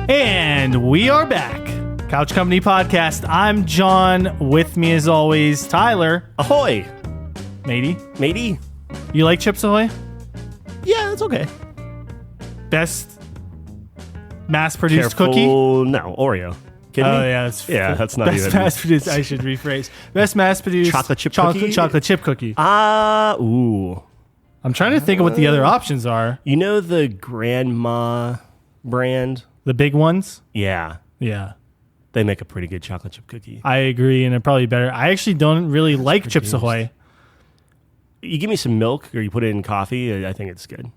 And we are back. Couch Company Podcast. I'm John. With me, as always, Tyler. Ahoy! Matey. You like Chips Ahoy? Yeah, it's okay. Best mass-produced cookie? No, Oreo. Kidding me? That's not best even. Best mass-produced, I should rephrase. Best mass-produced chocolate chip cookie? Chocolate chip cookie. Ooh. I'm trying to think of what the other options are. You know the Grandma brand? The big ones? Yeah. Yeah. They make a pretty good chocolate chip cookie. I agree, and they're probably better. I actually don't really like Chips Ahoy. You give me some milk or you put it in coffee, I think it's good.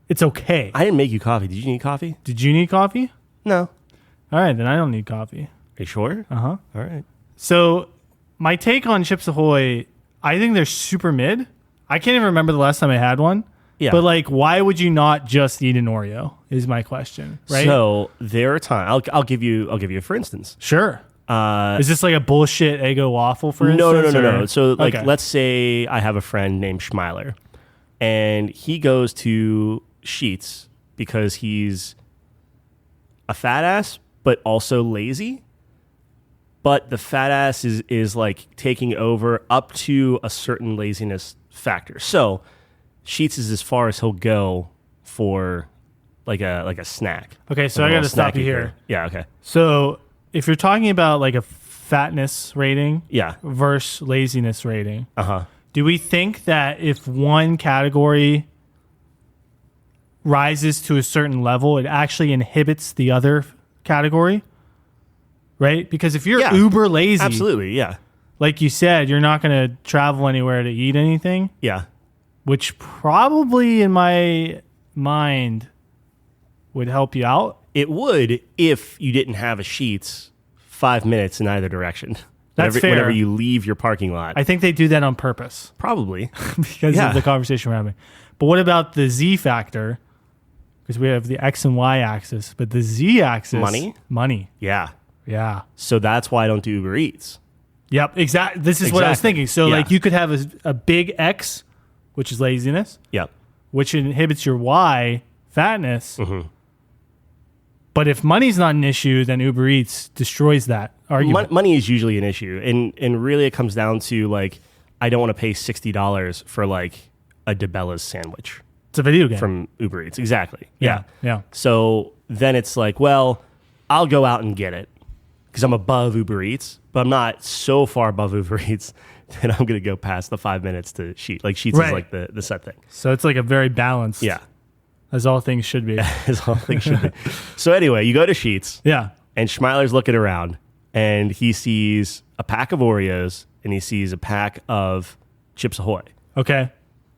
It's okay. I didn't make you coffee. Did you need coffee? Did you need coffee? No. All right, then I don't need coffee. Are you sure? Uh-huh. All right. So my take on Chips Ahoy, I think they're super mid. I can't even remember the last time I had one. Yeah. But like, why would you not just eat an Oreo is my question, right? So there are times, I'll give you for instance. Sure. Is this like a bullshit Eggo waffle, for instance? No. So like, okay. Let's say I have a friend named Schmeiler, and he goes to Sheetz because he's a fat ass, but also lazy. But the fat ass is like taking over up to a certain laziness factor. So Sheetz is as far as he'll go for like a snack. Okay, so I got to stop you here. Yeah, okay. So if you're talking about like a fatness rating Yeah. versus laziness rating, Uh-huh. do we think that if one category rises to a certain level, it actually inhibits the other category? Right? Because if you're uber lazy, Absolutely, yeah. like you said, you're not going to travel anywhere to eat anything, Yeah. which probably in my mind would help you out. It would if you didn't have a Sheetz 5 minutes in either direction. That's fair. Whenever you leave your parking lot. I think they do that on purpose Probably. because of the conversation we're having. But what about the Z factor? Because we have the X and Y axis, but the Z axis... Money. Yeah. Yeah. So that's why I don't do Uber Eats. Yep, exactly. This is what I was thinking. So Yeah. like you could have a big X, which is laziness, Yep. which inhibits your Y, fatness. Mm-hmm. But if money's not an issue, then Uber Eats destroys that argument. Money is usually an issue. And really it comes down to like, I don't want to pay $60 for like a DeBella's sandwich. It's a video game. From Uber Eats. Exactly. Yeah. So then it's like, well, I'll go out and get it because I'm above Uber Eats, but I'm not so far above Uber Eats that I'm going to go past the 5 minutes to Sheetz. Like Sheetz is like the set thing. So it's like a very balanced. Yeah. As all things should be. As all things should be. So anyway, you go to Sheetz. Yeah. And Schmeiler's looking around and he sees a pack of Oreos and he sees a pack of Chips Ahoy. Okay.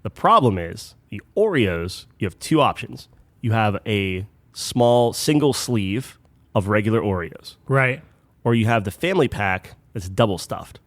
The problem is the Oreos, you have two options. You have a small single sleeve of regular Oreos. Right. Or you have the family pack that's double stuffed.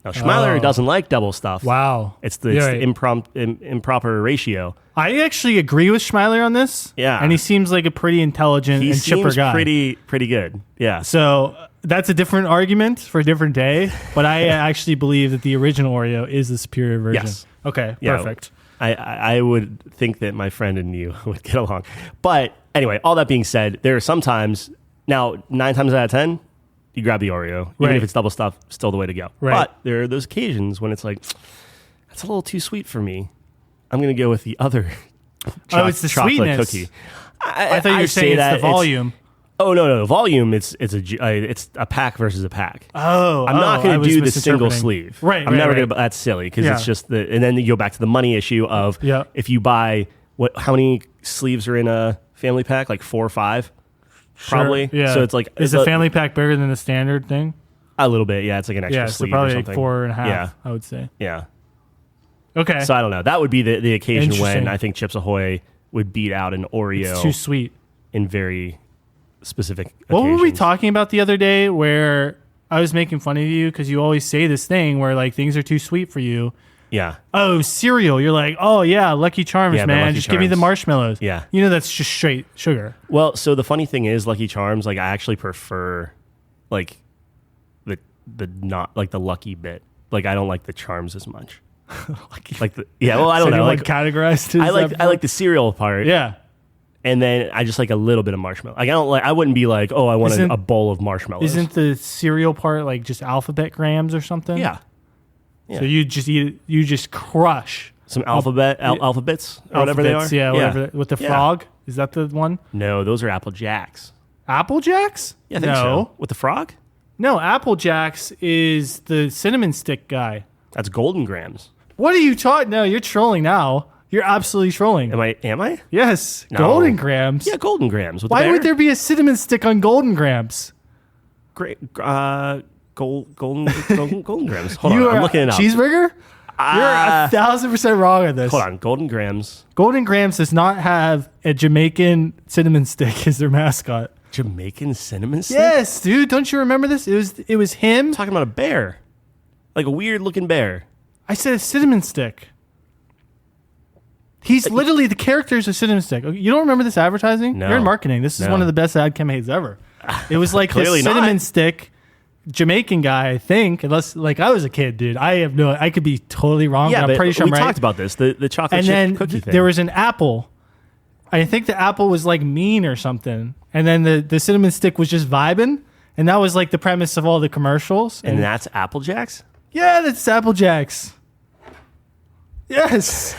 Now, Schmeiler doesn't like double stuffed. Wow. It's the improper ratio. I actually agree with Schmeiler on this. Yeah. And he seems like a pretty intelligent and chipper guy. Pretty good. Yeah. So that's a different argument for a different day, but I actually believe that the original Oreo is the superior version. Yes. Okay, Yeah, perfect. I would think that my friend and you would get along. But anyway, all that being said, there are some times, now 9 times out of 10, you grab the Oreo. Even if it's double stuffed, still the way to go. Right. But there are those occasions when it's like, that's a little too sweet for me. I'm going to go with the other it's the chocolate sweetness. cookie. I thought you were saying it's the volume. Oh, no. Volume, it's a pack versus a pack. Oh, I'm not going to do the single misinterpreting. sleeve. Right. I'm never going to. That's silly because it's just and then you go back to the money issue of if you buy how many sleeves are in a family pack? Like 4 or 5, probably. Sure. Yeah. So it's like is the family pack bigger than the standard thing? A little bit. Yeah, it's like an extra sleeve so probably or something. Like 4.5. Yeah, I would say. Yeah. Okay. So I don't know. That would be the occasion when I think Chips Ahoy would beat out an Oreo. It's too sweet. In very specific occasions. What were we talking about the other day where I was making fun of you because you always say this thing where like things are too sweet for you. Yeah. Oh, cereal. You're like, oh yeah, Lucky Charms, man. Lucky Just Charms. give me the marshmallows. Yeah. You know that's just straight sugar. Well, so the funny thing is Lucky Charms, like I actually prefer like the not like the Lucky bit. Like I don't like the Charms as much. Like the, yeah, well I don't know. Like categorized. I like the cereal part. Yeah. And then I just like a little bit of marshmallow. Like I wouldn't be like, oh, I want a bowl of marshmallows. Isn't the cereal part like just alphabet grams or something? Yeah. So you just eat it, you just crush some alphabets or whatever they are. Yeah, whatever. With the frog, is that the one? No, those are Apple Jacks. Apple Jacks? Yeah, I think so. With the frog? No, Apple Jacks is the cinnamon stick guy. That's Golden Grams. What are you talking? No, you're trolling now. You're absolutely trolling. Am I? Yes. No. Golden Grams. Yeah, Golden Grams. Why would there be a cinnamon stick on Golden Grams? Great. Golden Grams. Hold on, I'm looking it up. Cheeseburger? You're 1,000% wrong on this. Hold on, Golden Grams. Golden Grams does not have a Jamaican cinnamon stick as their mascot. Jamaican cinnamon stick? Yes, dude. Don't you remember this? It was him. I'm talking about a bear. Like a weird looking bear. I said a cinnamon stick. He's literally the character's a cinnamon stick. You don't remember this advertising? No. You're in marketing. This is one of the best ad campaigns ever. It was like the cinnamon stick Jamaican guy, I think. Unless, like, I was a kid, dude. I could be totally wrong. Yeah, but I'm pretty sure I'm right. We talked about this. The chocolate chip cookie thing. There was an apple. I think the apple was like mean or something. And then the cinnamon stick was just vibing. And that was like the premise of all the commercials. And that's Apple Jacks? Yeah, that's Apple Jacks. Yes.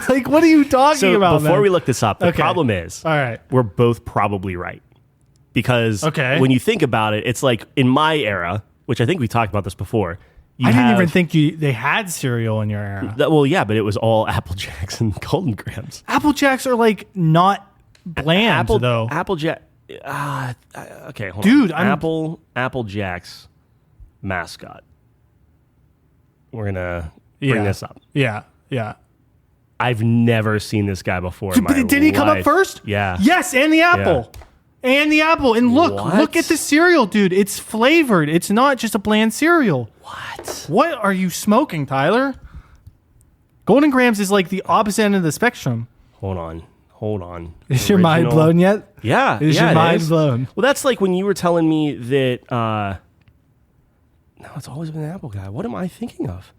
Like, what are you talking about, before man? we look this up, the problem is all right, we're both probably right. Because when you think about it, it's like in my era, which I think we talked about this before. I didn't even think they had cereal in your era. Well, yeah, but it was all Apple Jacks and Golden Grams. Apple Jacks are like not bland, though. Apple Jack. Okay, hold dude, on. Apple Jacks mascot. We're gonna bring this up. Yeah, yeah. I've never seen this guy before. But didn't he come up first? Yeah. Yes, and the apple. Yeah. And the apple. And look at the cereal, dude. It's flavored. It's not just a bland cereal. What are you smoking, Tyler? Golden Grams is like the opposite end of the spectrum. Hold on. Is your mind blown yet? Yeah. Is your mind blown? Well, that's like when you were telling me that, no, it's always been an apple guy. What am I thinking of?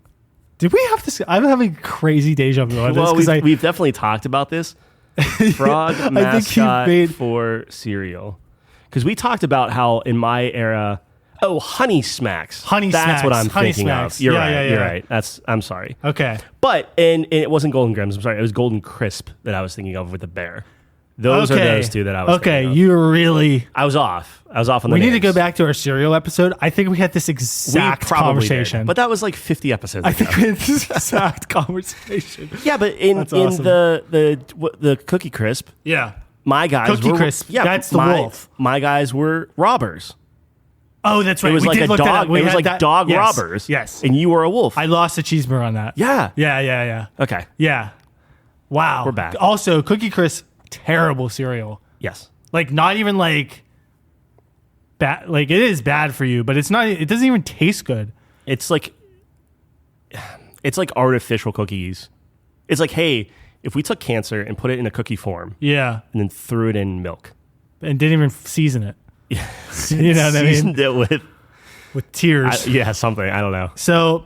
Did we have this? I'm having crazy deja vu on this. Well, we've definitely talked about this. Frog mascot for cereal. Because we talked about how in my era, Honey Smacks. That's what I'm thinking of. You're right. You're right. I'm sorry. Okay. But, and it wasn't Golden Grams. I'm sorry. It was Golden Crisp that I was thinking of with the bear. Those are those two that I was thinking of. You really... I was off on the names. We need to go back to our cereal episode. I think we had this exact conversation. Did, but that was like 50 episodes ago. I think we had this exact conversation. Yeah, but in the Cookie Crisp, my guys Cookie Crisp, that's the wolf. My guys were robbers. Oh, that's right. It was like a dog. It was like dog robbers. Yes. And you were a wolf. I lost a cheeseburger on that. Yeah. Yeah. Okay. Yeah. Wow. We're back. Also, Cookie Crisp, terrible cereal. Yes. Like, not even like bad. Like, it is bad for you, but it's not. It doesn't even taste good. It's like artificial cookies. It's like, hey, if we took cancer and put it in a cookie form, and then threw it in milk, and didn't even season it. Yeah. You know what I mean? Seasoned it with tears. Something. I don't know. So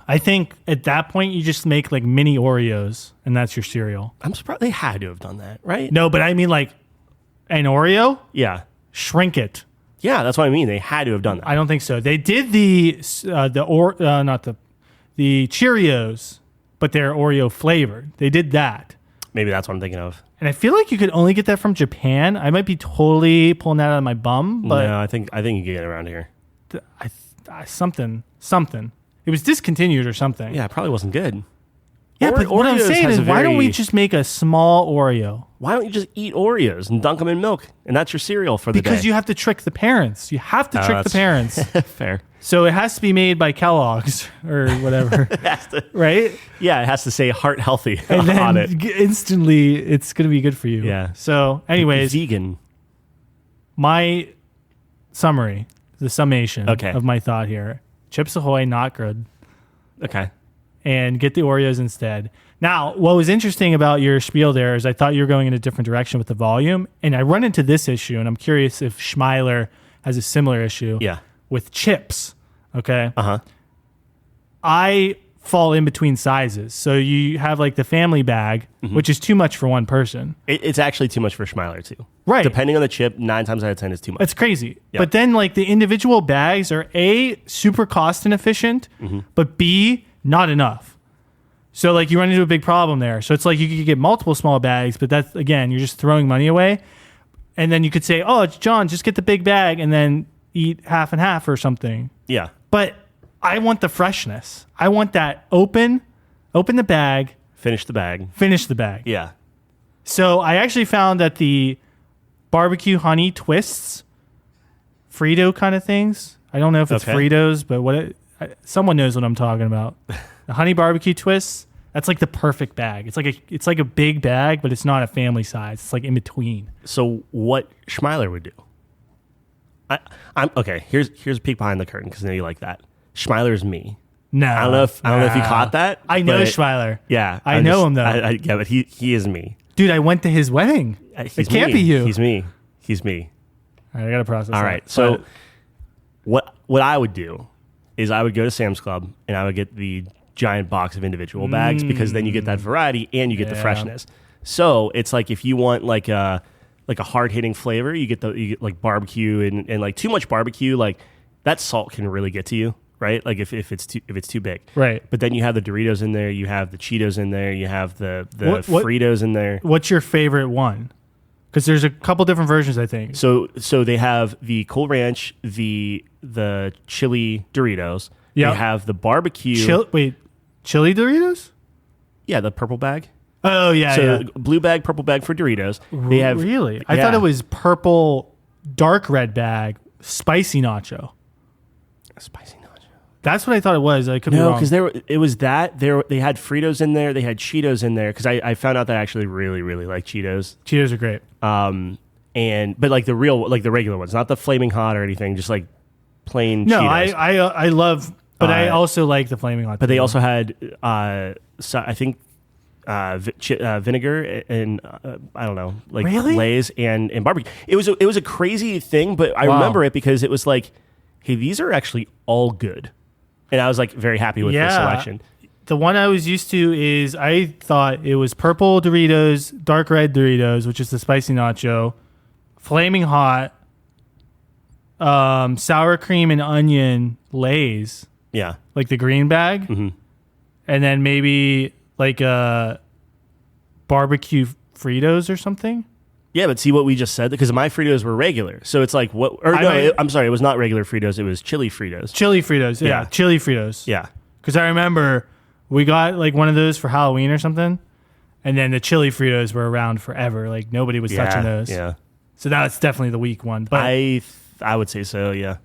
I think at that point you just make like mini Oreos and that's your cereal. I'm surprised they had to have done that, right? No, but I mean like an Oreo? Yeah. Shrink it. Yeah, that's what I mean. They had to have done that. I don't think so. They did the Cheerios, but they're Oreo flavored. They did that. Maybe that's what I'm thinking of. And I feel like you could only get that from Japan. I might be totally pulling that out of my bum, but no, I think you can get it around here. Something. It was discontinued or something. Yeah, it probably wasn't good. Yeah, but what I'm saying is, why don't we just make a small Oreo? Why don't you just eat Oreos and dunk them in milk, and that's your cereal for the day? Because you have to trick the parents. You have to trick the parents. Fair. So it has to be made by Kellogg's or whatever, right? Yeah, it has to say heart healthy and then on it. Instantly, it's going to be good for you. Yeah. So, anyways, vegan. My summary, the summation of my thought here: Chips Ahoy, not good. Okay. And get the Oreos instead. Now, what was interesting about your spiel there is I thought you were going in a different direction with the volume, and I run into this issue, and I'm curious if Schmeiler has a similar issue. Yeah. With chips. Okay. Uh-huh. I fall in between sizes. So you have like the family bag, which is too much for one person. It's actually too much for Schmiler too. Right. Depending on the chip, 9 times out of 10 is too much. It's crazy. Yeah. But then like the individual bags are A, super cost inefficient, but B, not enough. So like you run into a big problem there. So it's like you could get multiple small bags, but that's, again, you're just throwing money away. And then you could say, oh, John, just get the big bag and then eat half and half or something. Yeah. But I want the freshness. I want that open the bag, Finish the bag. finish the bag. Yeah. So I actually found that the barbecue honey twists, Frito kind of things. I don't know if it's Okay. Fritos, but someone knows what I'm talking about. The honey barbecue twists. That's like the perfect bag. It's like a big bag, but it's not a family size. It's like in between. So what Schmiler would do? I'm okay. Here's a peek behind the curtain because I know you like that. Schmiler is me. No, I don't know if you caught that. I know but Schmiler. Yeah, I know him though. Yeah, but he is me. Dude, I went to his wedding. It can't be you. He's me. He's me. All right, I gotta process. All that. right. So But- what I would do is I would go to Sam's Club and I would get the giant box of individual bags because then you get that variety and you get the Yeah. freshness. So it's like if you want like a hard hitting flavor, you get like barbecue and like too much barbecue, like that salt can really get to you, right? Like if it's too big, Right. But then you have the Doritos in there, you have the Cheetos in there, you have the What- Fritos in there. What's your favorite one? Because there's a couple different versions, I think. So they have the Cool Ranch, the chili Doritos. Yeah. They have the barbecue. Chili Doritos? Yeah, the purple bag. Oh yeah, So yeah. blue bag, purple bag for Doritos. They have Really? I Yeah. thought it was purple, dark red bag, spicy nacho. spicy nacho. That's what I thought it was. I could be No, wrong. because they had Fritos in there. They had Cheetos in there because I found out that I actually really really like Cheetos. Cheetos are great. But like the regular ones, not the flaming hot or anything, just like plain No, Cheetos. I love, but I also like the flaming hot. But they also had, I think, vinegar and I don't know, like Really? Lay's and barbecue. It was a crazy thing, but I Wow. remember it because it was like, hey, these are actually all good, and I was like very happy with the selection. The one I was used to is I thought it was purple Doritos, dark red Doritos, which is the spicy nacho, flaming hot, sour cream and onion Lay's, Yeah, like the green bag, and then maybe like a barbecue Fritos or something. yeah. But see what we just said, because my Fritos were regular, so it's like what? Or I'm sorry, it was not regular Fritos. It was chili Fritos. Chili Fritos, yeah, Yeah. chili Fritos. Yeah. Because I remember we got like one of those for Halloween or something, and then the chili Fritos were around forever. Like nobody was touching those. Yeah. So that's definitely the weak one. But I would say so. Yeah.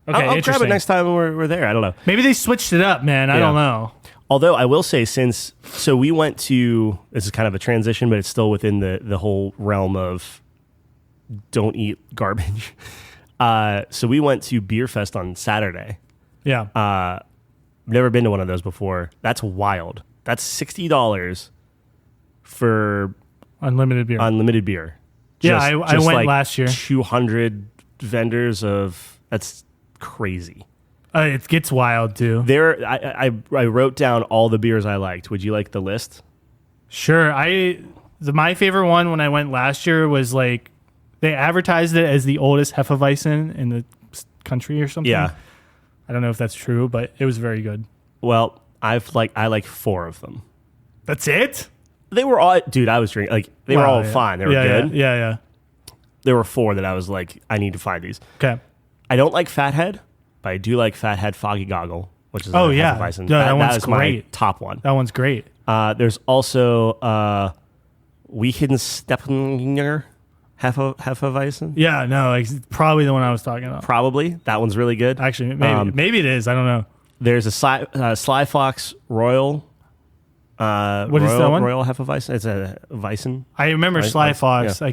okay, I'll grab it interesting. next time we're there. I don't know. Maybe they switched it up, man. I Yeah. don't know. Although I will say, so we went to, this is kind of a transition, but it's still within the whole realm of don't eat garbage. So we went to Beer Fest on Saturday. Yeah. Never been to one of those before. That's wild. That's $60 for Unlimited beer. unlimited beer. Yeah, I went last year. 200 vendors of, that's crazy. It gets wild too. There, I wrote down all the beers I liked. Would you like the list? Sure. My favorite one when I went last year was like they advertised it as the oldest Hefeweizen in the country or something. Yeah. I don't know if that's true, but it was very good. Well, I like 4 of them. That's it? They were all, dude. I was drinking like they were Wow, all yeah. fine. They were Yeah, good. Yeah. There were 4 that I was like, I need to find these. Okay. I don't like Fathead, but I do like Fathead Foggy Goggle, which is Oh, a yeah. Hefeweizen. No, that one's that is my great. top one. That one's great. There's also Weichenstephaner Hefeweizen. Yeah, no, it's probably the one I was talking about. Probably that one's really good. Actually, maybe it is. I don't know. There's a Sly Fox Royal. What is that one? Royal Hefeweizen. It's a Weizen. I remember Right, Sly like, Fox. yeah. I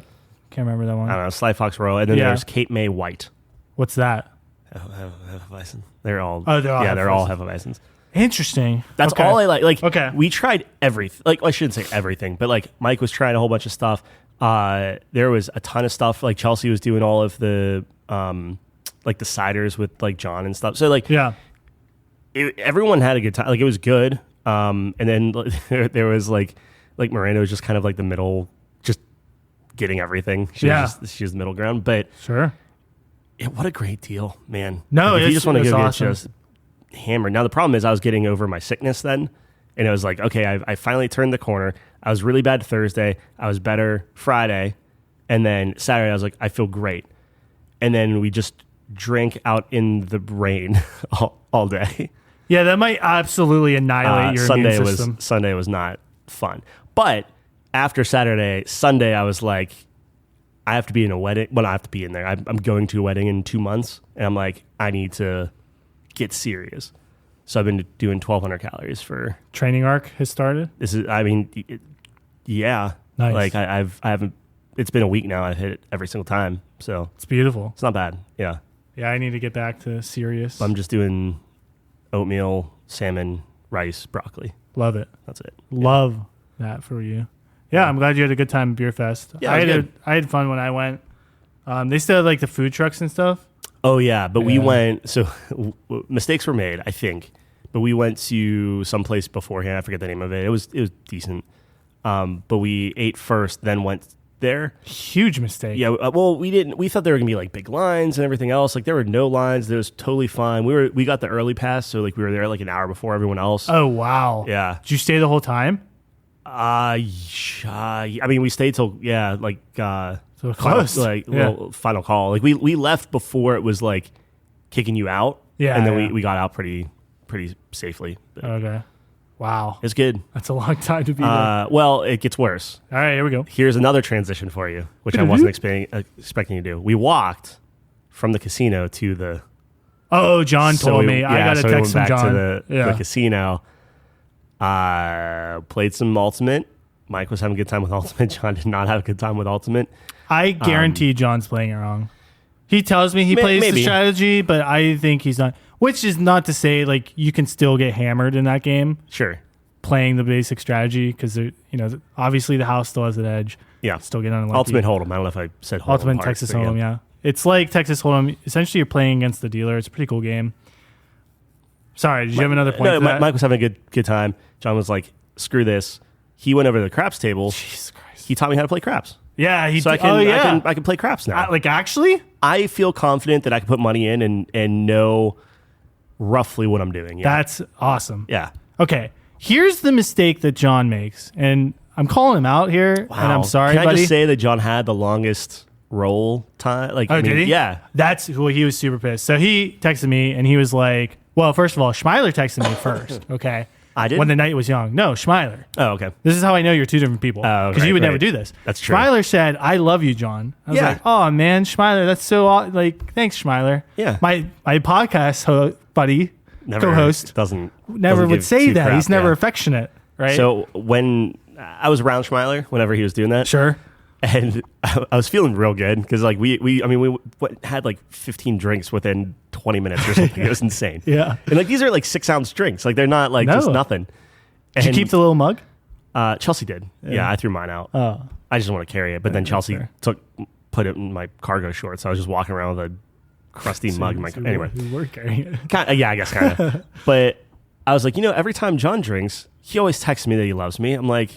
can't remember that one. I don't know, Sly Fox Royal, and then Yeah. there's Cape May White. What's that? Hefeweizen. They're all. Oh, they're all they're all Hefeweizens. Hefeweizens. Interesting. That's Okay. all I like. Like, Okay. we tried everything. Like, I shouldn't say everything, but like Mike was trying a whole bunch of stuff. There was a ton of stuff. Like Chelsea was doing all of the, like the ciders with like Jon and stuff. So like, Yeah. everyone had a good time. Like, it was good. And then there was like Miranda was just kind of like the middle, just getting everything. She was the middle ground. But sure, what a great deal, man. No, like, if you just want to go awesome. get just hammered. Now the problem is I was getting over my sickness then, and it was like, okay, I finally turned the corner. I was really bad Thursday. I was better Friday, and then Saturday I was like, I feel great. And then we just drank out in the rain all day. Yeah, that might absolutely annihilate your immune system. Sunday was not fun. But after Sunday, I was like, I have to be in a wedding. Well, I have to be in there. I'm going to a wedding in 2 months, and I'm like, I need to get serious. So I've been doing 1,200 calories for training arc has started. This is, I mean, yeah. Nice. Like I haven't. It's been a week now. I've hit it every single time, so it's beautiful. It's not bad. Yeah. Yeah, I need to get back to serious. I'm just doing oatmeal, salmon, rice, broccoli. Love it. That's it. Love that for you. Yeah, I'm glad you had a good time at Beer Fest. Yeah, I had fun when I went. They still had like the food trucks and stuff. Oh yeah, but we went. So mistakes were made, I think. But we went to some place beforehand. I forget the name of it. It was decent. But we ate first, then went there. Huge mistake. Yeah. Well, we didn't. We thought there were gonna be like big lines and everything else. Like there were no lines. It was totally fine. We got the early pass, so like we were there like an hour before everyone else. Oh wow. Yeah. Did you stay the whole time? I mean, we stayed till so close. Final call. Like we left before it was like kicking you out. Yeah. And then we got out pretty safely. But okay. Wow. It's good. That's a long time to be there. Well, it gets worse. All right, here we go. Here's another transition for you, which I wasn't expecting to do. We walked from the casino to the... Oh, John told me. I got a text from John. To the casino. Played some Ultimate. Mike was having a good time with Ultimate. John did not have a good time with Ultimate. I guarantee John's playing it wrong. He tells me he plays the strategy, but I think he's not. Which is not to say like you can still get hammered in that game. Sure. Playing the basic strategy because obviously the house still has an edge. Yeah. Still getting unlucky. Ultimate Hold'em. I don't know if I said Hold'em. Ultimate Texas Hold'em. Yeah. It's like Texas Hold'em. Essentially, you're playing against the dealer. It's a pretty cool game. Sorry, did you have another point? No, Mike was having a good time. John was like, "Screw this." He went over to the craps table. Jesus Christ. He taught me how to play craps. Yeah, I can play craps now. Like actually, I feel confident that I can put money in and know roughly what I'm doing. Yeah. That's awesome. Yeah. Okay. Here's the mistake that John makes, and I'm calling him out here, and I'm sorry, Can I buddy. just say that John had the longest roll time? Did he? Yeah. He was super pissed. So he texted me, and he was like, well, first of all, Schmeiler texted me first, okay? I did? When the night was young. No, Schmeiler. Oh, okay. This is how I know you're two different people. Oh, because you would never do this. That's true. Schmeiler said, I love you, John. I was like, oh, man, Schmeiler, that's so, thanks, Schmeiler. Yeah. My podcast buddy, co-host, never would say that. He's never affectionate, right? So when I was around Schmeiler, whenever he was doing that. Sure. And I was feeling real good because like we had like 15 drinks within 20 minutes or something. It was insane. Yeah. And like these are like 6-ounce drinks. Like they're not like just nothing. Did you keep the little mug? Chelsea did. Yeah, I threw mine out. Oh. I just didn't want to carry it. But then Chelsea put it in my cargo shorts. So I was just walking around with a crusty mug in my car. Anyway. You were carrying it. Yeah, I guess kind of. But I was like, every time John drinks, he always texts me that he loves me. I'm like,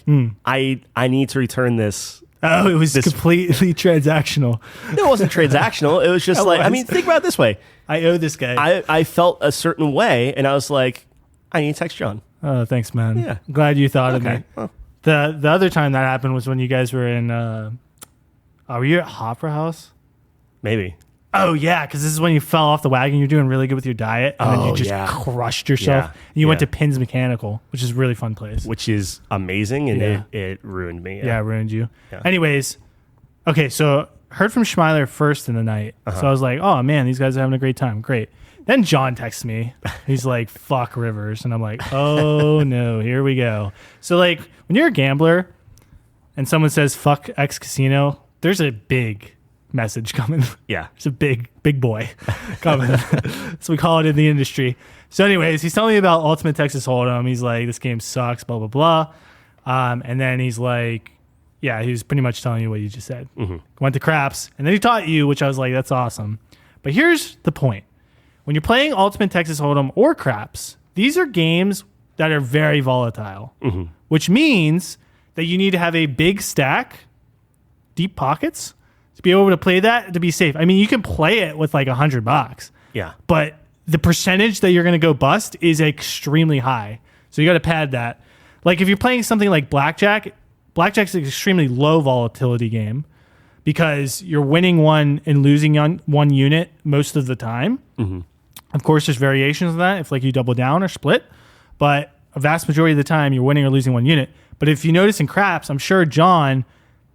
I need to return this. Oh, it was completely transactional. No, it wasn't transactional. It was just think about it this way. I owe this guy. I felt a certain way, and I was like, I need to text John. Oh, thanks, man. Yeah. Glad you thought of me. Well. The other time that happened was when you guys were in, were you at Opera House? Maybe. Oh, yeah, because this is when you fell off the wagon. You're doing really good with your diet, and then you just crushed yourself. Yeah. And you went to Pins Mechanical, which is a really fun place. Which is amazing, and it ruined me. Yeah, it ruined you. Yeah. Anyways, okay, so heard from Schmeiler first in the night. So I was like, oh, man, these guys are having a great time. Great. Then John texts me. He's like, fuck Rivers. And I'm like, oh, no, here we go. So, like, when you're a gambler and someone says, fuck X Casino, there's a big message coming. Yeah. It's a big boy coming. So we call it in the industry. So anyways, he's telling me about Ultimate Texas Hold'em. He's like, this game sucks, blah, blah, blah. And then he's like, yeah, he was pretty much telling you what you just said. Mm-hmm. Went to craps. And then he taught you, which I was like, that's awesome. But here's the point. When you're playing Ultimate Texas Hold'em or craps, these are games that are very volatile, which means that you need to have a big stack, deep pockets, to be able to play that, to be safe. I mean, you can play it with like $100, Yeah. but the percentage that you're going to go bust is extremely high. So you got to pad that. Like if you're playing something like blackjack's an extremely low volatility game because you're winning one and losing on one unit most of the time. Of course, there's variations of that if like you double down or split, but a vast majority of the time you're winning or losing one unit. But if you notice in craps, I'm sure Jon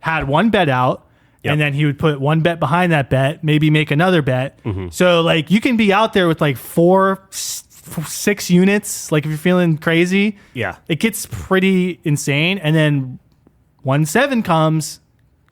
had one bet out. Yep. And then he would put one bet behind that bet, maybe make another bet. So like you can be out there with like 6 units. Like if you're feeling crazy, it gets pretty insane. And then 1-7 comes,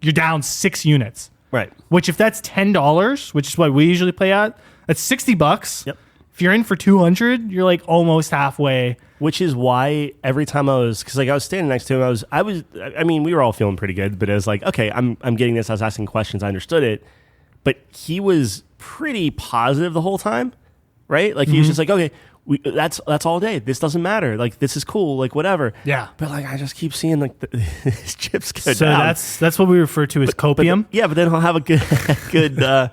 you're down 6 units. Right. Which if that's $10, which is what we usually play at, that's $60. Yep. If you're in for 200, you're like almost halfway. Which is why every time I was standing next to him, I mean, we were all feeling pretty good, but it was like, okay, I'm getting this. I was asking questions. I understood it. But he was pretty positive the whole time, right? Like he was just like, okay, that's all day. This doesn't matter. Like this is cool. Like whatever. Yeah. But like I just keep seeing like his chips go so down. that's what we refer to as copium. But then he'll have a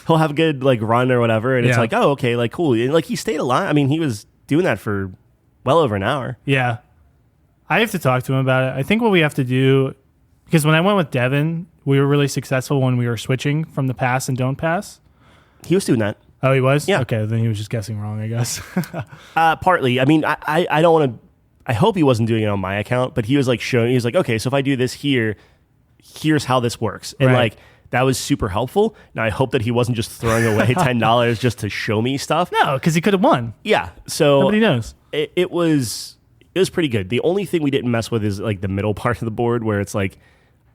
he'll have a good like run or whatever, and it's like, oh, okay, like cool. And like he stayed alive. I mean, he was doing that for well over an hour. Yeah. I have to talk to him about it. I think what we have to do, because when I went with Devin, we were really successful when we were switching from the pass and don't pass. He was doing that. Oh, he was? Yeah. Okay, then he was just guessing wrong, I guess. Partly. I mean, I don't want to... I hope he wasn't doing it on my account, but he was like showing... He was like, okay, so if I do this here, here's how this works. And like, that was super helpful. Now, I hope that he wasn't just throwing away $10 just to show me stuff. No, because he could have won. Yeah. So... Nobody knows. It was pretty good. The only thing we didn't mess with is like the middle part of the board where it's like...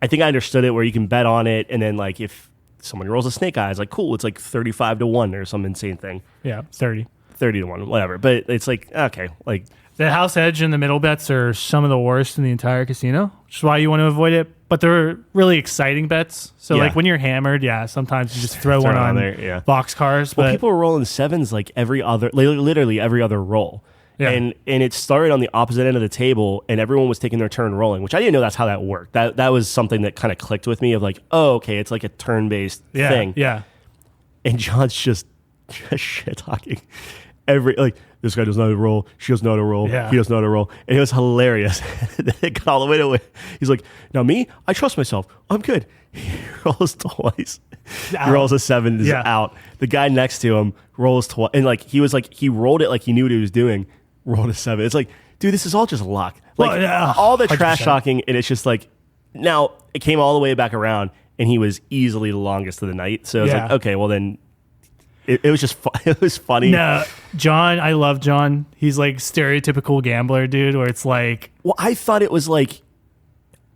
I think I understood it where you can bet on it, and then like if someone rolls a snake eyes, like cool, it's like 35-1 or some insane thing. Yeah, 30-1, whatever. But it's like, okay, like the house edge and the middle bets are some of the worst in the entire casino, which is why you want to avoid it. But they're really exciting bets. So like when you're hammered, sometimes you just throw one on there, boxcars. Well, people were rolling sevens like literally every other roll. Yeah. And it started on the opposite end of the table, and everyone was taking their turn rolling, which I didn't know that's how that worked. That was something that kind of clicked with me of like, oh, okay, it's like a turn-based thing. Yeah. And Jon's just shit talking. This guy doesn't know how to roll. She doesn't know how to roll. Yeah. He doesn't know how to roll. And it was hilarious. It got all the way to he's like, now me, I trust myself. I'm good. He rolls twice. He rolls a 7, is out. The guy next to him rolls twice. And like he rolled it like he knew what he was doing. Rolled a 7. It's like, dude, this is all just luck. Like all the 100%. Trash talking, and it's just like, now it came all the way back around, and he was easily the longest of the night. So it's like, okay, well then, it was just it was funny. No, Jon, I love Jon. He's like stereotypical gambler, dude. Where it's like, well, I thought it was like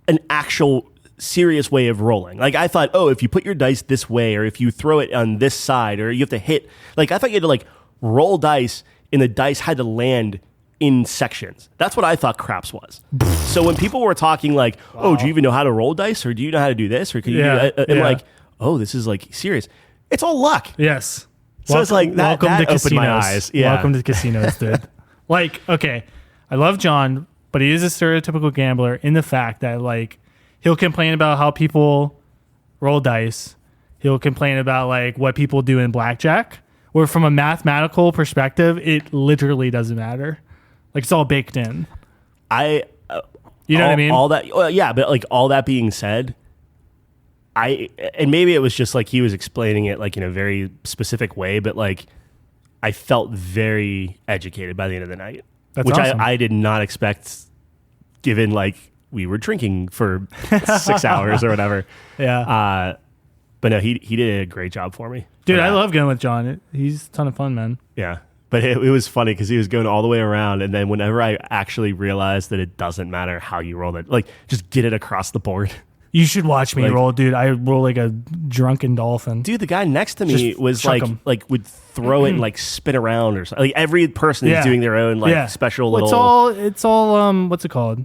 an actual serious way of rolling. Like I thought, oh, if you put your dice this way, or if you throw it on this side, or you have to hit. Like I thought you had to like roll dice, and the dice had to land in sections. That's what I thought craps was. So when people were talking like, oh, do you even know how to roll dice? Or do you know how to do this? Or can you do that? And like, oh, this is like serious. It's all luck. Yes. So it's like that opened casinos. my eyes. Yeah. Welcome to casinos, dude. Like, okay, I love Jon, but he is a stereotypical gambler in the fact that like he'll complain about how people roll dice. He'll complain about like what people do in blackjack. Where from a mathematical perspective, it literally doesn't matter. Like it's all baked in. You know what I mean? All that, but like all that being said, and maybe it was just like he was explaining it like in a very specific way, but like I felt very educated by the end of the night, which awesome. I did not expect, given like we were drinking for 6 hours or whatever. Yeah. But no, he did a great job for me. Dude, I love going with Jon. He's a ton of fun, man. Yeah. But it was funny because he was going all the way around. And then whenever I actually realized that it doesn't matter how you roll it, like just get it across the board. You should watch me roll, dude. I roll like a drunken dolphin. Dude, the guy next to me was like would throw it and like spin around or something. Like every person is doing their own like special little. It's all what's it called?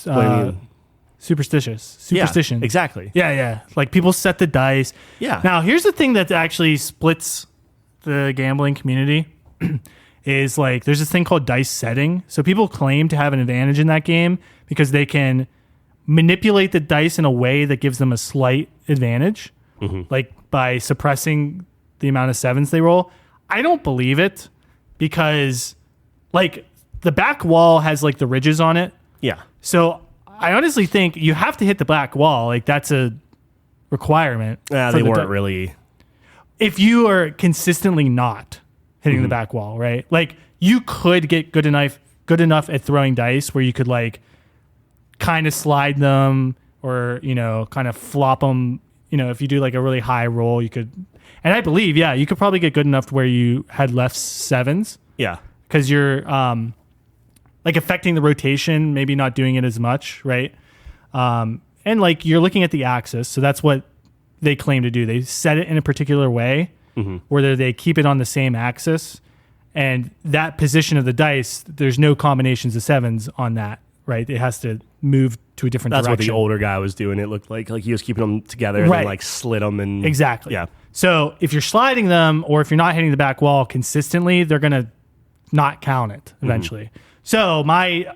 What do you mean? Superstition. Yeah, exactly. Yeah. Like people set the dice. Yeah. Now here's the thing that actually splits the gambling community, is like there's this thing called dice setting. So people claim to have an advantage in that game because they can manipulate the dice in a way that gives them a slight advantage, like by suppressing the amount of sevens they roll. I don't believe it because like the back wall has like the ridges on it. Yeah. So I honestly think you have to hit the black wall. Like that's a requirement. They weren't really. If you are consistently not hitting the back wall, right? Like you could get good enough at throwing dice where you could like kind of slide them or, you know, kind of flop them. You know, if you do like a really high roll, you could, and I believe, yeah, you could probably get good enough to where you had left sevens. Yeah. Because you're like affecting the rotation, maybe not doing it as much, right? And like you're looking at the axis, so that's what they claim to do. They set it in a particular way, where they keep it on the same axis, and that position of the dice, there's no combinations of sevens on that, right? It has to move to a different That's direction. what the older guy was doing. It looked like he was keeping them together and then like slid them and exactly. Yeah. So if you're sliding them or if you're not hitting the back wall consistently, they're gonna not count it eventually. So my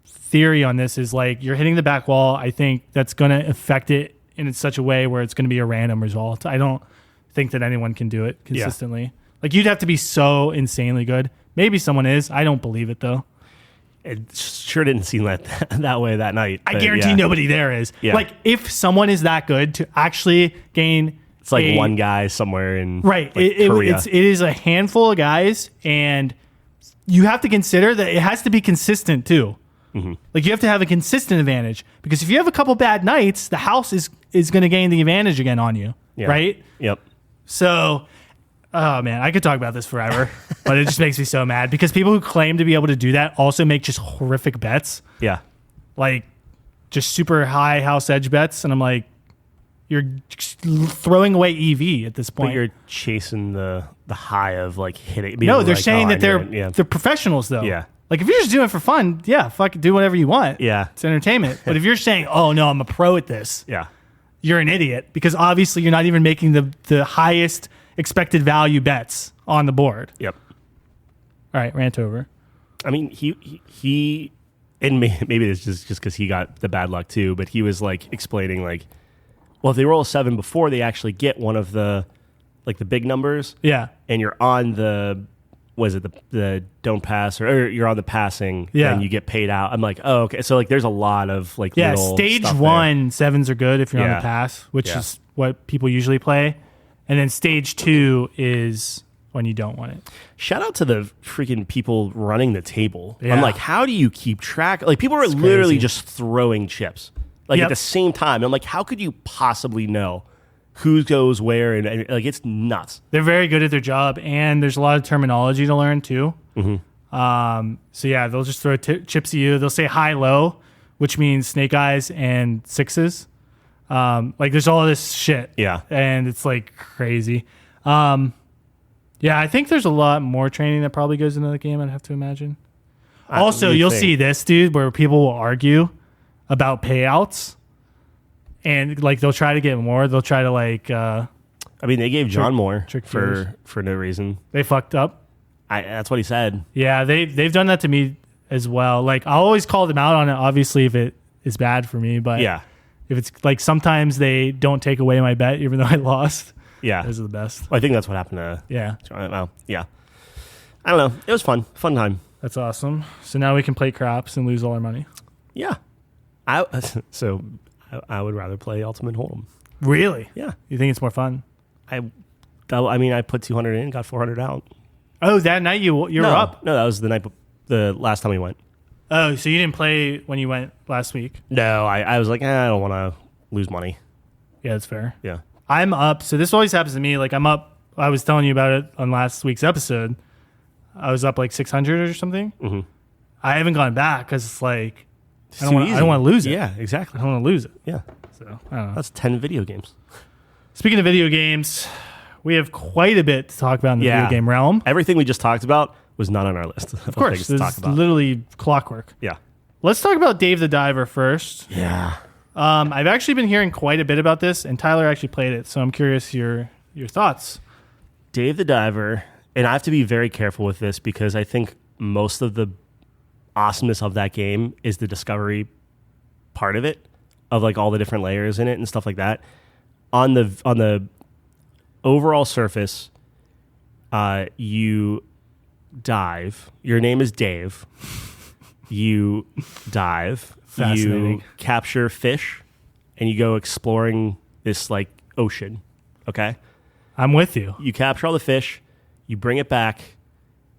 theory on this is like you're hitting the back wall. I think that's going to affect it in such a way where it's going to be a random result. I don't think that anyone can do it consistently. Yeah. Like you'd have to be so insanely good. Maybe someone is. I don't believe it though. It sure didn't seem that way that night. I guarantee nobody there is. Yeah. Like if someone is that good to actually gain, it's like one guy somewhere in right. Like Korea. It is a handful of guys, and you have to consider that it has to be consistent too. Like you have to have a consistent advantage because if you have a couple bad nights, the house is going to gain the advantage again on you, right? Yep. So, oh man, I could talk about this forever, but it just makes me so mad because people who claim to be able to do that also make just horrific bets. Yeah. Like just super high house edge bets, and I'm like, you're throwing away EV at this point. But you're chasing the high of like hitting. No, they're saying that they're professionals though. Yeah. Like if you're just doing it for fun, yeah, fuck it, do whatever you want. Yeah. It's entertainment. But if you're saying, oh no, I'm a pro at this. Yeah. You're an idiot because obviously you're not even making the highest expected value bets on the board. Yep. All right, rant over. I mean, he and maybe it's just because he got the bad luck too, but he was like explaining like, well, if they roll a 7 before they actually get one of the like the big numbers. Yeah. And you're on the the don't pass or you're on the passing, then you get paid out. I'm like, oh, okay. So like there's a lot of like little stage stuff 1 sevens are good if you're on the pass, which is what people usually play. And then stage 2 is when you don't want it. Shout out to the freaking people running the table. Yeah. I'm like, how do you keep track? Like people are literally just throwing chips like at the same time. I'm like, how could you possibly know who goes where? And like, it's nuts. They're very good at their job, and there's a lot of terminology to learn too. So yeah, they'll just throw chips at you. They'll say high, low, which means snake eyes and sixes. Like there's all this shit. Yeah. And it's like crazy. Yeah, I think there's a lot more training that probably goes into the game, I'd have to imagine. Also, you'll see this, dude, where people will argue about payouts. And like they'll try to get more. They'll try to like. I mean, they gave John more for no reason. They fucked up. That's what he said. Yeah, they've done that to me as well. Like I always call them out on it. Obviously, if it is bad for me, but if it's like sometimes they don't take away my bet even though I lost. Yeah, those are the best. Well, I think that's what happened to. Well, yeah. I don't know. It was fun time. That's awesome. So now we can play craps and lose all our money. Yeah. I would rather play Ultimate Hold'em. Really? Yeah. You think it's more fun? I mean, I put 200 in, got 400 out. Oh, that night you were up? No, that was the last time we went. Oh, so you didn't play when you went last week? No, I was like, I don't want to lose money. Yeah, that's fair. Yeah. I'm up. So this always happens to me. Like I'm up. I was telling you about it on last week's episode. I was up like 600 or something. Mm-hmm. I haven't gone back because it's like, I don't want to lose it. Yeah, exactly. I don't want to lose it. Yeah. So I don't know. That's 10 video games. Speaking of video games, we have quite a bit to talk about in the video game realm. Everything we just talked about was not on our list. Of course. This is literally clockwork. Yeah. Let's talk about Dave the Diver first. Yeah. I've actually been hearing quite a bit about this, and Tyler actually played it, so I'm curious your thoughts. Dave the Diver and I have to be very careful with this because I think most of the awesomeness of that game is the discovery part of it, of like all the different layers in it and stuff like that. On the overall surface, you dive. Your name is Dave. You dive. You capture fish, and you go exploring this like ocean. Okay, I'm with you. You capture all the fish. You bring it back.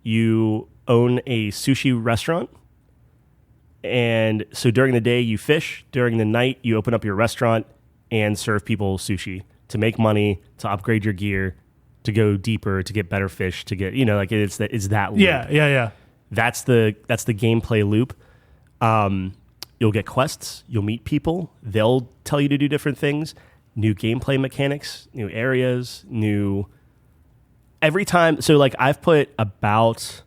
You own a sushi restaurant. And so during the day, you fish. During the night, you open up your restaurant and serve people sushi to make money, to upgrade your gear, to go deeper, to get better fish, to get, like it's that loop. Yeah. That's the gameplay loop. You'll get quests. You'll meet people. They'll tell you to do different things. New gameplay mechanics, new areas, every time. So like I've put about,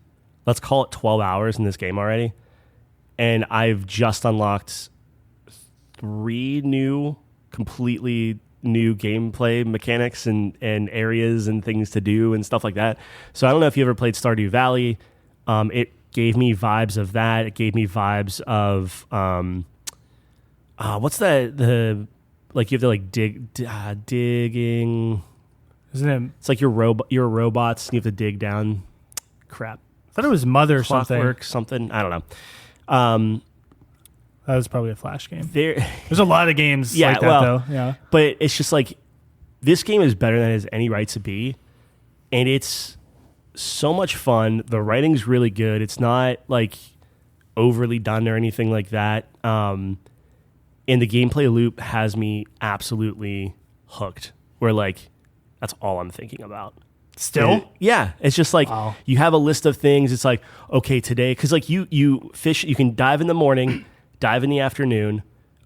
let's call it 12 hours in this game already. And I've just unlocked 3 completely new gameplay mechanics and areas and things to do and stuff like that. So I don't know if you ever played Stardew Valley. It gave me vibes of that. It gave me vibes of, what's that? Like you have to like digging. Isn't it? It's like you're robots and you have to dig down. Crap. I thought it was Mother something. I don't know. That was probably a Flash game. There's a lot of games like that, though. Yeah. But it's just like, this game is better than it has any right to be. And it's so much fun. The writing's really good. It's not like overly done or anything like that. And the gameplay loop has me absolutely hooked. Where like, that's all I'm thinking about. Still? Yeah. It's just like, You have a list of things. It's like, okay, today, because like you fish, you can dive in the morning, dive in the afternoon,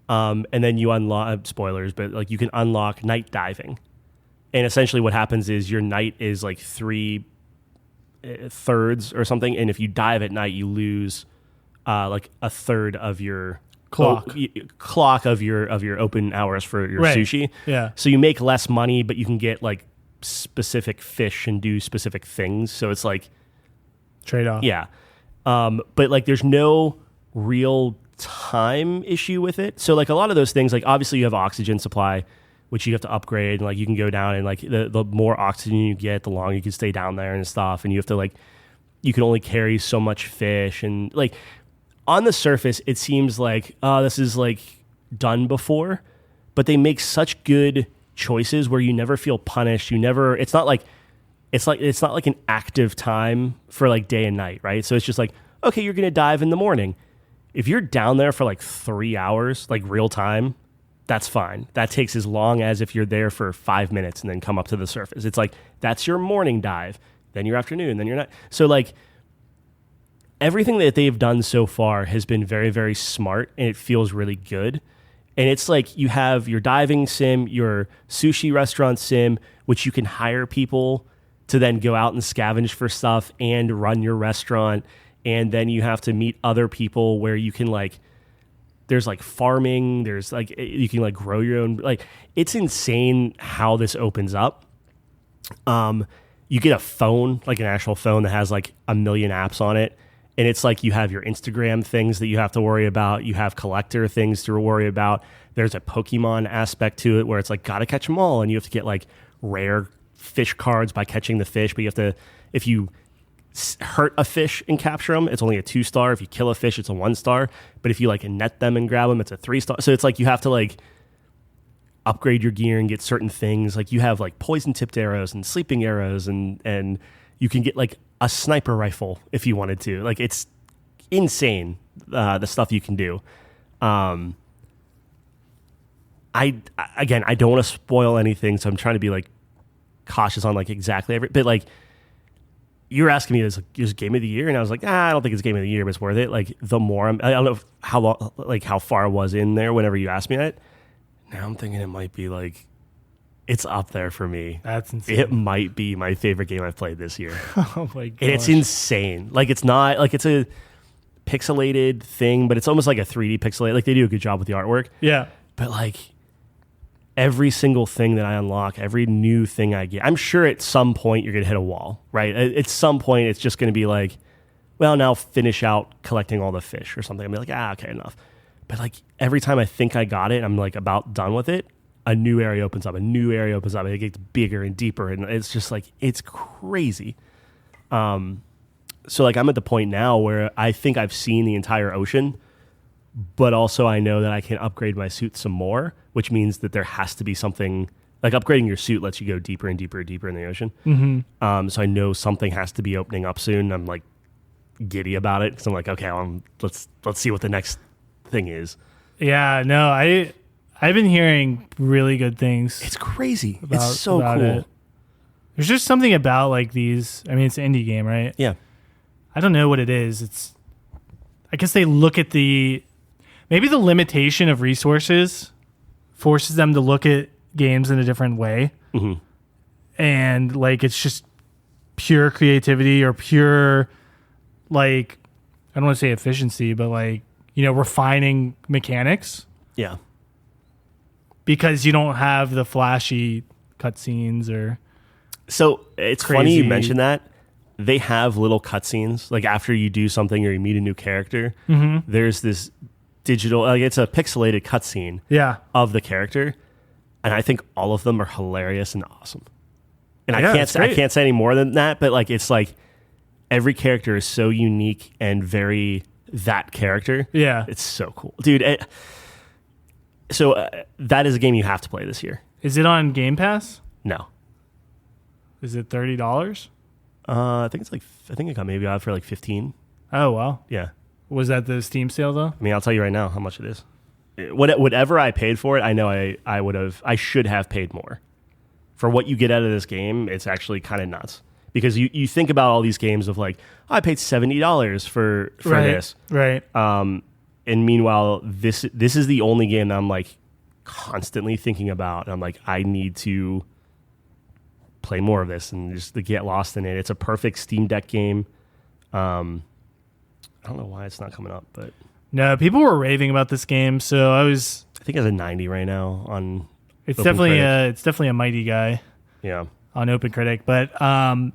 and then you unlock, spoilers, but like you can unlock night diving. And essentially what happens is your night is like 3/3 or something. And if you dive at night, you lose like a third of your clock of your open hours for your sushi. Yeah. So you make less money, but you can get like specific fish and do specific things. So it's like trade-off. Yeah. But like there's no real time issue with it. So like a lot of those things, like obviously you have oxygen supply, which you have to upgrade, and like you can go down and like the more oxygen you get, the longer you can stay down there and stuff. And you have to like, you can only carry so much fish. And like on the surface, it seems like, this is like done before, but they make such good choices where you never feel punished. It's not like an active time for like day and night, right? So it's just like, okay, you're going to dive in the morning. If you're down there for like 3 hours, like real time, that's fine. That takes as long as if you're there for 5 minutes and then come up to the surface. It's like, that's your morning dive, then your afternoon, then your night. So like everything that they've done so far has been very, very smart, and it feels really good. And it's like you have your diving sim, your sushi restaurant sim, which you can hire people to then go out and scavenge for stuff and run your restaurant. And then you have to meet other people where you can like, there's like farming, there's like, you can like grow your own, like it's insane how this opens up. You get a phone, like an actual phone that has like 1 million apps on it. And it's like you have your Instagram things that you have to worry about. You have collector things to worry about. There's a Pokemon aspect to it where it's like, gotta catch them all. And you have to get like rare fish cards by catching the fish. But you have to, if you hurt a fish and capture them, it's only a 2-star. If you kill a fish, it's a 1-star. But if you like net them and grab them, it's a 3-star. So it's like you have to like upgrade your gear and get certain things. Like you have like poison tipped arrows and sleeping arrows, and you can get like a sniper rifle if you wanted to. Like it's insane, the stuff you can do. I don't want to spoil anything, so I'm trying to be like cautious on like exactly but like you're asking me this game of the year, and I was like, I don't think it's game of the year, but it's worth it. Like the more I don't know how long, like how far I was in there whenever you asked me that. Now I'm thinking it might be like, it's up there for me. That's insane. It might be my favorite game I've played this year. Oh my god! And it's insane. Like it's not like it's a pixelated thing, but it's almost like a 3D pixelated. Like they do a good job with the artwork. Yeah. But like, every single thing that I unlock, every new thing I get, I'm sure at some point you're going to hit a wall, right? At some point, it's just going to be like, well, now finish out collecting all the fish or something. I'm like, okay, enough. But like every time I think I got it, I'm like about done with it, a new area opens up, and it gets bigger and deeper, and it's just like, it's crazy. So like I'm at the point now where I think I've seen the entire ocean, but also I know that I can upgrade my suit some more, which means that there has to be something, like upgrading your suit lets you go deeper and deeper and deeper in the ocean. Mm-hmm. So I know something has to be opening up soon. I'm like giddy about it because I'm like, okay, let's see what the next thing is. Yeah, no, I've been hearing really good things. It's crazy. It's so cool. It. There's just something about like these. I mean, it's an indie game, right? Yeah. I don't know what it is. I guess they look at maybe the limitation of resources forces them to look at games in a different way. Mm-hmm. And like, it's just pure creativity or pure, like, I don't want to say efficiency, but like, refining mechanics. Yeah. Because you don't have the flashy cutscenes or. So it's crazy. Funny you mention that. They have little cutscenes, like after you do something or you meet a new character, there's this digital, like it's a pixelated cutscene of the character. And I think all of them are hilarious and awesome. And I can't say any more than that, but like, it's like every character is so unique and very that character. Yeah. It's so cool. Dude, so that is a game you have to play this year. Is it on Game Pass? No. Is it $30? I think it got maybe out for like 15. Oh, wow. Yeah. Was that the Steam sale though? I mean, I'll tell you right now how much it is. Whatever I paid for it, I know I should have paid more. For what you get out of this game, it's actually kind of nuts. Because you think about all these games of like, I paid $70 for this. Right. And meanwhile, this is the only game that I'm like constantly thinking about. I'm like, I need to play more of this and just to get lost in it. It's a perfect Steam Deck game. I don't know why it's not coming up, but no, people were raving about this game, so I think it's a 90 right now on. It's definitely a mighty guy. Yeah, on OpenCritic, but and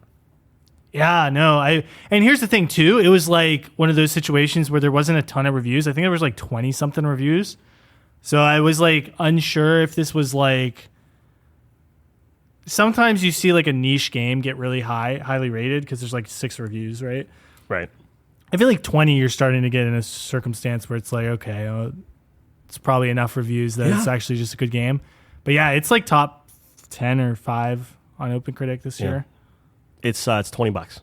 here's the thing too. It was like one of those situations where there wasn't a ton of reviews. I think there was like 20 something reviews, so I was like unsure if this was like. Sometimes you see like a niche game get really highly rated because there's like 6 reviews, right? Right. I feel like 20 you're starting to get in a circumstance where it's like, okay, it's probably enough reviews that it's actually just a good game. But yeah, it's like top 10 or 5 on OpenCritic this year. It's $20.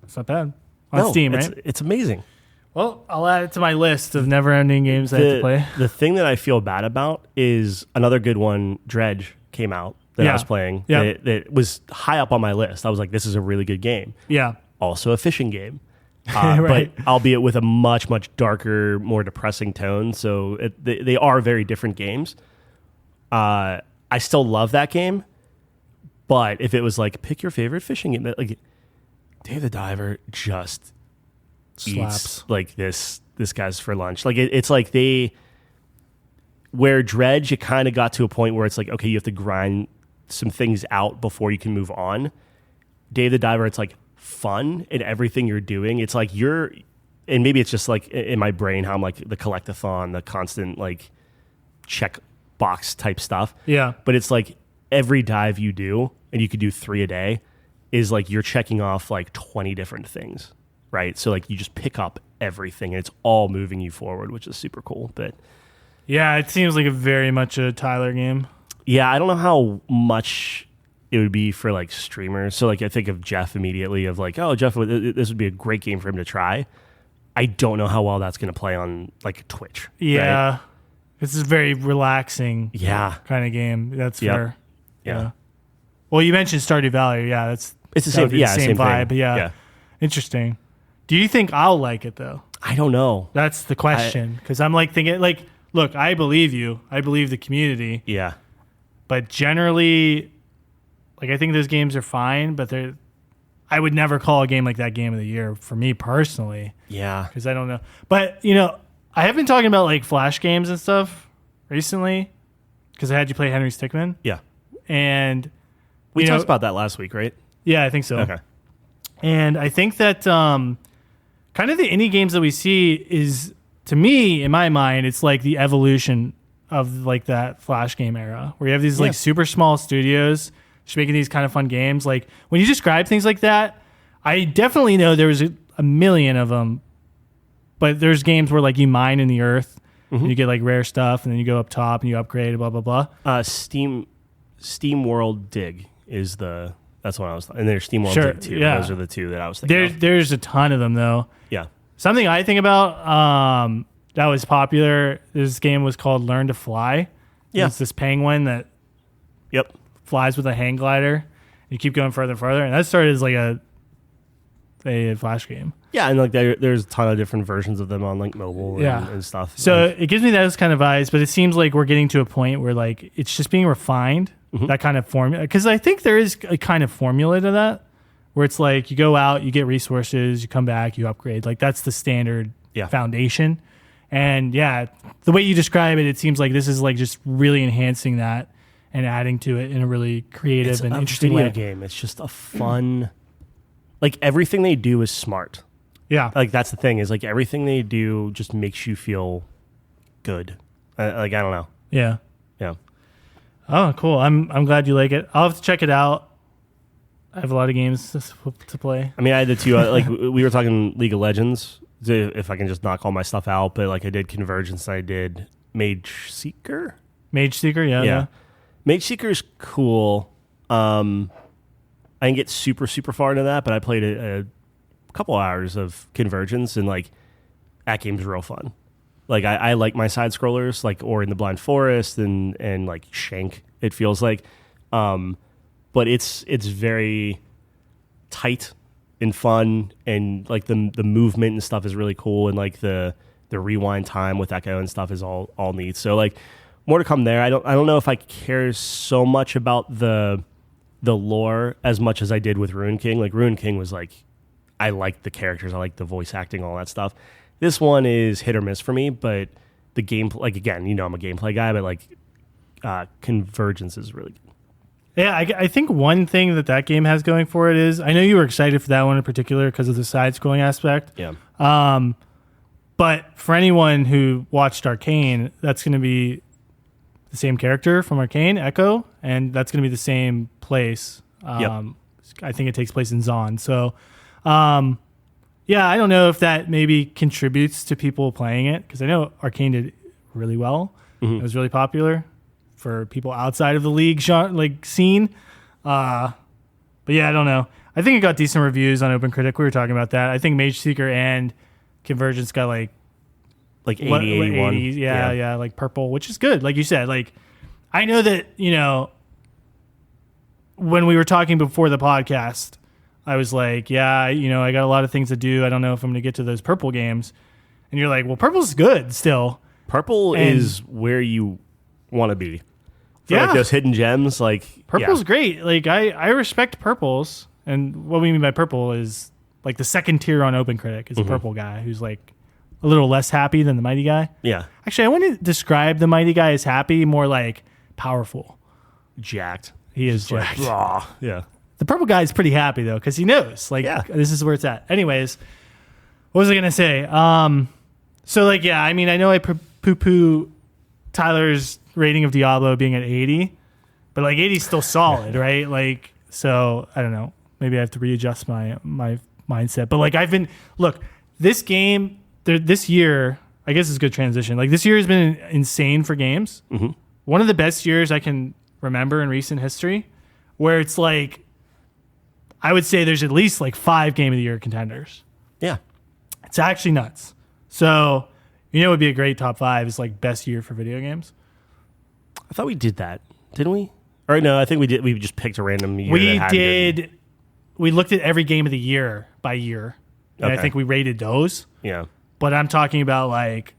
It's not bad. On Steam, right? It's amazing. Well, I'll add it to my list of never-ending games I have to play. The thing that I feel bad about is another good one, Dredge, came out. That I was playing. Yeah. That was high up on my list. I was like, this is a really good game. Yeah. Also a fishing game. Right. But albeit with a much, much darker, more depressing tone. So they are very different games. I still love that game. But if it was like, pick your favorite fishing game, like Dave the Diver just slaps. Eats like this guy's for lunch. Like it's like where Dredge, it kind of got to a point where it's like, okay, you have to grind some things out before you can move on. Dave the Diver, it's like fun in everything you're doing. It's like and maybe it's just like in my brain how I'm like the collectathon, the constant like check box type stuff. Yeah. But it's like every dive you do, and you could do 3 a day, is like you're checking off like 20 different things, right? So like you just pick up everything and it's all moving you forward, which is super cool. But yeah, it seems like very much a Tyler game. Yeah, I don't know how much it would be for like streamers. So like I think of Jeff immediately of like, oh, Jeff, this would be a great game for him to try. I don't know how well that's going to play on like Twitch. Yeah. Right? This is a very relaxing kind of game. That's fair. Yeah. Well, you mentioned Stardew Valley. Yeah, it's the same vibe. Yeah. Interesting. Do you think I'll like it though? I don't know. That's the question. Because I'm like thinking like, look, I believe you. I believe the community. Yeah. But generally, like I think those games are fine, but I would never call a game like that game of the year for me personally. Yeah. Because I don't know. But, I have been talking about like Flash games and stuff recently. because I had you play Henry Stickmin. Yeah. And We you talked know, about that last week, right? Yeah, I think so. Okay. And I think that kind of the indie games that we see is, to me, in my mind, it's like the evolution of like that Flash game era, where you have these like super small studios just making these kind of fun games. Like when you describe things like that, I definitely know there was a million of them, but there's games where like you mine in the earth and you get like rare stuff, and then you go up top and you upgrade, blah blah blah. Steam World Dig is that's what I was, and there's Steam World Sure, Dig too. yeah. Those are the two that I was thinking of. There's a ton of them though. Yeah. Something I think about that was popular. This game was called Learn to Fly. Yeah. It's this penguin that Yep. flies with a hang glider. You keep going further and further, and that started as like a Flash game. Yeah, and like there's a ton of different versions of them on like mobile and stuff. So it gives me those kind of vibes, but it seems like we're getting to a point where like it's just being refined, that kind of formula. Because I think there is a kind of formula to that, where it's like you go out, you get resources, you come back, you upgrade. Like that's the standard foundation. And the way you describe it, it seems like this is like just really enhancing that and adding to it in a really creative and interesting way. It's a video game. It's just a fun, like everything they do is smart. Yeah. Like that's the thing, is like everything they do just makes you feel good. Like I don't know. Yeah. Yeah. Oh, cool. I'm glad you like it. I'll have to check it out. I have a lot of games to play. I mean, I had the two. Like we were talking League of Legends. If I can just knock all my stuff out, but like I did Convergence. I did Mage Seeker. Mage Seeker, yeah. Mage Seeker is cool. I didn't get super far into that, but I played a couple hours of Convergence, and like that game's real fun. Like I like my side scrollers, like or in the Blind Forest and like Shank. It feels like, but it's very tight and fun, and like the movement and stuff is really cool, and like the rewind time with Echo and stuff is all neat. So like more to come there. I don't know if I care so much about the lore as much as I did with Ruin King. Like Ruin King was like, I liked the characters, I liked the voice acting, all that stuff. This one is hit or miss for me, but the game, like again, you know, I'm a gameplay guy, but like Convergence is really good. Yeah, I think one thing that game has going for it is, I know you were excited for that one in particular because of the side-scrolling aspect. Yeah. But for anyone who watched Arcane, that's going to be the same character from Arcane, Echo, and that's going to be the same place. I think it takes place in Zon. So, I don't know if that maybe contributes to people playing it, because I know Arcane did really well. It was really popular for people outside of the League scene. But yeah, I don't know. I think it got decent reviews on OpenCritic. We were talking about that. I think Mage Seeker and Convergence got like 80, 81. Yeah, like purple, which is good. Like you said, like I know that, you know, when we were talking before the podcast, I was like, yeah, you know, I got a lot of things to do. I don't know if I'm going to get to those purple games. And you're like, well, purple's good still. Purple is where you want to be. For like those hidden gems, like purple's great. Like I respect purples, and what we mean by purple is like the second tier on OpenCritic is a purple guy who's like a little less happy than the mighty guy. Yeah. Actually, I wouldn't describe the mighty guy as happy, more like powerful. Jacked. He is jacked. Yeah. The purple guy is pretty happy though, because he knows like this is where it's at. Anyways, what was I gonna say? So like I mean, I know I poo-poo Tyler's rating of Diablo being at 80, but like 80 is still solid, right? Like, so I don't know. Maybe I have to readjust my mindset. But like this game this year, I guess it's a good transition. Like this year has been insane for games. One of the best years I can remember in recent history, where it's like, I would say there's at least like 5 Game of the Year contenders. Yeah. It's actually nuts. So, you know, it would be a great top 5 is like best year for video games. I thought we did that, didn't we? Or no, I think we did. We just picked a random year. We did. We looked at every game of the year by year, and I think we rated those. Yeah. But I'm talking about like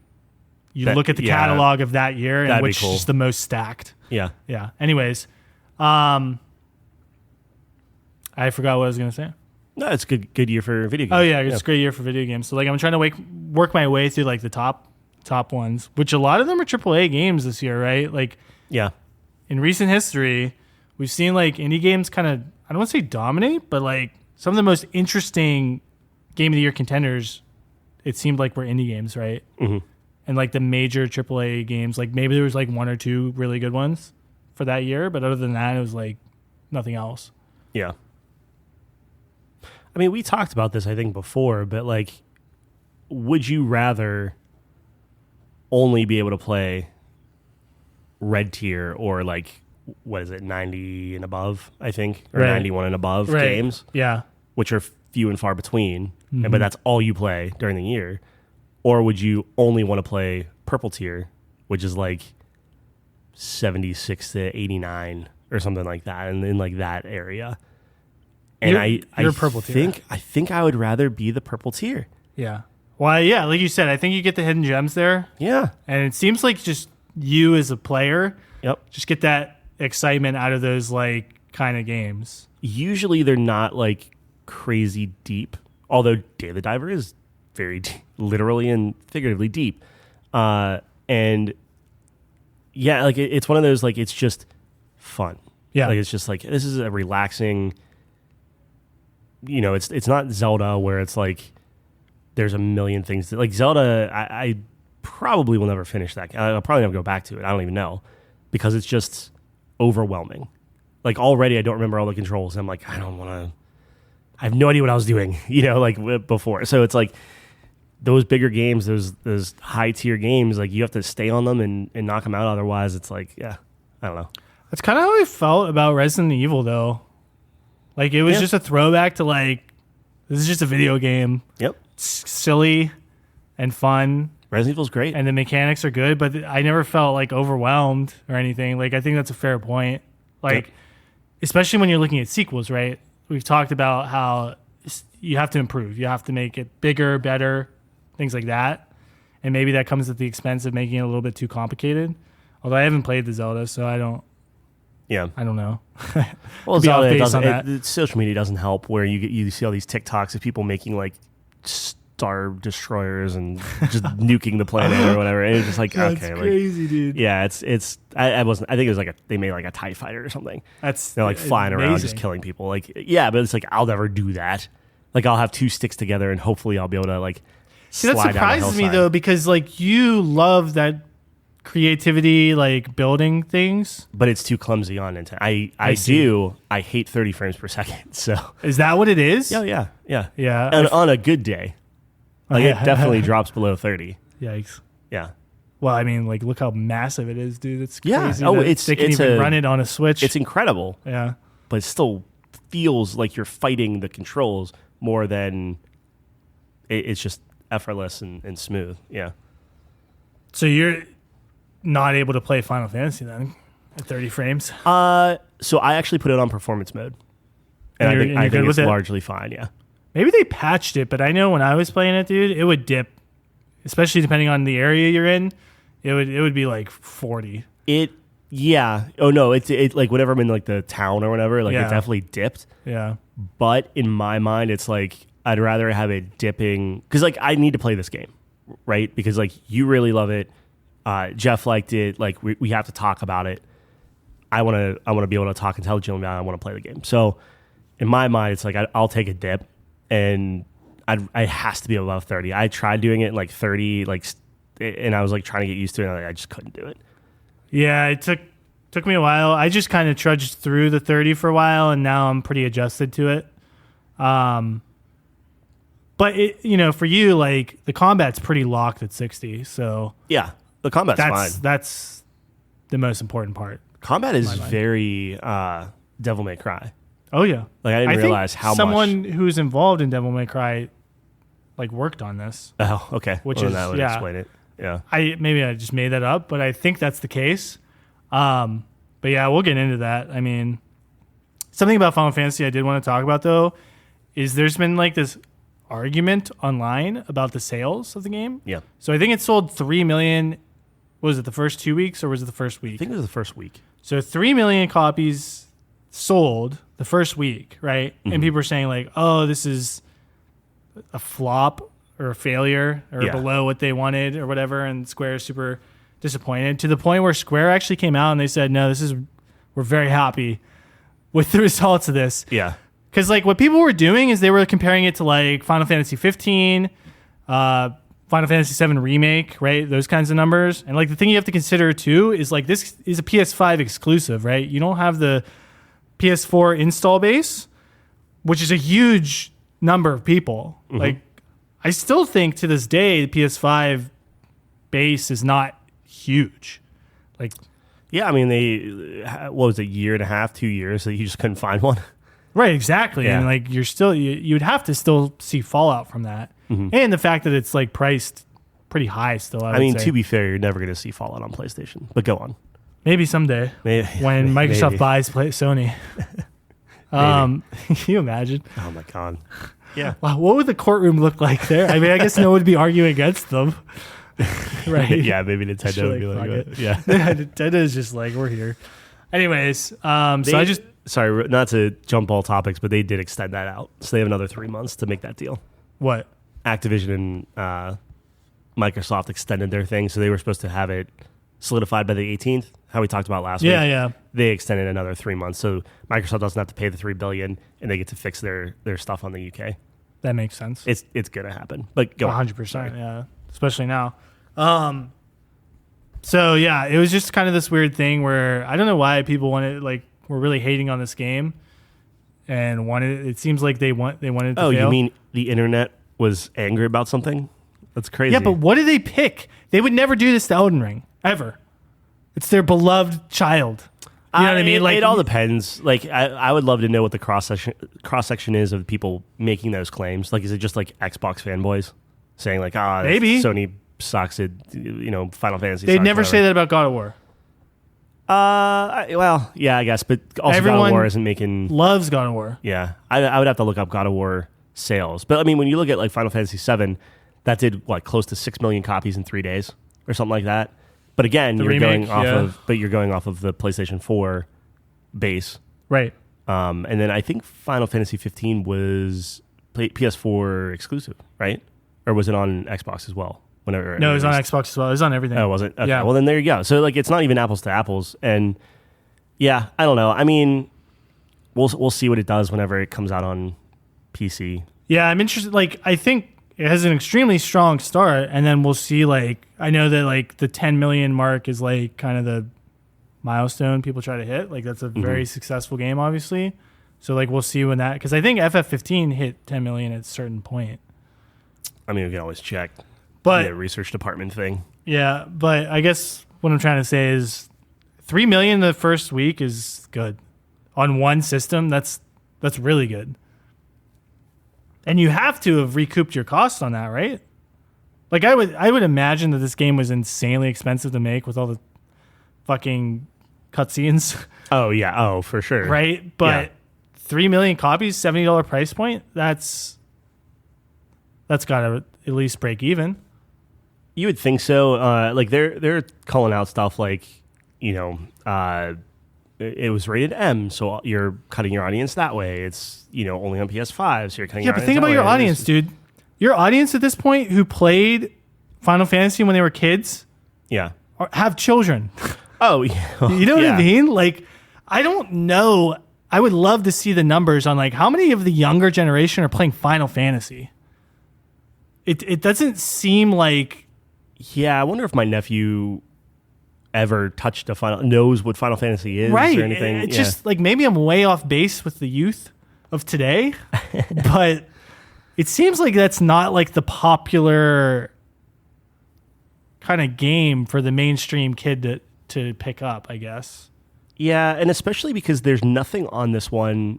look at the catalog of that year and which is the most stacked. Yeah. Yeah. Anyways, I forgot what I was gonna say. No, it's a good year for video games. Oh yeah, it's a great year for video games. So like I'm trying to work my way through like the top ones, which a lot of them are AAA games this year, right? Like yeah, in recent history, we've seen like indie games kind of, I don't want to say dominate, but like some of the most interesting Game of the Year contenders, it seemed like were indie games, right? Mm-hmm. And like the major AAA games, like maybe there was like one or two really good ones for that year, but other than that, it was like nothing else. Yeah. I mean, we talked about this, I think, before, but like, would you rather only be able to play red tier or like, what is it, 90 and above, I think, or 91 and above games? Yeah. Which are few and far between, but that's all you play during the year. Or would you only want to play purple tier, which is like 76 to 89 or something like that, and in like that area? And you're purple tier. I think I would rather be the purple tier. Yeah. Well, yeah, like you said, I think you get the hidden gems there. Yeah. And it seems like just you as a player, Yep. just get that excitement out of those like kind of games. Usually they're not like crazy deep, although Day of the Diver is very deep, literally and figuratively deep. And yeah, like it's one of those, like, it's just fun. Yeah. Like it's just like, this is a relaxing, you know, it's not Zelda where it's like there's a million things like Zelda. I probably will never finish that. I'll probably never go back to it. I don't even know, because it's just overwhelming. Like already I don't remember all the controls. I'm like, I don't want to, I have no idea what I was doing, you know, like before. So it's like those bigger games, those high tier games, like you have to stay on them and knock them out. Otherwise it's like, yeah, I don't know. That's kind of how I felt about Resident Evil though. Like it was just a throwback to like, this is just a video game. Yep. It's silly and fun. Resident Evil's great. And the mechanics are good, but I never felt like overwhelmed or anything. Like I think that's a fair point. Like, especially when you're looking at sequels, right? We've talked about how you have to improve. You have to make it bigger, better, things like that. And maybe that comes at the expense of making it a little bit too complicated. Although I haven't played the Zelda, so I don't know. Well, Zelda doesn't. Social media doesn't help. Where you see all these TikToks of people making like star destroyers and just nuking the planet or whatever. And it's just like, that's okay, crazy, like, dude. Yeah, it's. I wasn't. I think it was like they made like a TIE fighter or something. They're like flying around just killing people. Like, yeah, but it's like I'll never do that. Like I'll have two sticks together and hopefully I'll be able to like. See, that surprises me though, because like you love that creativity, like building things, but it's too clumsy on Nintendo. I hate 30 frames per second. So is that what it is? Yeah. And on a good day, like it definitely drops below 30. Yikes. Yeah. Well, I mean, like look how massive it is, dude. It's yeah. crazy. Oh, they can even run it on a Switch. It's incredible. Yeah. But it still feels like you're fighting the controls more than it's just effortless and smooth. Yeah. So you're not able to play Final Fantasy then at 30 frames? So I actually put it on performance mode. And I think it's largely fine, yeah. Maybe they patched it, but I know when I was playing it, dude, it would dip, especially depending on the area you're in. It would be like 40. Yeah. Oh no, it's like whenever I'm in like the town or whatever, like it definitely dipped. Yeah. But in my mind, it's like I'd rather have it dipping because like I need to play this game, right? Because like you really love it. Jeff liked it. Like we have to talk about it. I want to be able to talk intelligently about it. I want to play the game. So in my mind, it's like I'll take a dip, and it has to be above 30. I tried doing it in like 30, like, and I was like trying to get used to it. And I just couldn't do it. Yeah, it took me a while. I just kind of trudged through the 30 for a while, and now I'm pretty adjusted to it. But for you, like the combat's pretty locked at 60. So yeah. The combat's fine. That's the most important part. Combat is very Devil May Cry. Oh yeah, like I didn't realize how someone who's involved in Devil May Cry like worked on this. Oh, okay. Which that would explain it. Yeah. Maybe I just made that up, but I think that's the case. But yeah, we'll get into that. I mean, something about Final Fantasy I did want to talk about though is there's been like this argument online about the sales of the game. Yeah. So I think it sold 3 million. Was it the first 2 weeks or was it the first week? I think it was the first week. So 3 million copies sold the first week, right? Mm-hmm. And people are saying like, oh, this is a flop or a failure or below what they wanted or whatever. And Square is super disappointed to the point where Square actually came out and they said, no, this is were very happy with the results of this. Yeah. Because like what people were doing is they were comparing it to like Final Fantasy 15, Final Fantasy VII Remake, right? Those kinds of numbers. And like the thing you have to consider too is like this is a PS5 exclusive, right? You don't have the PS4 install base, which is a huge number of people. Mm-hmm. Like I still think to this day the PS5 base is not huge. Like yeah, I mean they what was it, a year and a half, 2 years that you just couldn't find one. Right, exactly. Yeah. And like you're still you'd have to still see fallout from that. Mm-hmm. And the fact that it's like priced pretty high still. I mean, to be fair, you're never going to see fallout on PlayStation. But go on. Maybe someday. Maybe. When Microsoft buys Sony. Can you imagine? Oh my God. Yeah. Wow, what would the courtroom look like there? I mean, I guess no one would be arguing against them. Right. Yeah, maybe Nintendo would be like yeah. Nintendo's just like, we're here. Anyways, so I just sorry, not to jump all topics, but they did extend that out. So they have another 3 months to make that deal. What? Activision and Microsoft extended their thing, so they were supposed to have it solidified by the 18th, how we talked about last week. Yeah. They extended another 3 months, so Microsoft doesn't have to pay the $3 billion, and they get to fix their stuff on the UK. That makes sense. It's going to happen. But go 100%, yeah. Especially now. So, yeah, it was just kind of this weird thing where I don't know why people wanted, like, were really hating on this game and wanted it seems like they wanted it to fail. You mean the internet was angry about something? That's crazy. Yeah, but what did they pick? They would never do this to Elden Ring ever. It's their beloved child. You know what I mean? Like it all depends. Like I would love to know what the cross section is of people making those claims. Like is it just like Xbox fanboys saying like maybe Sony sucks at Final Fantasy? They'd never say that about God of War. Well, yeah, I guess, but also everyone God of War isn't making loves God of War. Yeah, I would have to look up God of War sales, but I mean, when you look at like Final Fantasy VII, that did what, close to 6 million copies in 3 days or something like that. But again, you're going off of the PlayStation 4 base, right? And then I think Final Fantasy 15 was PS4 exclusive, right? Or was it on Xbox as well? No, it was on Xbox as well. It was on everything. Oh, was it? Okay. Yeah. Well, then there you go. So like, it's not even apples to apples. And yeah, I don't know. I mean, we'll see what it does whenever it comes out on PC. Yeah, I'm interested. Like, I think it has an extremely strong start, and then we'll see. Like, I know that like the 10 million mark is like kind of the milestone people try to hit. Like, that's a very successful game, obviously. So like, we'll see when that, because I think FF15 hit 10 million at a certain point. I mean, we can always check. But the research department thing. Yeah, but I guess what I'm trying to say is 3 million the first week is good. On one system, that's really good. And you have to have recouped your costs on that, right? Like I would imagine that this game was insanely expensive to make with all the fucking cutscenes. Oh yeah, oh for sure. Right? But 3 million copies, $70 price point, that's got to at least break even. You would think so. Like they're calling out stuff like, it was rated M, so you're cutting your audience that way. It's only on PS5, so you're cutting. Yeah, but think about your audience, dude. Your audience at this point who played Final Fantasy when they were kids, have children. Oh, yeah. You know what I mean? Like, I don't know. I would love to see the numbers on like how many of the younger generation are playing Final Fantasy. It doesn't seem like. Yeah, I wonder if my nephew ever touched knows what Final Fantasy is, right? Or anything. It's just like maybe I'm way off base with the youth of today, but it seems like that's not like the popular kind of game for the mainstream kid to pick up, I guess. Yeah, and especially because there's nothing on this one,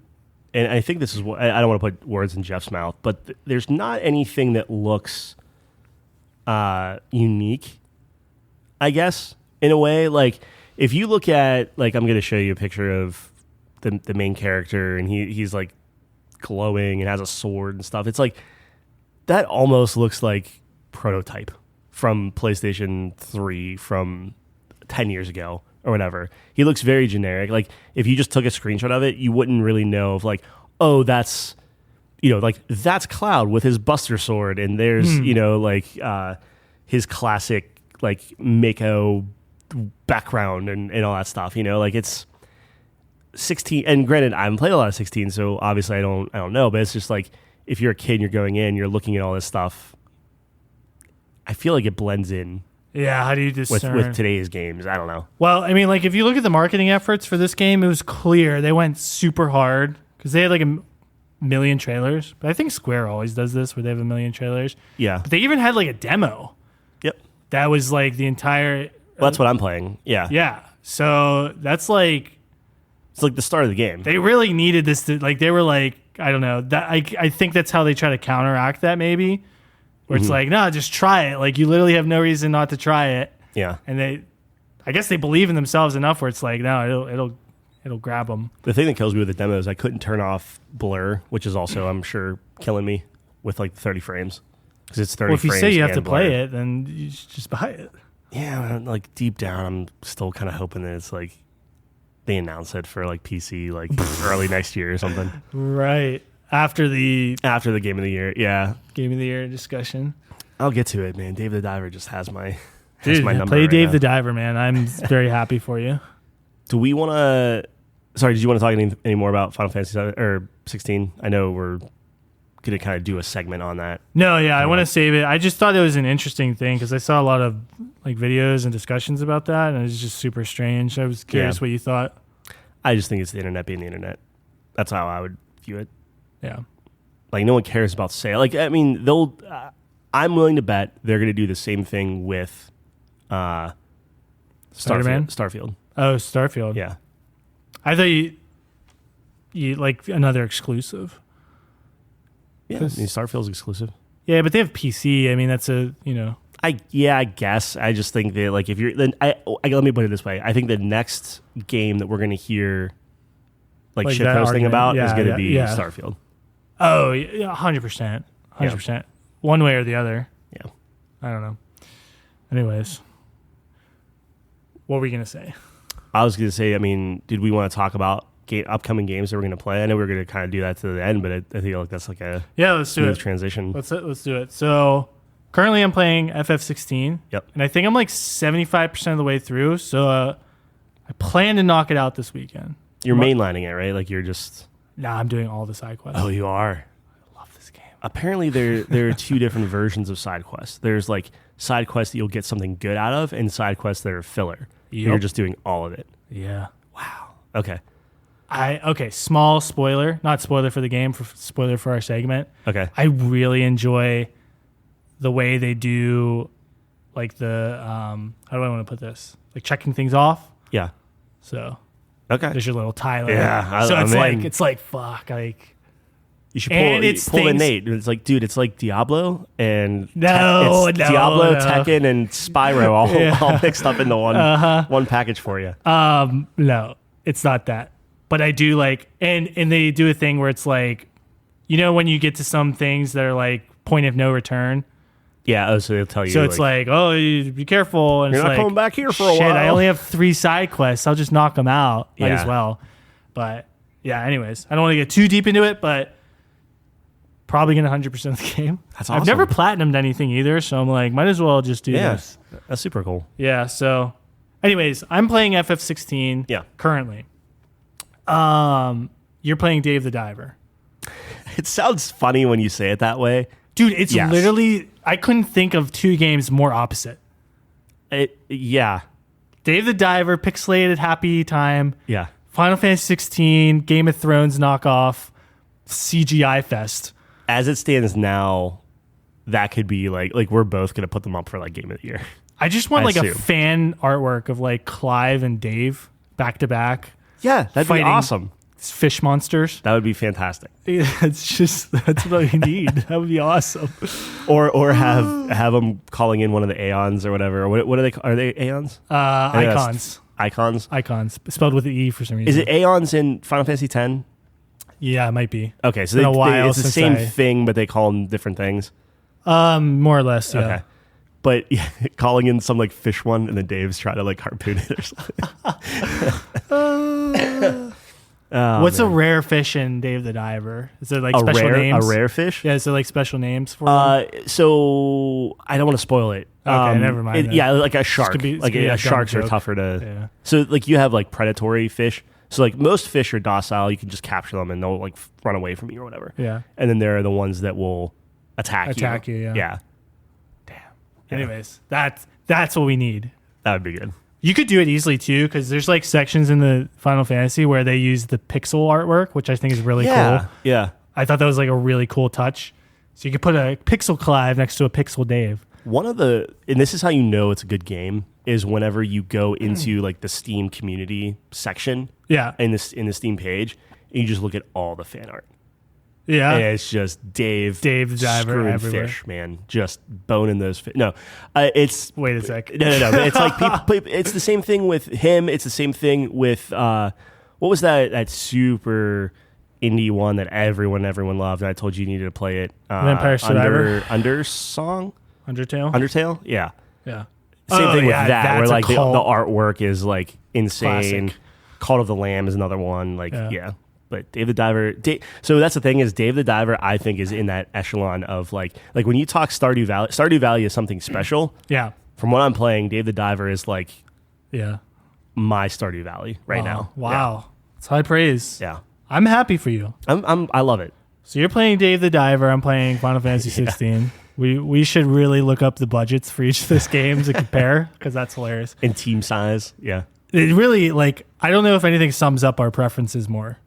and I think this is what I don't want to put words in Jeff's mouth, but there's not anything that looks unique, I guess, in a way. Like if you look at, like, I'm going to show you a picture of the main character, and he's like glowing and has a sword and stuff. It's like that almost looks like prototype from PlayStation 3 from 10 years ago or whatever. He looks very generic. Like if you just took a screenshot of it, you wouldn't really know if like, oh, that's that's Cloud with his Buster Sword, and there's, his classic, like, Mako background and all that stuff, like 16, and granted, I haven't played a lot of 16, so obviously I don't know, but it's just like if you're a kid and you're going in, you're looking at all this stuff. I feel like it blends in. Yeah, how do you discern? With today's games? I don't know. Well, I mean, like if you look at the marketing efforts for this game, it was clear they went super hard because they had like a million trailers. But I think Square always does this where they have a million trailers. Yeah. But they even had like a demo. Yep. That was like the entire... Well, that's what I'm playing. Yeah. Yeah. So that's like... It's like the start of the game. They really needed this to... Like they were like, I don't know. That I think that's how they try to counteract that maybe. Where it's like, no, just try it. Like you literally have no reason not to try it. Yeah. And I guess they believe in themselves enough where it's like, no, it'll grab them. The thing that kills me with the demo is I couldn't turn off blur, which is also, I'm sure, killing me with like 30 frames. Because it's 30 frames. Well, if you say you have to blur. play it, then you should just buy it. Yeah, like deep down, I'm still kind of hoping that it's like they announce it for like PC like early next year or something. Right. After the Game of the Year, yeah. Game of the Year discussion. I'll get to it, man. Dave the Diver just has my number. Play Dave the Diver, man. I'm very happy for you. Do we want to... Sorry, did you want to talk any more about Final Fantasy 7 or 16? I know we're going to kind of do a segment on that. No, yeah, I want to save it. I just thought it was an interesting thing because I saw a lot of like videos and discussions about that, and it was just super strange. I was curious what you thought. I just think it's the internet being the internet. That's how I would view it. Yeah. Like, no one cares about sale. Like, I mean, I'm willing to bet they're going to do the same thing with Spider-Man? Starfield. Oh, Starfield. Yeah. I thought you like another exclusive. Yeah, I mean, Starfield's exclusive. Yeah, but they have PC. I mean, that's a, I guess. I just think that, like, if you're... then let me put it this way. I think the next game that we're going to hear, like shit posting about is going to be Starfield. Oh, yeah, 100%. 100%. Yeah. One way or the other. Yeah. I don't know. Anyways. What were we going to say? I was going to say, I mean, did we want to talk about upcoming games that we're going to play? I know we were going to kind of do that to the end, but I feel like that's like a let's do it. Transition. Let's do it. So currently I'm playing FF16. Yep. And I think I'm like 75% of the way through. So I plan to knock it out this weekend. You're mainlining it, right? Like you're just... Nah, I'm doing all the side quests. Oh, you are? I love this game. Apparently there are two different versions of side quests. There's like side quests that you'll get something good out of and side quests that are filler. Yep. You're just doing all of it. Yeah. Wow. Okay. Small spoiler, not spoiler for the game, spoiler for our segment. Okay. I really enjoy the way they do, like the how do I want to put this? Like checking things off. Yeah. So. Okay. There's your little Tyler. Yeah. So it's like fuck, like. You should pull in Nate. It's like, dude, it's like Diablo and Diablo, Tekken, and Spyro all mixed up into one package for you. No, it's not that. But I do like, and they do a thing where it's like, when you get to some things that are like point of no return. Yeah, so they'll tell you. So it's like, oh, you be careful. And you're it's not coming back here for a shit, while. I only have 3 side quests. I'll just knock them out. Might Yeah. as well. But yeah, anyways, I don't want to get too deep into it, but probably going to 100% of the game. That's awesome. I've never platinumed anything either, so I'm like, might as well just do this. That's super cool. Yeah, so anyways, I'm playing FF16 currently. You're playing Dave the Diver. It sounds funny when you say it that way. Dude, it's literally, I couldn't think of 2 games more opposite. Yeah. Dave the Diver, pixelated, happy time. Yeah. Final Fantasy 16, Game of Thrones knockoff, CGI fest. As it stands now, that could be like we're both going to put them up for like Game of the Year. I just want a fan artwork of like Clive and Dave back to back. Yeah, that'd be awesome. Fish monsters. That would be fantastic. That's what we need. That would be awesome. Or have them calling in one of the Aeons or whatever. What are they? Are they Aeons? Icons. Icons Spelled with an E for some reason. Is it Aeons in Final Fantasy X? Yeah, it might be. Okay, so it's the same thing, but they call them different things. More or less. Yeah. Okay. But calling in some like fish one, and then Dave's trying to like harpoon it or something. What's a rare fish in Dave the Diver? Is there like special names? A rare fish? Yeah, is there like special names for them? So I don't want to spoil it. Okay, never mind. Like a shark. Sharks are tougher to. Yeah. So like you have like predatory fish. So like most fish are docile. You can just capture them and they'll like run away from you or whatever. Yeah. And then there are the ones that will attack you. Yeah. Yeah. Damn. Anyways, that's what we need. That would be good. You could do it easily too, because there's like sections in the Final Fantasy where they use the pixel artwork, which I think is really cool. Yeah. I thought that was like a really cool touch. So you could put a pixel Clive next to a pixel Dave. And this is how you know it's a good game, is whenever you go into like the Steam community section. Yeah. In the Steam page, and you just look at all the fan art. Yeah. And it's just Dave the Diver screwing everywhere. fish, man. Just boning those fish. No, it's... Wait a sec. No. But it's like people, it's the same thing with him. It's the same thing with... what was that super indie one that everyone loved? And I told you needed to play it. Vampire Survivor? Undersong? Undertale? Yeah. Yeah. Same thing with that, where like the cult. artwork is like insane. Classic. Cult of the Lamb is another one. Like, yeah. But Dave the Diver... so that's the thing, is Dave the Diver, I think, is in that echelon of like when you talk Stardew Valley is something special. Yeah. From what I'm playing, Dave the Diver is like Yeah. my Stardew Valley right now. Wow. It's high praise. Yeah. I'm happy for you. I love it. So you're playing Dave the Diver. I'm playing Final Fantasy 16. We should really look up the budgets for each of those games and compare, because that's hilarious. And team size. Yeah. It really, like, I don't know if anything sums up our preferences more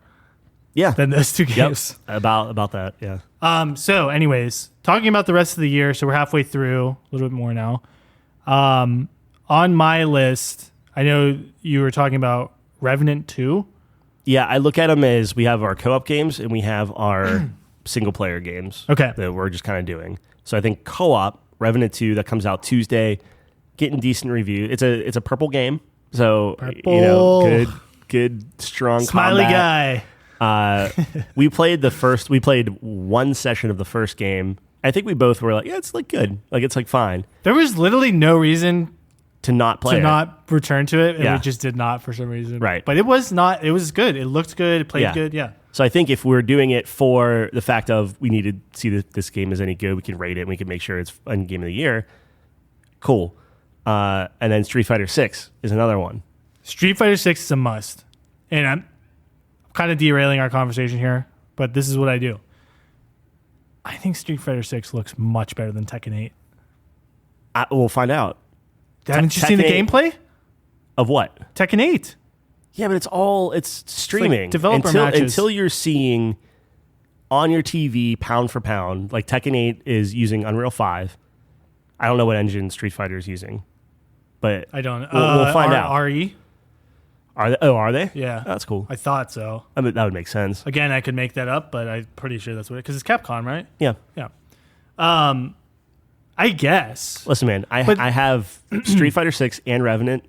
Yeah. than those two games. Yep. About that. Yeah. So anyways, talking about the rest of the year. So we're halfway through, a little bit more now. On my list, I know you were talking about Revenant 2. Yeah. I look at them as we have our co-op games and we have our single player games. Okay. That we're just kind of doing. So I think co-op, Revenant 2, that comes out Tuesday, getting decent review. It's a purple game. So, good, strong Smiley combat. guy. We played one session of the first game. I think we both were like, yeah, it's like good. Like, it's like fine. There was literally no reason To not play to it. not return to it, and Yeah. we just did not for some reason. Right. But it was good. It looked good. It played good. Yeah. So I think if we're doing it for the fact of we need to see that this game is any good, we can rate it and we can make sure it's fun game of the year. Cool. And then Street Fighter 6 is another one. Street Fighter 6 is a must. And I'm kind of derailing our conversation here, but this is what I do. I think Street Fighter 6 looks much better than Tekken 8. We'll find out. Haven't you seen the Tekken 8? gameplay? Of what? Tekken 8. Yeah, but it's streaming. developer matches. Until you're seeing on your TV pound for pound, like Tekken 8 is using Unreal 5. I don't know what engine Street Fighter is using, but I don't know. We'll find out. RE? Are they? Oh, are they? Yeah. That's cool. I thought so. I mean, that would make sense. Again, I could make that up, but I'm pretty sure that's what because it's Capcom, right? Yeah. Yeah. I guess. Listen, man, I have Street Fighter 6 and Remnant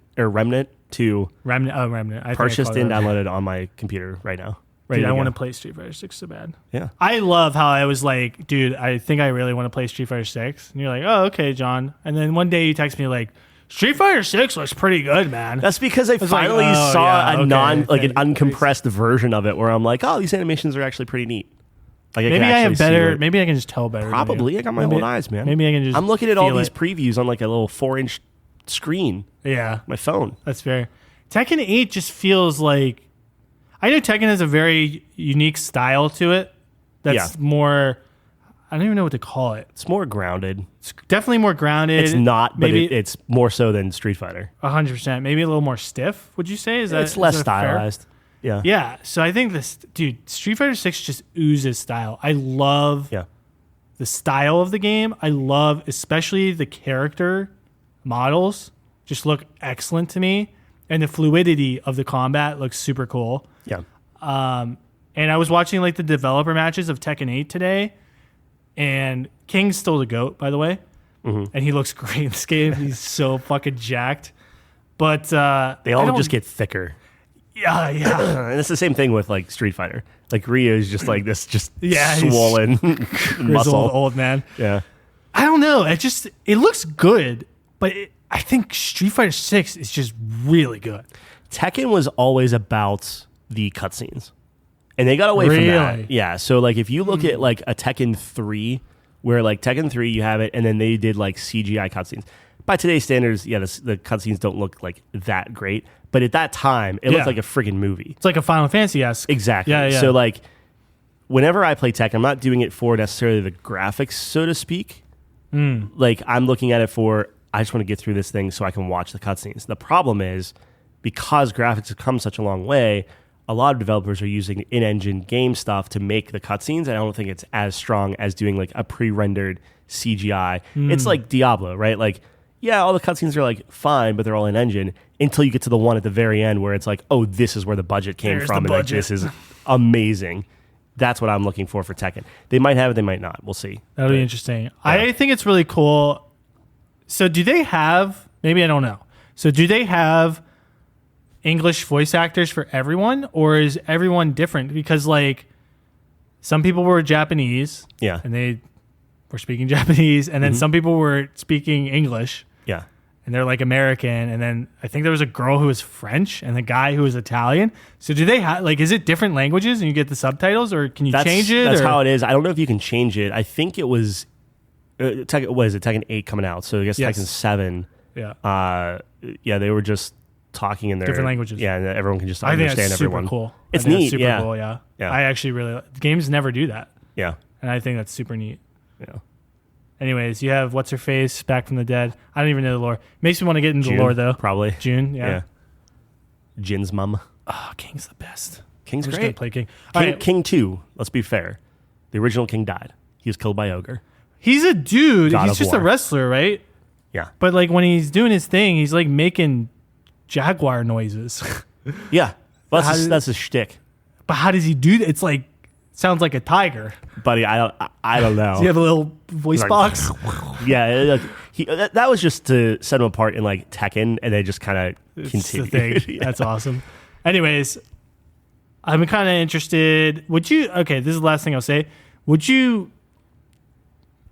2 Remnant. purchased and downloaded on my computer right now. Dude, I want to play Street Fighter 6 so bad. Yeah. I love how I was like, dude, I think I really want to play Street Fighter 6. And you're like, oh, okay, John. And then one day you text me like, Street Fighter 6 looks pretty good, man. That's because I finally like, oh, saw yeah, an uncompressed version of it where I'm like, oh, these animations are actually pretty neat. Like maybe I have better. Maybe I can just tell better. Probably. I got my own eyes, man. Maybe I can just. I'm looking at all feel these it. previews on like a little 4-inch screen. Yeah, My phone. that's fair. Tekken 8 just feels like. I know Tekken has a very unique style to it. That's more. I don't even know what to call it. It's more grounded. It's definitely more grounded. It's not, but maybe it's more so than Street Fighter. 100%. Maybe a little more stiff. Would you say? It's less is that fair? stylized. Yeah. Yeah. So I think Street Fighter 6 just oozes style. I love the style of the game. I love especially the character models. Just look excellent to me, and the fluidity of the combat looks super cool. Yeah. And I was watching like the developer matches of Tekken 8 today, and King's still the GOAT, by the way. Mm-hmm. And he looks great in this game. He's so fucking jacked. But they all just get thicker. Yeah. And it's the same thing with like Street Fighter. Like Ryu is just like this, just he's swollen muscle. Old man. Yeah. I don't know. It looks good, but I think Street Fighter 6 is just really good. Tekken was always about the cutscenes, and they got away from that. Yeah. So like if you look at like a Tekken 3, where like Tekken 3 you have it, and then they did like CGI cutscenes. By today's standards, the cutscenes don't look like that great, but at that time, it looked like a friggin' movie. It's like a Final Fantasy-esque. Exactly. Yeah. So like, whenever I play Tekken, I'm not doing it for necessarily the graphics, so to speak. Like, I'm looking at it for, I just want to get through this thing so I can watch the cutscenes. The problem is, because graphics have come such a long way, a lot of developers are using in-engine game stuff to make the cutscenes, and I don't think it's as strong as doing like a pre-rendered CGI. It's like Diablo, right? Like, yeah, all the cutscenes are like fine, but they're all in-engine until you get to the one at the very end where it's like, oh, this is where the budget came from, and like, this is amazing. That's what I'm looking for Tekken. They might have it, they might not. We'll see. That'll be interesting. Yeah. I think it's really cool. So do they have, maybe I don't know. So do they have English voice actors for everyone, or is everyone different? Because like some people were Japanese, and they were speaking Japanese, and then some people were speaking English, and they're like American, and then I think there was a girl who was French and the guy who was Italian. So do they have, like, is it different languages and you get the subtitles, or can you change it? That's how it is. I don't know if you can change it. I think it was Tekken 8 coming out, so I guess Tekken 7. They were just talking in their different languages. Yeah, and everyone can just I understand think that's everyone. Super cool. It's neat. Super cool. Yeah. I actually really games never do that. Yeah, and I think that's super neat. Yeah. Anyways, you have what's her face back from the dead. I don't even know the lore. Makes me want to get into the lore though. Probably June. Yeah. Jin's mom. Oh, King's the best. King's I'm great. Just gonna play King. King 2. Let's be fair. The original King died. He was killed by Ogre. He's a dude. God he's just War. a wrestler, right? Yeah. But like when he's doing his thing, he's like making jaguar noises. Yeah. Well, that's his shtick. But how does he do that? It's like sounds like a tiger. Buddy, I don't know. Does he have a little voice box? Yeah, that was just to set him apart in like Tekken, and they just kind of continue. The thing. That's awesome. Anyways, I'm kind of interested. Would you? Okay, this is the last thing I'll say. Would you?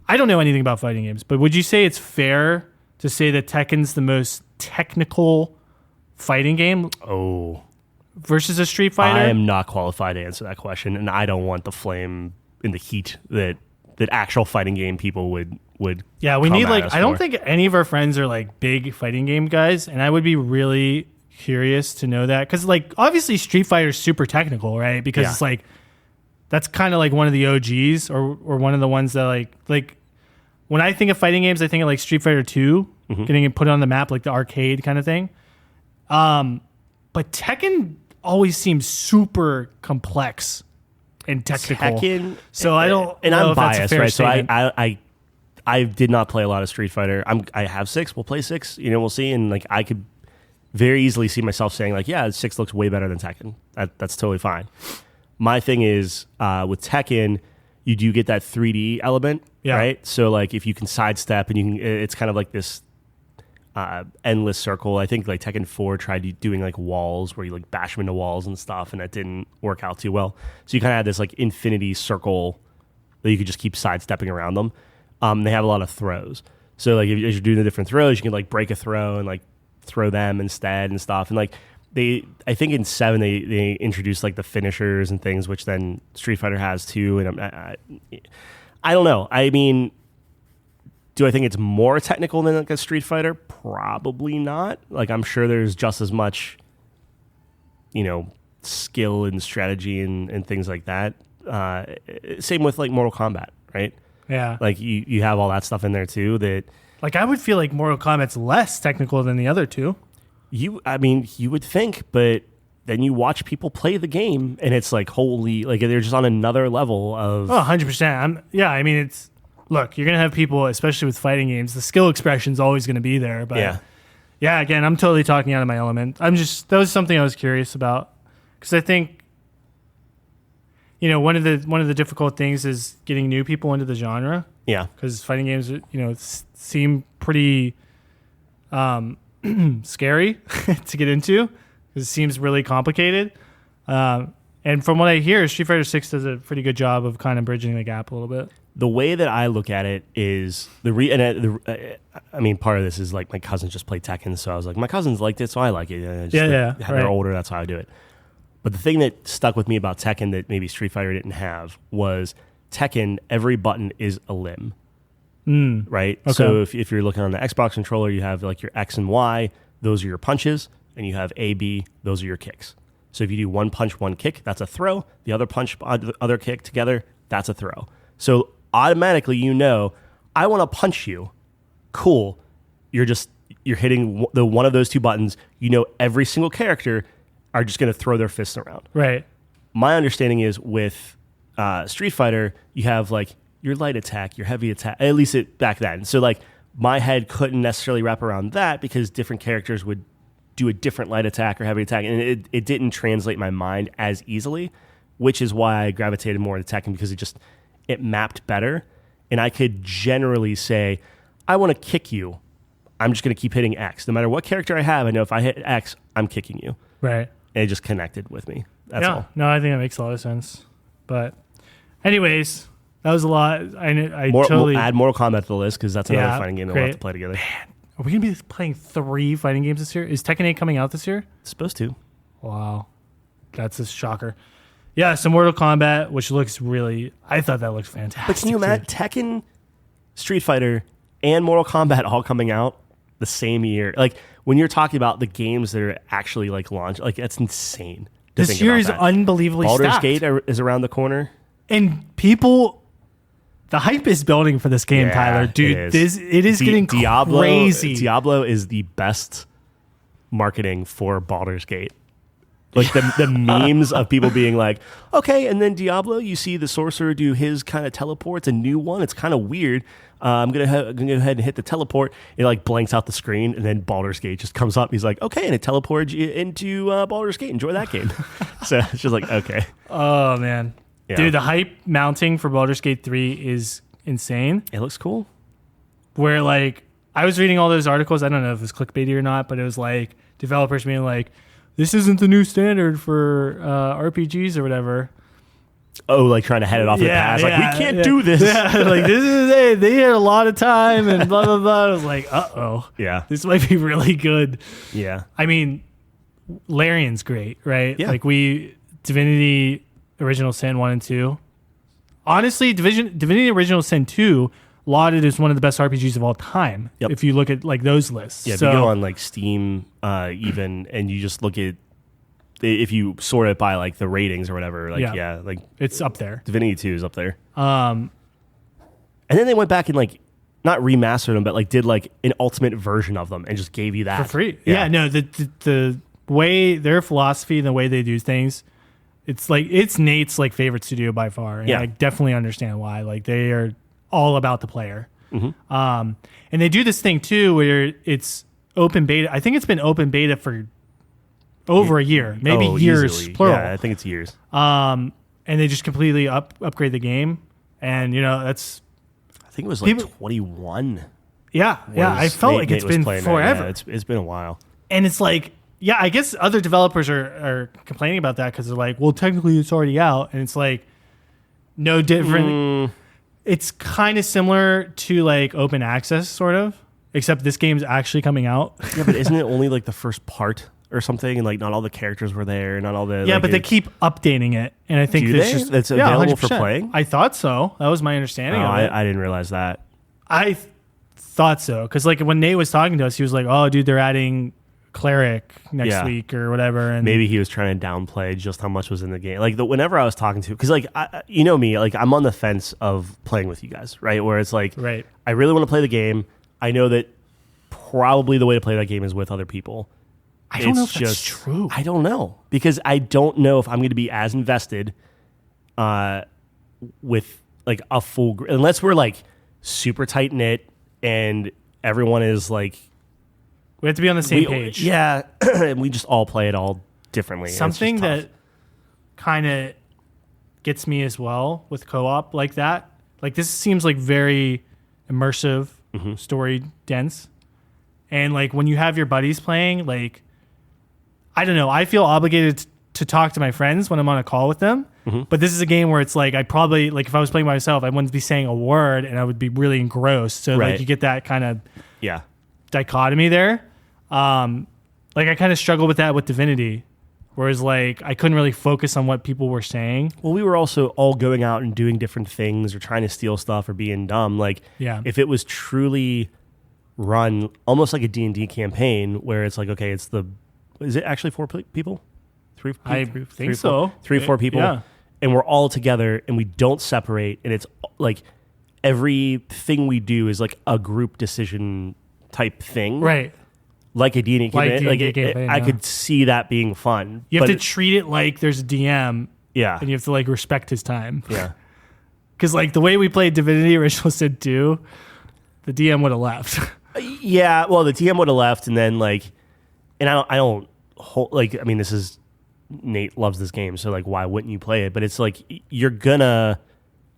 I don't know anything about fighting games, but would you say it's fair to say that Tekken's the most technical fighting game? Oh. Versus a Street Fighter? I am not qualified to answer that question, and I don't want the flame in the heat that actual fighting game people would. Yeah, we need like I don't think any of our friends are like big fighting game guys, and I would be really curious to know that because like obviously Street Fighter is super technical, right? Because it's like that's kind of like one of the OGs or one of the ones that like when I think of fighting games, I think of like Street Fighter 2 getting it put on the map, like the arcade kind of thing. But Tekken always seems super complex and technical. Tekken, so I don't. And know I'm if that's a biased, fair right? statement. So I did not play a lot of Street Fighter. I have 6. We'll play 6. We'll see. And like I could very easily see myself saying like, yeah, 6 looks way better than Tekken. That's totally fine. My thing is with Tekken, you do get that 3D element, right? So like if you can sidestep and you can, it's kind of like this endless circle. I think like Tekken 4 tried doing like walls where you like bash them into walls and stuff, and that didn't work out too well. So you kind of had this like infinity circle that you could just keep sidestepping around them. They have a lot of throws. So like as you're doing the different throws, you can like break a throw and like throw them instead and stuff. And like I think in 7 they introduced like the finishers and things, which then Street Fighter has too. And I don't know. I mean, do I think it's more technical than like a Street Fighter? Probably not. Like I'm sure there's just as much, skill and strategy and things like that. Same with like Mortal Kombat, right? Yeah. Like you have all that stuff in there too. That like I would feel like Mortal Kombat's less technical than the other two. You would think, but then you watch people play the game, and it's like holy, like they're just on another level of. Oh, 100%. I mean, it's. Look, you're going to have people, especially with fighting games, the skill expression is always going to be there. But yeah, again, I'm totally talking out of my element. That was something I was curious about. Because I think, one of the difficult things is getting new people into the genre. Yeah. Because fighting games, seem pretty scary to get into. Because it seems really complicated. And from what I hear, Street Fighter 6 does a pretty good job of kind of bridging the gap a little bit. The way that I look at it is I mean, part of this is like my cousins just play Tekken, so I was like, my cousins liked it, so I like it. They're older, that's how I do it. But the thing that stuck with me about Tekken that maybe Street Fighter didn't have was Tekken, every button is a limb, right? Okay. So if you're looking on the Xbox controller, you have like your X and Y, those are your punches. and you have A, B, those are your kicks. So if you do one punch, one kick, that's a throw. The other punch, other kick together, that's a throw. So automatically, I want to punch you. Cool. You're hitting the one of those two buttons. Every single character are just going to throw their fists around. Right. My understanding is with Street Fighter, you have like your light attack, your heavy attack, at least back then. So like my head couldn't necessarily wrap around that because different characters would do a different light attack or heavy attack, and it didn't translate my mind as easily, which is why I gravitated more to Tekken, because it mapped better, and I could generally say, I want to kick you. I'm just going to keep hitting X. No matter what character I have, I know if I hit X, I'm kicking you. Right. And it just connected with me. That's all. No, I think that makes a lot of sense. But anyways, that was a lot. I totally add Mortal Kombat to the list, because that's another fighting game that we'll have to play together. Man, are we going to be playing 3 fighting games this year? Is Tekken 8 coming out this year? It's supposed to. Wow. That's a shocker. Yeah, some Mortal Kombat, which looks I thought that looked fantastic. But can you imagine Tekken, Street Fighter, and Mortal Kombat all coming out the same year? Like, when you're talking about the games that are actually like launched, like, that's insane. This year is unbelievably Baldur's stacked. Gate is around the corner. And the hype is building for this game, Tyler. Dude, it is getting crazy. Diablo is the best marketing for Baldur's Gate. Like the memes of people being like, okay, and then Diablo, you see the sorcerer do his kind of teleport. It's a new one. It's kind of weird. I'm gonna go ahead and hit the teleport. It like blanks out the screen, and then Baldur's Gate just comes up. He's like, okay, and it teleports you into Baldur's Gate. Enjoy that game. So it's just like, okay. Oh man. Yeah. Dude, the hype mounting for Baldur's Gate 3 is insane. It looks cool. Where like I was reading all those articles. I don't know if it was clickbaity or not, but it was like developers being like, this isn't the new standard for RPGs or whatever. Oh, like trying to head it off the past. Like, we can't do this. Yeah, like this is they had a lot of time and blah blah blah. I was like, yeah, this might be really good. Yeah, I mean, Larian's great, right? Yeah. Like Divinity Original Sin 1 and 2. Honestly, Divinity Original Sin 2 lauded as one of the best RPGs of all time. Yep. If you look at like those lists. Yeah, if you go on like Steam even, and you just look at, if you sort it by like the ratings or whatever, like like it's up there. Divinity 2 is up there. And then they went back and like not remastered them, but like did like an ultimate version of them and just gave you that for free. Yeah, no, the way their philosophy and the way they do things, it's Nate's like favorite studio by far. And I definitely understand why. Like they are all about the player. Mm-hmm. And they do this thing too where it's open beta. I think it's been open beta for over a year, maybe years, easily. plural. Yeah, I think it's years. And they just completely upgrade the game. And, that's... I think it was like 21. Yeah, I felt like it's been forever. Yeah, it's been a while. And it's like, I guess other developers are complaining about that because they're like, well, technically it's already out. And it's like, no different. It's kind of similar to like open access, sort of, except this game's actually coming out. Yeah, but isn't it only like the first part or something, and like not all the characters were there, not all the but they keep updating it, and I think that's available 100%. for playing. I thought so. That was my understanding of it. I didn't realize that. I thought so because like when Nate was talking to us, he was like, "Oh, dude, they're adding cleric next week or whatever." And maybe he was trying to downplay just how much was in the game. Like whenever I was talking to, because like you know me, like I'm on the fence of playing with you guys, right? Where it's like, I really want to play the game. I know that probably the way to play that game is with other people. I don't know if that's true. I don't know because I don't know if I'm going to be as invested with like a full unless we're like super tight knit and everyone is like we have to be on the same page. Yeah, and we just all play it all differently. Something that kind of gets me as well with co-op like that. Like this seems like very immersive, story dense, and like when you have your buddies playing, like. I don't know. I feel obligated to talk to my friends when I'm on a call with them. But this is a game where it's like I probably like if I was playing by myself, I wouldn't be saying a word and I would be really engrossed. So like you get that kind of dichotomy there. Like I kind of struggle with that with Divinity, whereas like I couldn't really focus on what people were saying. Well, we were also all going out and doing different things or trying to steal stuff or being dumb. Like if it was truly run almost like a D&D campaign where it's like, okay, it's is it actually 4 people? I think so. 3 or 4 people. Yeah. And we're all together and we don't separate. And it's like everything we do is like a group decision type thing. Right. Like a D&D campaign. D&D campaign, I could see that being fun. You have to treat it like there's a DM. Yeah. And you have to like respect his time. Yeah. Because like the way we played Divinity Original Sin 2, the DM would have left. Yeah. Well, the DM would have left, and then like, and I don't like. I mean, this is Nate loves this game, so like, why wouldn't you play it? But it's like you're gonna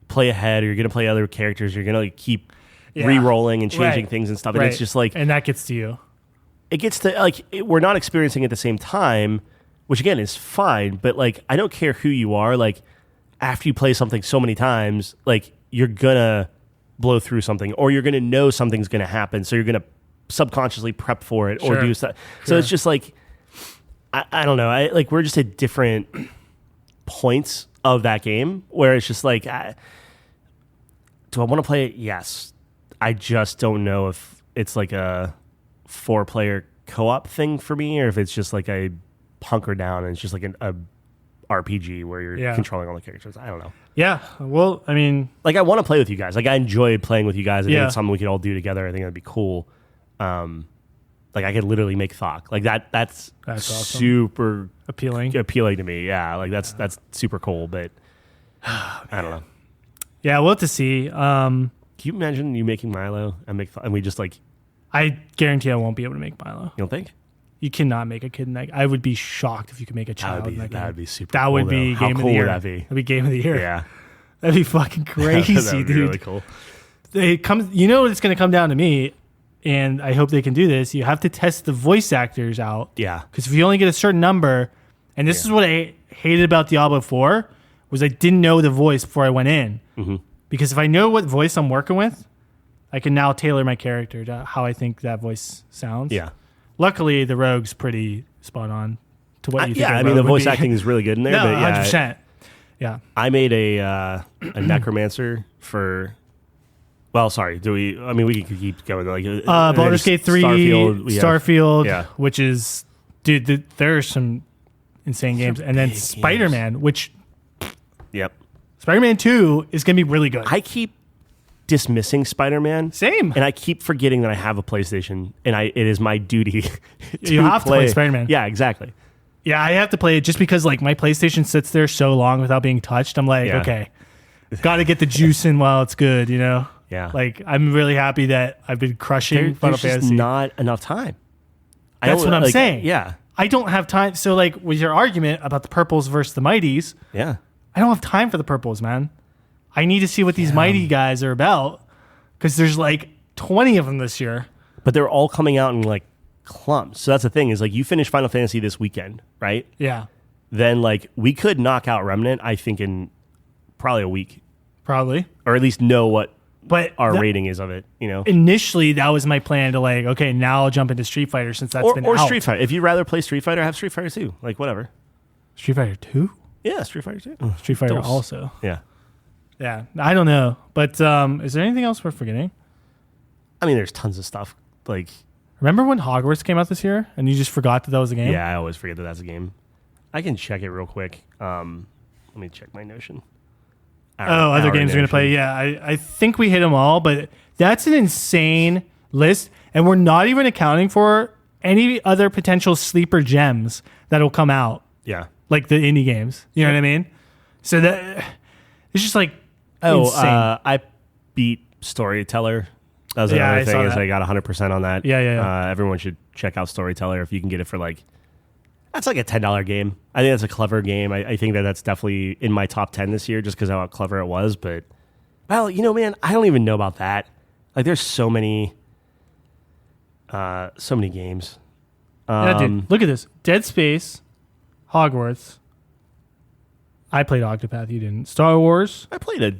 play ahead, or you're gonna play other characters. You're gonna like keep re-rolling and changing things and stuff, and it's just like, and that gets to you. It gets to like we're not experiencing it at the same time, which again is fine. But like, I don't care who you are. Like, after you play something so many times, like you're gonna blow through something, or you're gonna know something's gonna happen, so you're gonna subconsciously prep for it or do stuff. So it's just like I don't know. Like we're just at different points of that game where it's just like, do I want to play it? Yes. I just don't know if it's like a 4-player co-op thing for me, or if it's just like a hunker down and it's just like a RPG where you're controlling all the characters. I don't know. Yeah. Well, I mean, like I want to play with you guys. Like I enjoy playing with you guys. I think it's something we could all do together. I think that'd be cool. Like I could literally make Thok. Like that's awesome. Super appealing to me. Yeah. Like that's super cool, but I don't know. Yeah, we'll have to see. Can you imagine you making Milo and we just like, I guarantee I won't be able to make Milo. You don't think? You cannot make a kid in that. I would be shocked if you could make a child in that game. That would be super That cool, would be though. game of the year. How cool would that be? That'd be game of the year. Yeah. That'd be fucking crazy, That'd be dude. really cool. You know it's going to come down to me, and I hope they can do this. You have to test the voice actors out. Yeah. Because if you only get a certain number, and this is what I hated about Diablo 4, was I didn't know the voice before I went in. Mm-hmm. Because if I know what voice I'm working with, I can now tailor my character to how I think that voice sounds. Yeah. Luckily, the rogue's pretty spot on to what you think. Yeah, I mean, the voice acting is really good in there. No, but yeah, 100%. Yeah. I made a necromancer for... Well, sorry. Do we... I mean, we can keep going. Like Baldur's Gate 3, Starfield, which is... Dude, there are some insane games. And then Spider-Man, which... Yep. Spider-Man 2 is going to be really good. I keep dismissing Spider-Man. Same. And I keep forgetting that I have a PlayStation, and it is my duty you have to play Spider-Man. Yeah, exactly. Yeah, I have to play it just because like my PlayStation sits there so long without being touched. I'm like, okay, got to get the juice in while it's good, you know? Yeah. Like, I'm really happy that I've been crushing Final Fantasy. There's just not enough time. That's what I'm saying. Yeah. I don't have time. So like with your argument about the purples versus the mighties, yeah, I don't have time for the purples, man. I need to see what these mighty guys are about because there's like 20 of them this year. But they're all coming out in like clumps. So that's the thing is like you finish Final Fantasy this weekend, right? Yeah. Then like we could knock out Remnant, I think, in probably a week. Probably. Or at least know what our rating is of it, you know? Initially, that was my plan to like, okay, now I'll jump into Street Fighter since that's been out. Or Street Fighter. If you'd rather play Street Fighter, have Street Fighter 2. Like, whatever. Street Fighter 2? Yeah, Street Fighter 2. Street Fighter also. Yeah. Yeah. I don't know. But is there anything else we're forgetting? I mean, there's tons of stuff. Like, remember when Hogwarts came out this year and you just forgot that was a game? Yeah, I always forget that that's a game. I can check it real quick. Let me check my Notion. Other games we're going to play. Yeah, I think we hit them all, but that's an insane list. And we're not even accounting for any other potential sleeper gems that will come out. Yeah. Like the indie games. You know what I mean? So that it's just like insane. I beat Storyteller. That was another thing is I got 100% on that. Yeah. Everyone should check out Storyteller if you can get it for like... That's like a $10 game. I think that's a clever game. I think that's definitely in my top 10 this year just because of how clever it was. But, well, you know, man, I don't even know about that. Like, there's so many games. Yeah, dude, look at this. Dead Space, Hogwarts. I played Octopath. You didn't. Star Wars. I played a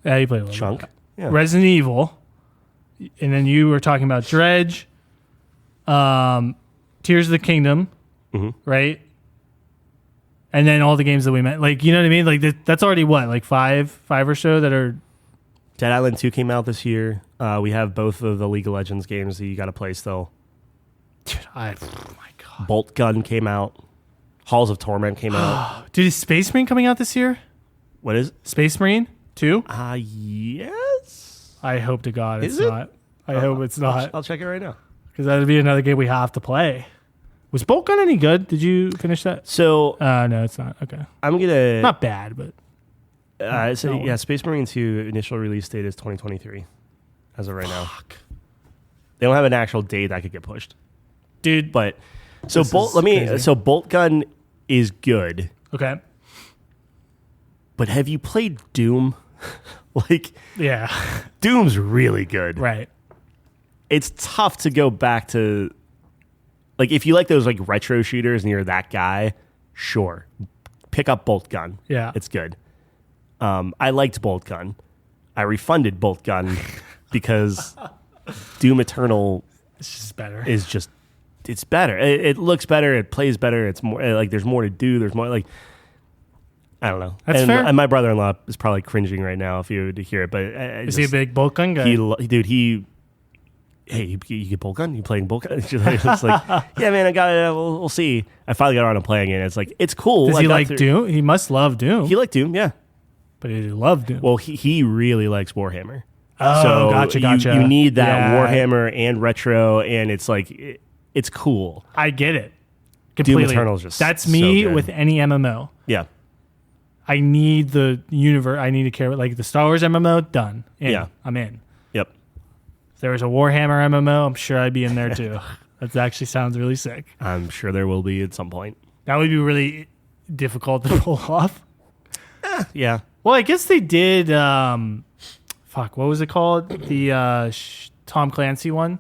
Yeah, you played a chunk. Yeah. Resident Evil. And then you were talking about Dredge. Tears of the Kingdom. Mm-hmm. Right? And then all the games that we met. Like, you know what I mean? Like, that's already what? Like five or so that are... Dead Island 2 came out this year. We have both of the League of Legends games that you got to play still. Dude, oh my God. Bolt Gun came out. Halls of Torment came out. Dude, is Space Marine coming out this year? What is it? Space Marine 2? Yes. I hope to God it's Is it? not. I hope it's not. I'll check it right now. Because that would be another game we have to play. Was Bolt Gun any good? Did you finish that? So No, it's not. Okay. I'm gonna Not bad, but yeah, Space Marine 2 initial release date is 2023 as of right now. They don't have an actual date that could get pushed, dude. but so Bolt Gun is good. Okay. But have you played Doom? Like, yeah, Doom's really good. Right. It's tough to go back to, like, if you like those like retro shooters and you're that guy, sure, pick up Bolt Gun. Yeah, it's good. I liked Bolt Gun. I refunded Bolt Gun because Doom Eternal it's just better. It's better. It looks better. It plays better. It's more like there's more to do. There's more like, I don't know. That's fair. And my brother-in-law is probably cringing right now if you were to hear it. But is he a big Bolt Gun guy? Hey, you get Bolt Gun? You playing Bolt Gun? It's like, yeah, man, I got it. We'll see. I finally got around to playing it. It's like, it's cool. Does he like Doom? He must love Doom. He liked Doom, yeah. But he loved Doom. Well, he really likes Warhammer. Oh, so gotcha. You need that Warhammer and retro, and it's like, it's cool. I get it. Completely. Doom Eternal is just That's me so good. with any MMO. Yeah. I need the universe. I need to care. Like the Star Wars MMO, done. Yeah. I'm in. Yep. If there was a Warhammer MMO, I'm sure I'd be in there too. That actually sounds really sick. I'm sure there will be at some point. That would be really difficult to pull off. Yeah. Well, I guess they did. What was it called? The Tom Clancy one.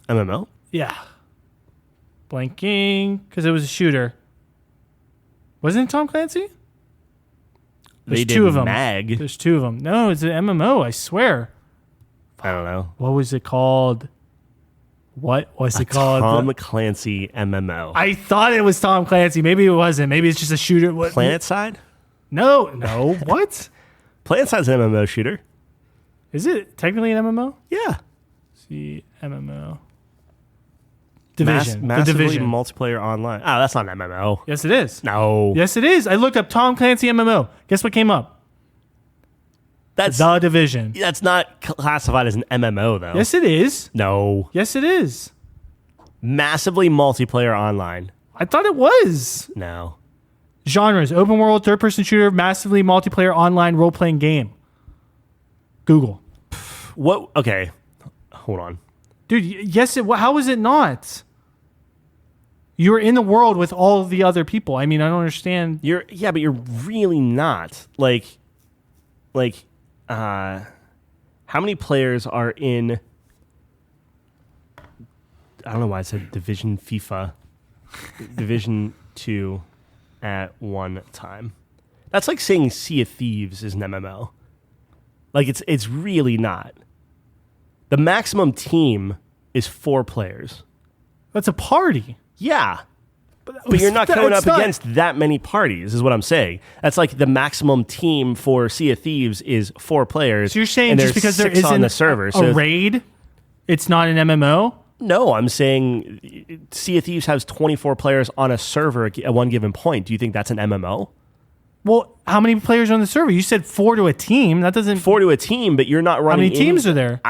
MMO? Yeah. Blanking because it was a shooter. Wasn't it Tom Clancy? There's two of them. Mag. There's two of them. No, it's an MMO. I swear. I don't know. What was it called? What was it called? Tom Clancy MMO. I thought it was Tom Clancy. Maybe it wasn't. Maybe it's just a shooter. PlanetSide? No. What? PlanetSide's an MMO shooter. Is it technically an MMO? Yeah. See, MMO. Division. Massively the Division. multiplayer online. Oh, that's not an MMO. Yes, it is. No. Yes, it is. I looked up Tom Clancy MMO. Guess what came up? That's The Division. That's not classified as an MMO, though. Yes, it is. No. Yes, it is. Massively multiplayer online. I thought it was. No. Genres: open world, third person shooter, massively multiplayer online role playing game. Google. What? Okay. Hold on. Dude, yes, how is it not? You're in the world with all of the other people. I mean, I don't understand. But you're really not. How many players are in, I don't know why I said Division FIFA, Division 2 at one time. That's like saying Sea of Thieves is an MMO. Like, it's really not. The maximum team is 4 players. That's a party. Yeah. But you're not going up against that many parties, is what I'm saying. That's like the maximum team for Sea of Thieves is 4 players. So you're saying just because there isn't on the server, a raid, it's not an MMO? No, I'm saying Sea of Thieves has 24 players on a server at one given point. Do you think that's an MMO? Well, how many players are on the server? You said 4 to a team. That doesn't... 4 to a team, but you're not running... How many teams are there?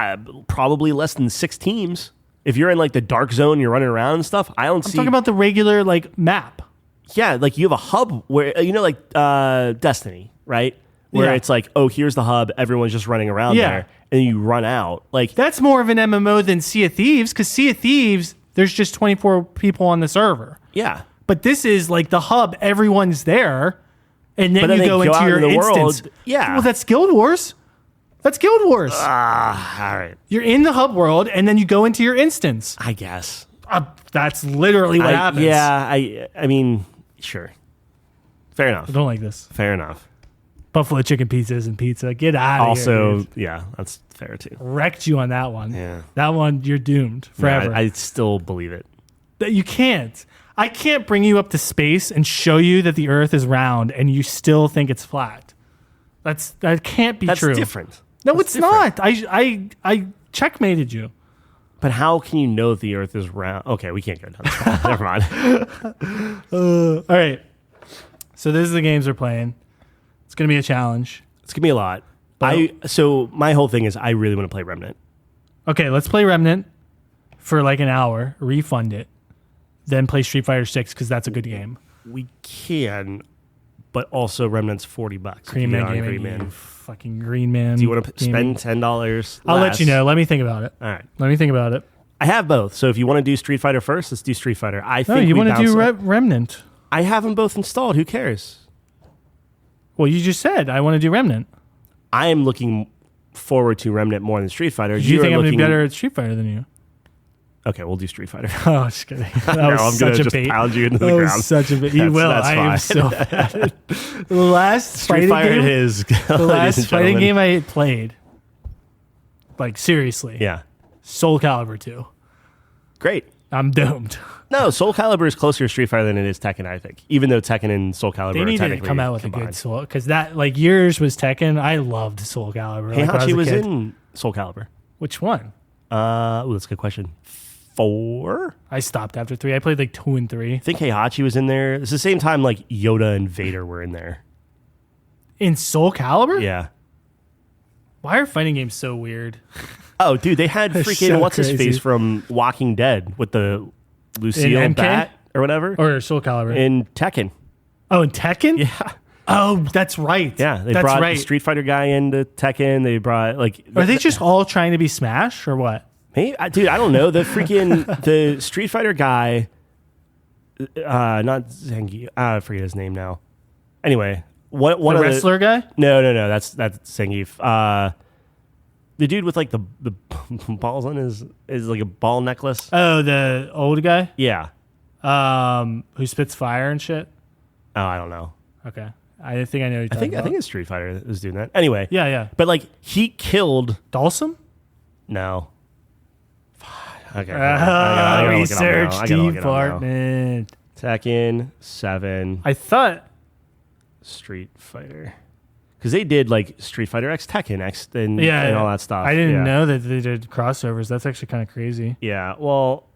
Probably less than 6 teams. If you're in like the dark zone, you're running around and stuff, I'm talking about the regular like map. Yeah, like you have a hub where, like Destiny, right? Where it's like, oh, here's the hub. Everyone's just running around there. And you run out. Like that's more of an MMO than Sea of Thieves, because Sea of Thieves, there's just 24 people on the server. Yeah. But this is like the hub. Everyone's there. And then you go into your instance. World. Yeah. Well, that's Guild Wars. That's Guild Wars. All right. You're in the hub world, and then you go into your instance. I guess. That's literally what happens. Yeah, I mean, sure. Fair enough. I don't like this. Fair enough. Buffalo chicken pizza isn't pizza. Get out of here. Also, yeah, that's fair too. Wrecked you on that one. Yeah. That one, you're doomed forever. I still believe it. You can't. I can't bring you up to space and show you that the Earth is round and you still think it's flat. That can't be true. That's different. No, it's not. I checkmated you. But how can you know that the Earth is round? Okay, we can't go down this path. Never mind. All right. So this is the games we're playing. It's going to be a challenge. It's gonna be a lot. So my whole thing is I really want to play Remnant. Okay, let's play Remnant for like an hour, refund it, then play Street Fighter 6 because that's a good game. We can, but also Remnant's $40. Green Man Gaming, you fucking Green Man. Do you want to spend $10? I'll let you know. Let me think about it. All right. Let me think about it. I have both. So if you want to do Street Fighter first, let's do Street Fighter. No, you want to do Remnant. I have them both installed. Who cares? Well, you just said I want to do Remnant. I am looking forward to Remnant more than Street Fighter. Do you think I'm going to be better at Street Fighter than you? Okay, we'll do Street Fighter. Oh, just kidding. That no, was I'm such going to a bait. just pound you into the that ground. Was such a bait. You will. I am so bad. The last Street Fighter game, is the last fighting game I played. Like seriously. Yeah. Soul Calibur 2. Great. I'm doomed. No, Soul Calibur is closer to Street Fighter than it is Tekken, I think. Even though Tekken and Soul Calibur they need are to come out with combined. a good Soul, because that like yours was Tekken. I loved Soul Calibur. Heihachi was in Soul Calibur. Which one? That's a good question. 4? I stopped after 3. I played like 2 and 3. I think Heihachi was in there. It's the same time like Yoda and Vader were in there. In Soul Calibur? Yeah. Why are fighting games so weird? Oh, dude, they had freaking so what's his crazy. face from Walking Dead with the Lucille In MK? bat or whatever Or Soul Calibur? in Tekken. Oh, in Tekken? Yeah. Oh, that's right. Yeah, they that's brought right. the Street Fighter guy into Tekken. They brought like Are they just all trying to be Smash or what? hey, dude, I don't know. The freaking the Street Fighter guy not Zengi. I forget his name now. Anyway, one The of wrestler guy? No, that's Zangief. The dude with like the balls on his is like a ball necklace. Oh, the old guy? Yeah. Who spits fire and shit? Oh, I don't know. Okay. I think I know who you're I talking think about. it's Street Fighter that was doing that. Anyway. Yeah. But like he killed. Dalsum? No. Okay. I gotta look it up now. Research I gotta look it up now. department. Tekken 7 I thought. Street Fighter. Because they did like Street Fighter X Tekken X and all that stuff. I didn't know that they did crossovers. That's actually kind of crazy. Yeah. Well,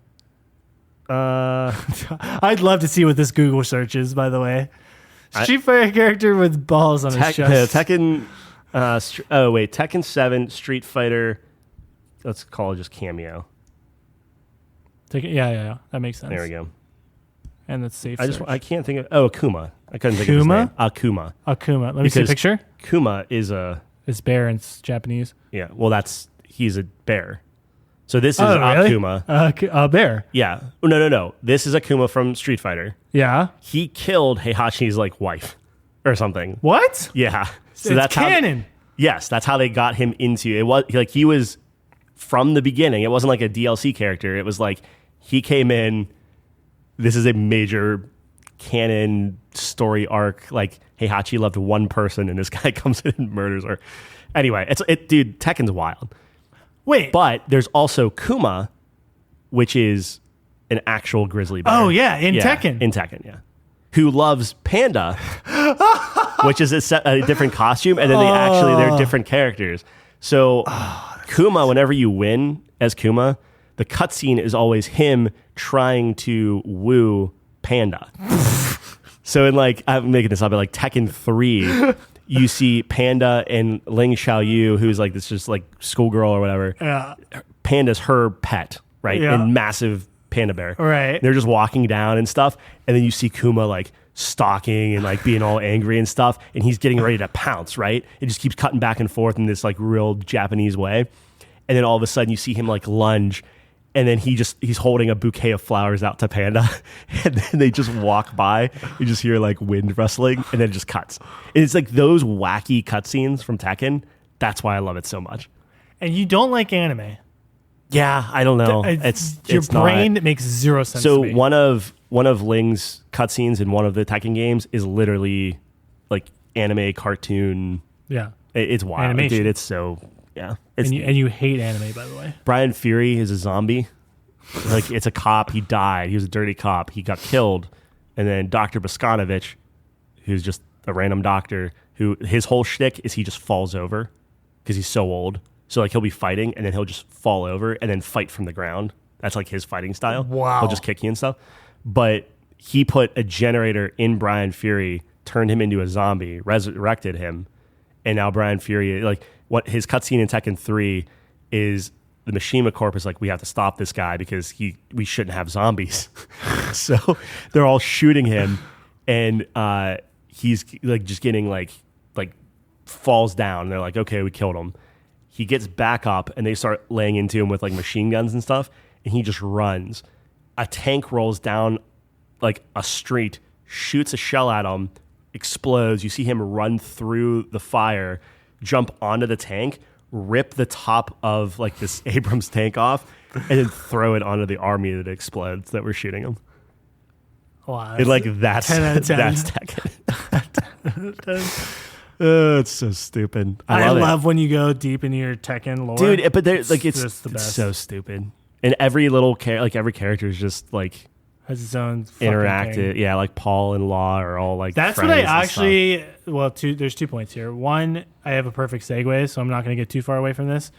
I'd love to see what this Google search is, by the way. Street Fighter character with balls on his chest. Tekken. Tekken 7 Street Fighter. Let's call it just cameo. Yeah. That makes sense. There we go. And that's safe. I can't think of. Oh, Akuma. I couldn't think of his name. Akuma. Let me see a picture. Kuma is a. It's bear in Japanese. Yeah. Well, he's a bear. So this is really? Akuma. A bear. Yeah. No. This is Akuma from Street Fighter. Yeah. He killed Heihachi's like wife or something. What? Yeah. So it's that's canon. Yes, that's how they got him into it. Was like he was from the beginning. It wasn't like a DLC character. It was like he came in. This is a major canon story arc. Like Heihachi loved one person, and this guy comes in and murders her. Anyway, dude. Tekken's wild. Wait, but there's also Kuma, which is an actual grizzly bear. Oh yeah, in Tekken. In Tekken, yeah. Who loves Panda, which is a different costume, and then they're different characters. So Kuma, whenever you win as Kuma, the cutscene is always him trying to woo Panda. So in like, I'm making this up, but like Tekken 3, you see Panda and Ling Xiaoyu, who's like this just like schoolgirl or whatever. Yeah. Panda's her pet, right? Yeah. And massive panda bear. Right. They're just walking down and stuff. And then you see Kuma like stalking and like being all angry and stuff. And he's getting ready to pounce, right? It just keeps cutting back and forth in this like real Japanese way. And then all of a sudden you see him like lunge. And then he's holding a bouquet of flowers out to Panda. And then they just walk by. You just hear like wind rustling. And then it just cuts. And it's like those wacky cutscenes from Tekken. That's why I love it so much. And you don't like anime. Yeah, I don't know. Your brain makes zero sense to me. So one of Ling's cutscenes in one of the Tekken games is literally like anime cartoon. Yeah. It's wild. Animation. Dude, it's so yeah. And you hate anime, by the way. Brian Fury is a zombie. Like it's a cop. He died. He was a dirty cop. He got killed. And then Dr. Boskanovich, who's just a random doctor, who his whole shtick is he just falls over because he's so old. So like he'll be fighting and then he'll just fall over and then fight from the ground. That's like his fighting style. Wow. He'll just kick you and stuff. But he put a generator in Brian Fury, turned him into a zombie, resurrected him, and now Brian Fury, like what his cutscene in Tekken 3 is the Mishima Corp is like, we have to stop this guy because we shouldn't have zombies. So they're all shooting him, and he's like just getting like falls down. They're like, okay, we killed him. He gets back up, and they start laying into him with like machine guns and stuff, and he just runs. A tank rolls down like a street, shoots a shell at him, explodes. You see him run through the fire, jump onto the tank, rip the top of like this Abrams tank off, and then throw it onto the army that explodes that were shooting him. Wow, that's 10 out of 10. That's Tekken. It's so stupid. I love when you go deep into your Tekken lore, dude. But it's just the best. So stupid, and every little every character is just like has its own interactive. Yeah, like Paul and Law are all like. That's what I actually. Well, there's 2 points here. One, I have a perfect segue, so I'm not going to get too far away from this.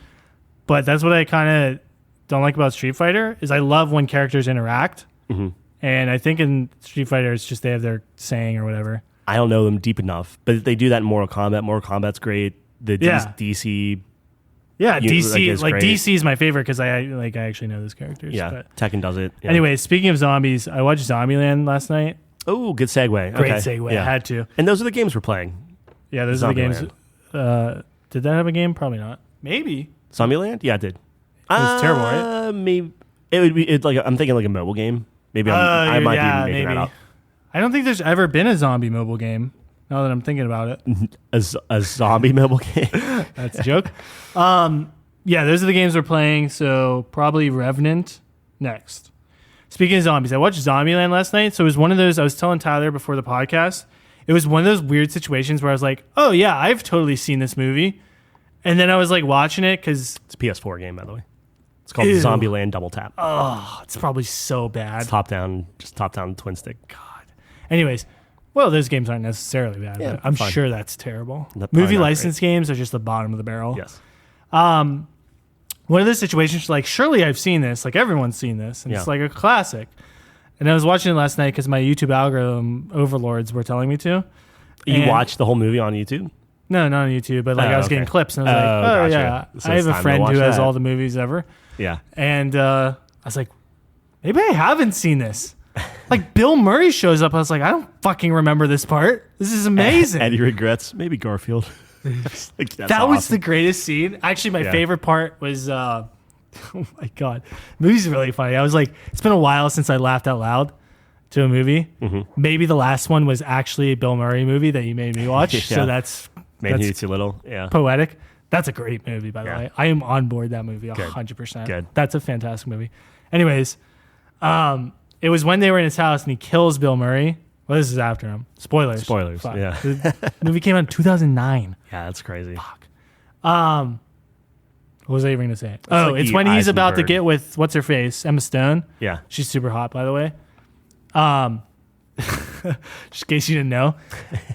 But that's what I kind of don't like about Street Fighter is I love when characters interact, and I think in Street Fighter it's just they have their saying or whatever. I don't know them deep enough, but they do that in Mortal Kombat. Mortal Kombat's great. The DC. Yeah, DC great. DC is my favorite because I actually know those characters. Yeah, but. Tekken does it. Yeah. Anyway, speaking of zombies, I watched Zombieland last night. Oh, good segue. Great segue. Yeah. I had to. And those are the games we're playing. Yeah, those are the games. Did that have a game? Probably not. Maybe. Zombieland? Yeah, it did. It was terrible, right? Maybe it would be. I'm thinking like a mobile game. Maybe I might be making that up. I don't think there's ever been a zombie mobile game. Now that I'm thinking about it, a zombie mobile game. That's a joke. Yeah, those are the games we're playing. So probably Revenant next. Speaking of zombies, I watched Zombieland last night. So it was one of those. I was telling Tyler before the podcast. It was one of those weird situations where I was like, "Oh yeah, I've totally seen this movie," and then I was like watching it because it's a PS4 game, by the way. It's called Zombieland Double Tap. Oh, it's probably so bad. It's top down twin stick. God. Anyways, well, those games aren't necessarily bad. Yeah, but I'm fine. sure that's terrible. Movie license games are just the bottom of the barrel. Yes. One of those situations, like, surely I've seen this. Like, everyone's seen this. And it's like a classic. And I was watching it last night because my YouTube algorithm overlords were telling me to. You watched the whole movie on YouTube? No, not on YouTube. But, like, I was getting clips. And I was like, gotcha. yeah. So I have a friend who has all the movies ever. Yeah. And I was like, maybe I haven't seen this. Like, Bill Murray shows up. I was like, I don't fucking remember this part. This is amazing. And he regrets, maybe Garfield. Like, that was the greatest scene. Actually, my favorite part was, oh my God. The movie's really funny. I was like, it's been a while since I laughed out loud to a movie. Mm-hmm. Maybe the last one was actually a Bill Murray movie that you made me watch. So that's too little. Yeah. Poetic. That's a great movie, by the way. I am on board that movie 100%. Good. That's a fantastic movie. Anyways, it was when they were in his house and he kills Bill Murray. Well, this is after him. Spoilers. Fuck. Yeah. The movie came out in 2009. Yeah, that's crazy. Fuck. What was I even going to say? It's when he's about to get with, what's her face? Emma Stone. Yeah. She's super hot, by the way. Just in case you didn't know.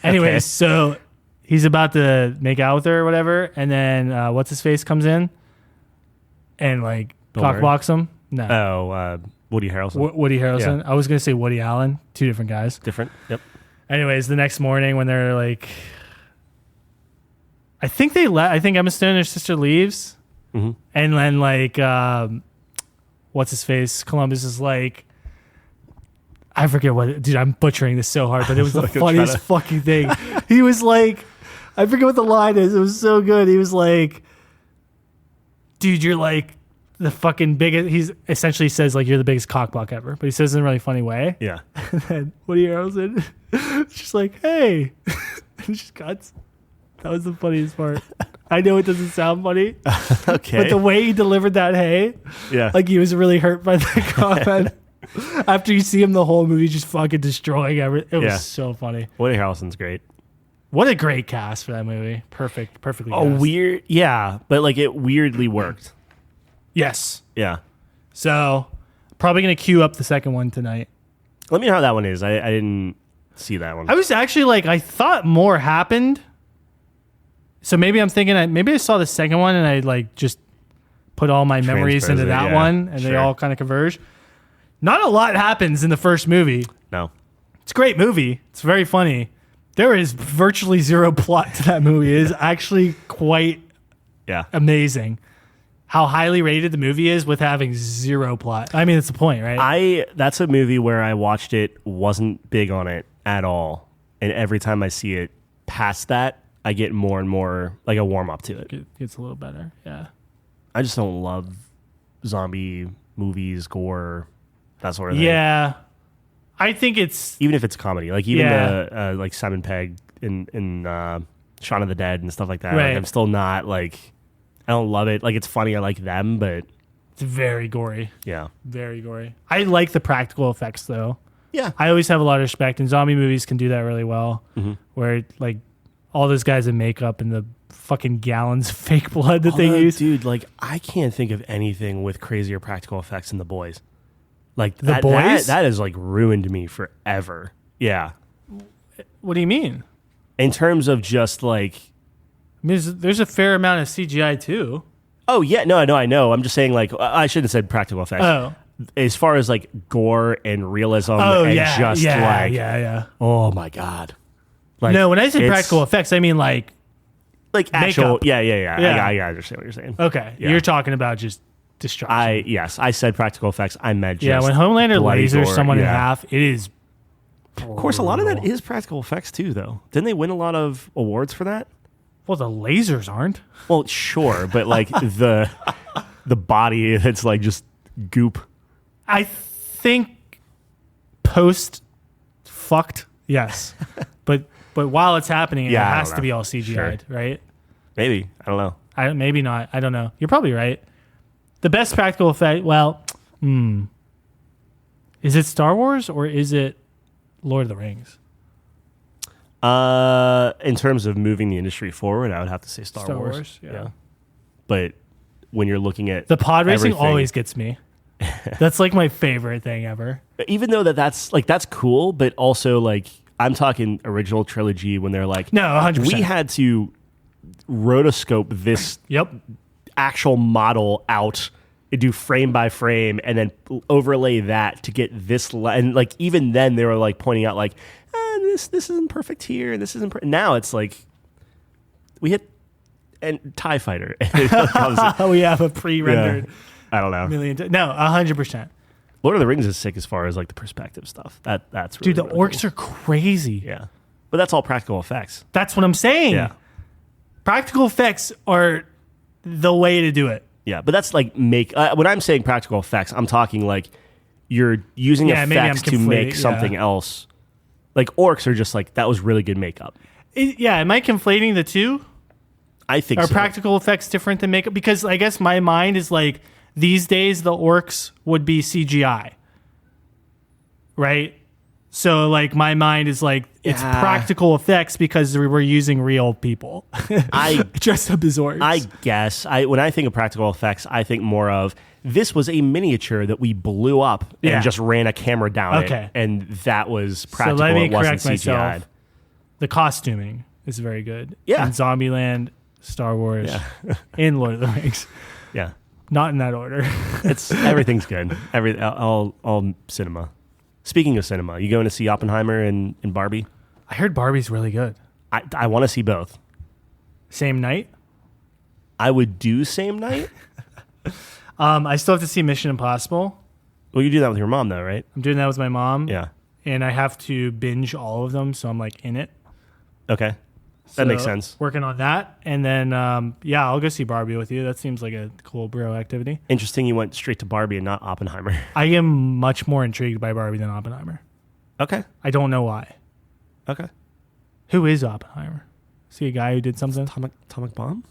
Anyways, so he's about to make out with her or whatever. And then what's his face comes in and like cockblocks him. No. Oh, Woody Harrelson. Woody Harrelson. Yeah. I was going to say Woody Allen. Two different guys. Different. Yep. Anyways, the next morning when they're like, I think Emma Stone and her sister leaves. Mm-hmm. And then like, what's his face? Columbus is like, I forget what, dude, I'm butchering this so hard, but it was the funniest fucking thing. He was like, I forget what the line is. It was so good. He was like, dude, you're like, the fucking biggest. He's essentially says like you're the biggest cockblock ever, but he says it in a really funny way. Yeah. And then Woody Harrelson, just like, hey, and just cuts. That was the funniest part. I know it doesn't sound funny, okay, but the way he delivered that, hey, like he was really hurt by the comment. After you see him the whole movie just fucking destroying everything, it was so funny. Woody Harrelson's great. What a great cast for that movie. Perfectly. Oh, weird, yeah, but like it weirdly worked. Yes. Yeah. So, probably going to queue up the second one tonight. Let me know how that one is. I didn't see that one. I was actually like, I thought more happened. So maybe I'm thinking, maybe I saw the second one and I like just put all my memories into that one and they all kind of converge. Not a lot happens in the first movie. No. It's a great movie. It's very funny. There is virtually zero plot to that movie. It is actually quite amazing how highly rated the movie is with having zero plot. I mean, it's the point, right? That's a movie where I watched it, wasn't big on it at all. And every time I see it past that, I get more and more like a warm up to it. It gets a little better. Yeah. I just don't love zombie movies, gore, that sort of thing. Yeah. I think it's... Even if it's comedy. Like even the like Simon Pegg in Shaun of the Dead and stuff like that. Right. Like, I'm still not like... I don't love it. Like it's funny. I like them, but... It's very gory. Yeah. Very gory. I like the practical effects though. Yeah. I always have a lot of respect, and zombie movies can do that really well. Mm-hmm. Where like all those guys in makeup and the fucking gallons of fake blood that they use. Dude, like I can't think of anything with crazier practical effects than The Boys. Like The Boys? That has like ruined me forever. Yeah. What do you mean? In terms of just like... I mean, there's a fair amount of CGI too. Oh yeah, no, I know. I'm just saying like I shouldn't have said practical effects. Oh. As far as like gore and realism yeah. Oh my God. Like, no, when I say practical effects, I mean like actual makeup. Yeah. Yeah. I understand what you're saying. Okay. Yeah. You're talking about just destruction. I said practical effects. I meant just when Homelander lasers gore, someone in half, it is brutal. Of course, a lot of that is practical effects too, though. Didn't they win a lot of awards for that? Well, the lasers aren't. Well, sure, but like the body, it's like just goop. I think post fucked, yes. but while it's happening, it has to be all CGI'd, right? Maybe. I don't know. Maybe not. I don't know. You're probably right. The best practical effect, is it Star Wars or is it Lord of the Rings? In terms of moving the industry forward, I would have to say Star Wars. Yeah. But when you're looking at the pod racing always gets me. That's like my favorite thing ever. Even though that's cool, but also like I'm talking original trilogy when they're like, no, 100%. We had to rotoscope this actual model out and do frame by frame and then overlay that to get this and like even then they were like pointing out like this isn't perfect here and this isn't now it's like we hit and TIE Fighter. We have a pre-rendered I don't know. No, 100%. Lord of the Rings is sick as far as like the perspective stuff. That's really, dude, the really orcs cool. are crazy. Yeah. But that's all practical effects. That's what I'm saying. Yeah. Practical effects are the way to do it. Yeah, but that's like when I'm saying practical effects, I'm talking like you're using effects to make something else. Like orcs are just like, that was really good makeup. Am I conflating the two? I think Are practical effects different than makeup? Because I guess my mind is like, these days the orcs would be CGI. Right? So like my mind is like, it's practical effects because we were using real people. I dressed up as orcs. I guess. When I think of practical effects, I think more of, this was a miniature that we blew up and just ran a camera down it. And that was practical. So let me it wasn't correct myself. CGI'd. The costuming is very good. Yeah. In Zombieland, Star Wars, in Lord of the Rings. Yeah. Not in that order. Everything's good. All cinema. Speaking of cinema, you going to see Oppenheimer and Barbie? I heard Barbie's really good. I want to see both. Same night? I would do same night. I still have to see Mission Impossible. Well, you do that with your mom, though, right? I'm doing that with my mom. Yeah. And I have to binge all of them, so I'm like in it. Okay. That makes sense. Working on that. And then, I'll go see Barbie with you. That seems like a cool bro activity. Interesting you went straight to Barbie and not Oppenheimer. I am much more intrigued by Barbie than Oppenheimer. Okay. I don't know why. Okay. Who is Oppenheimer? See a guy who did something? Atomic bomb?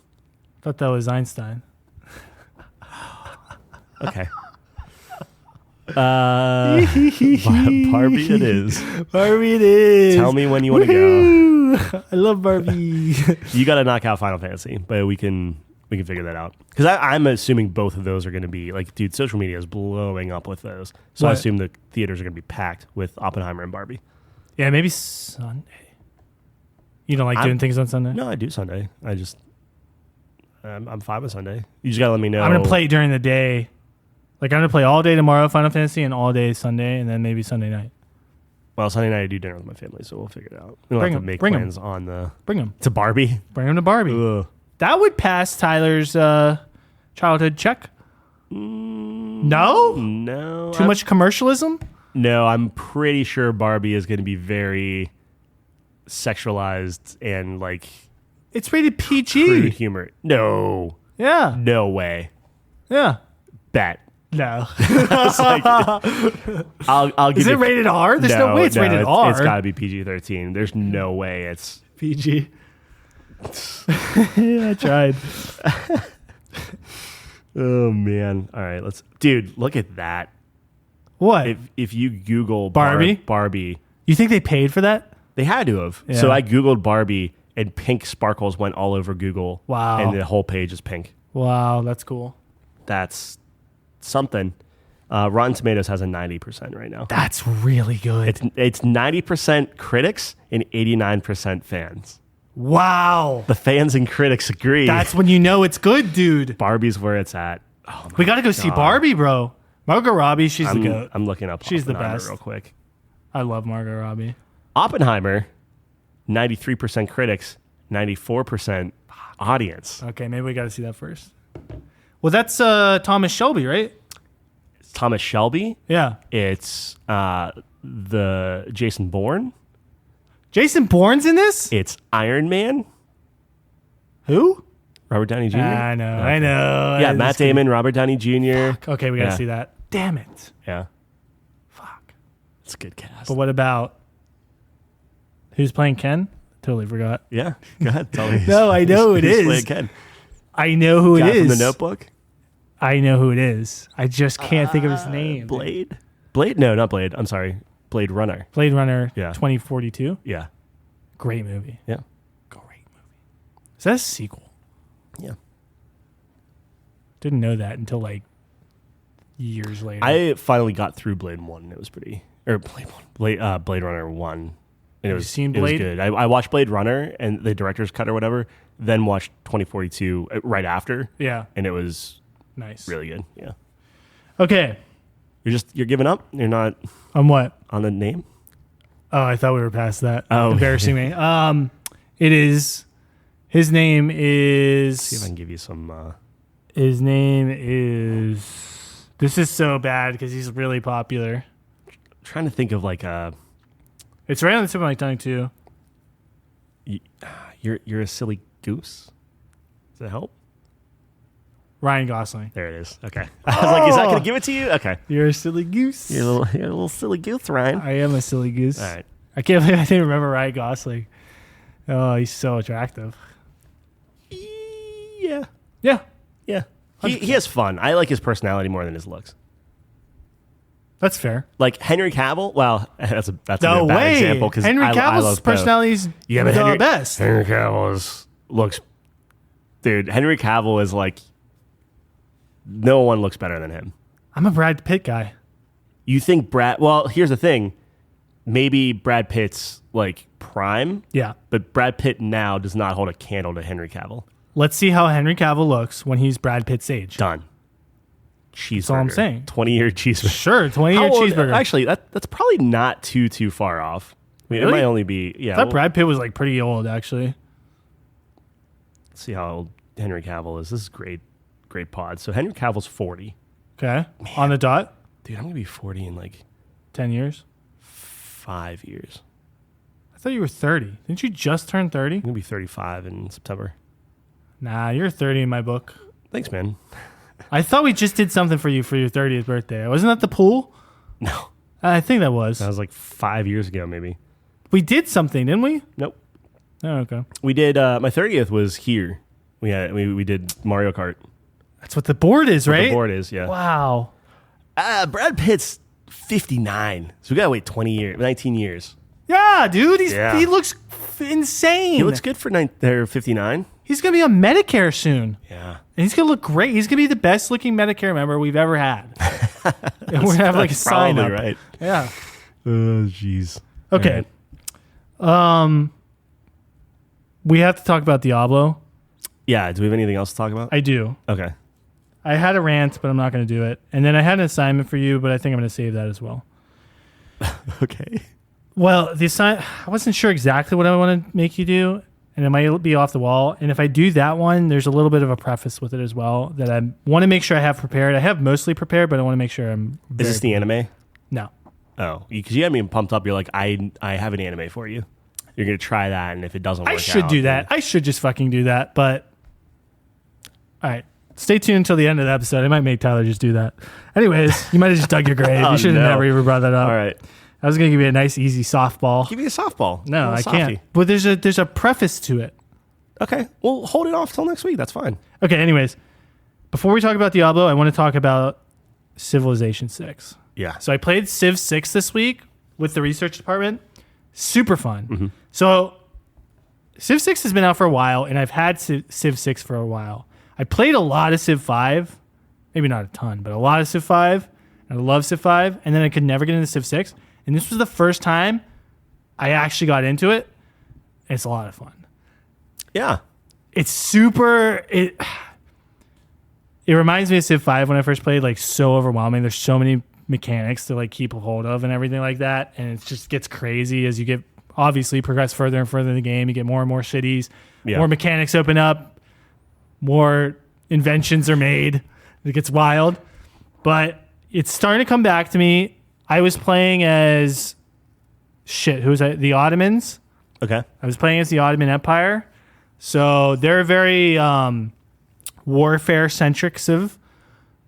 I thought that was Einstein. Okay. Barbie it is. Barbie it is. Tell me when you want to go. I love Barbie. You got to knock out Final Fantasy, but we can figure that out. Because I'm assuming both of those are going to be like, dude, social media is blowing up with those. So I assume the theaters are going to be packed with Oppenheimer and Barbie. Yeah, maybe Sunday. You don't like doing things on Sunday? No, I do Sunday. I just I'm fine with Sunday. You just gotta let me know. I'm gonna play during the day. Like I'm gonna play all day tomorrow, Final Fantasy, and all day Sunday, and then maybe Sunday night. Well, Sunday night I do dinner with my family, so we'll figure it out. We don't have to make plans on the. Bring him to Barbie. Bring him to Barbie. Ugh. That would pass Tyler's childhood check. No. Too much commercialism. No, I'm pretty sure Barbie is going to be very sexualized and like. It's rated PG. Crude humor. No. Yeah. No way. Yeah. Bet. No. I'll give Is it rated R? There's no way it's rated R. It's got to be PG-13. There's no way it's PG. Yeah, I tried. Oh man! All right, dude. Look at that. What? If you Google Barbie, you think they paid for that? They had to have. Yeah. So I Googled Barbie, and pink sparkles went all over Google. Wow! And the whole page is pink. Wow, that's cool. That's something. Rotten Tomatoes has a 90% right now. That's really good. It's 90% critics and 89% fans. Wow. The fans and critics agree. That's when you know it's good, dude. Barbie's where it's at. Oh we got to go see Barbie, bro. Margot Robbie, she's the goat. I'm looking up She's the best. real quick. I love Margot Robbie. Oppenheimer, 93% critics, 94% audience. Okay, maybe we got to see that first. Well, that's Thomas Shelby, right? It's Thomas Shelby. Yeah. It's the Jason Bourne. Jason Bourne's in this? It's Iron Man. Who? Robert Downey Jr. I know. Yeah, Matt Damon, Robert Downey Jr. Fuck. Okay, we got to see that. Damn it. Yeah. Fuck. It's a good cast. But what about who's playing Ken? Totally forgot. Yeah. Go ahead. Tell me. No, I know who it is. Playing Ken? I know who it is. From The Notebook? I know who it is. I just can't think of his name. Blade? Blade? No, not Blade. I'm sorry. Blade Runner. Blade Runner 2042. Yeah. Great movie. Yeah. Great movie. Is that a sequel? Yeah. Didn't know that until like years later. I finally got through Blade 1. It was pretty... Or Blade Runner 1. And it was, seen Blade? It was good. I watched Blade Runner and the director's cut or whatever, then watched 2042 right after. Yeah. And it was nice. Really good. Yeah. Okay. You're giving up? You're not on what? On the name? Oh, I thought we were past that. Oh. Embarrassing me. It is his name is Let's see if I can give you some his name is this is so bad because he's really popular. I'm trying to think of like a it's right on the tip of my tongue too. You're a silly goose? Does that help? Ryan Gosling. There it is. Okay. I was like, is that going to give it to you? Okay. You're a silly goose. You're a little silly goose, Ryan. I am a silly goose. All right. I can't believe I didn't remember Ryan Gosling. Oh, he's so attractive. Yeah. Yeah. Yeah. He has fun. I like his personality more than his looks. That's fair. Like Henry Cavill. Well, that's a no bad way. example because Henry Cavill's personality is the best. Henry Cavill looks. Dude, Henry Cavill is like. No one looks better than him. I'm a Brad Pitt guy. You think Brad? Well, here's the thing. Maybe Brad Pitt's like prime. Yeah. But Brad Pitt now does not hold a candle to Henry Cavill. Let's see how Henry Cavill looks when he's Brad Pitt's age. Done. Cheeseburger. That's all I'm saying. 20-year cheeseburger. Sure, 20-year cheeseburger. Actually, that's probably not too far off. I mean, really? It might only be, yeah. I thought Brad Pitt was like pretty old, actually. Let's see how old Henry Cavill is. This is great pod. So Henry Cavill's 40. Okay. Man. On the dot? Dude, I'm going to be 40 in like 10 years? 5 years. I thought you were 30. Didn't you just turn 30? I'm going to be 35 in September. Nah, you're 30 in my book. Thanks, man. I thought we just did something for you for your 30th birthday. Wasn't that the pool? No. I think that was. That was like 5 years ago, maybe. We did something, didn't we? Nope. Oh, okay. We did, my 30th was here. We did Mario Kart. That's what the board is, right? The board is, yeah. Wow. Brad Pitt's 59. So we got to wait 19 years. Yeah, dude. He looks insane. He looks good for 59. He's going to be on Medicare soon. Yeah. And he's going to look great. He's going to be the best looking Medicare member we've ever had. And we're going to have like a sign up. Right. Yeah. Oh, jeez. Okay. Right. We have to talk about Diablo. Yeah. Do we have anything else to talk about? I do. Okay. I had a rant, but I'm not going to do it. And then I had an assignment for you, but I think I'm going to save that as well. Okay. Well, the assignment, I wasn't sure exactly what I want to make you do, and it might be off the wall. And if I do that one, there's a little bit of a preface with it as well that I want to make sure I have prepared. I have mostly prepared, but I want to make sure I'm. Is this the anime? No. Oh, because you had me pumped up. You're like, I have an anime for you. You're gonna try that, and if it doesn't work out, I should do that. I should just fucking do that. But all right, stay tuned until the end of the episode. I might make Tyler just do that. Anyways, you might have just dug your grave. You should have never even brought that up. All right. I was gonna give you a nice, easy softball. Give me a softball. No, I can't. But there's a preface to it. Okay. Well, hold it off till next week. That's fine. Okay. Anyways, before we talk about Diablo, I want to talk about Civilization 6. Yeah. So I played Civ 6 this week with the research department. Super fun. So Civ 6 has been out for a while, and I've had Civ 6 for a while. I played a lot of Civ 5. Maybe not a ton, but a lot of Civ 5. I love Civ 5. And then I could never get into Civ 6. And this was the first time I actually got into it. It's a lot of fun. Yeah. It's super... It reminds me of Civ 5 when I first played, like, so overwhelming. There's so many mechanics to, like, keep a hold of and everything like that. And it just gets crazy as you get, obviously, progress further and further in the game. You get more and more cities. Yeah. More mechanics open up. More inventions are made. It gets wild. But it's starting to come back to me. I was playing as... Who was I? The Ottomans. Okay. I was playing as the Ottoman Empire. So they're very warfare-centric Civ,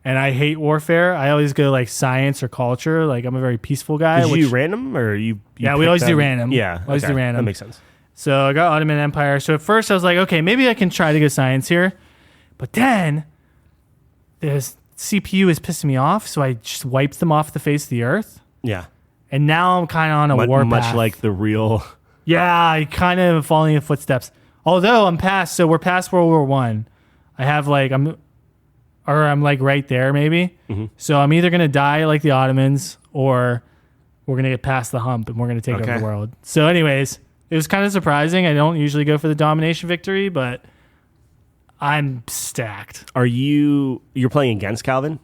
and I hate warfare. I always go like science or culture. Like I'm a very peaceful guy. Did you do random or you yeah, we always do random. Yeah, always do random. That makes sense. So I got Ottoman Empire. So at first I was like, okay, maybe I can try to go science here, but then the CPU is pissing me off. So I just wiped them off the face of the earth. Yeah. And now I'm kind of on a war path. Much like the real. Yeah, I kind of am following in footsteps. Although we're past World War One. I have like I'm like right there maybe. Mm-hmm. So I'm either gonna die like the Ottomans or we're gonna get past the hump and we're gonna take over the world. So, anyways, it was kind of surprising. I don't usually go for the domination victory, but I'm stacked. You're playing against Calvin?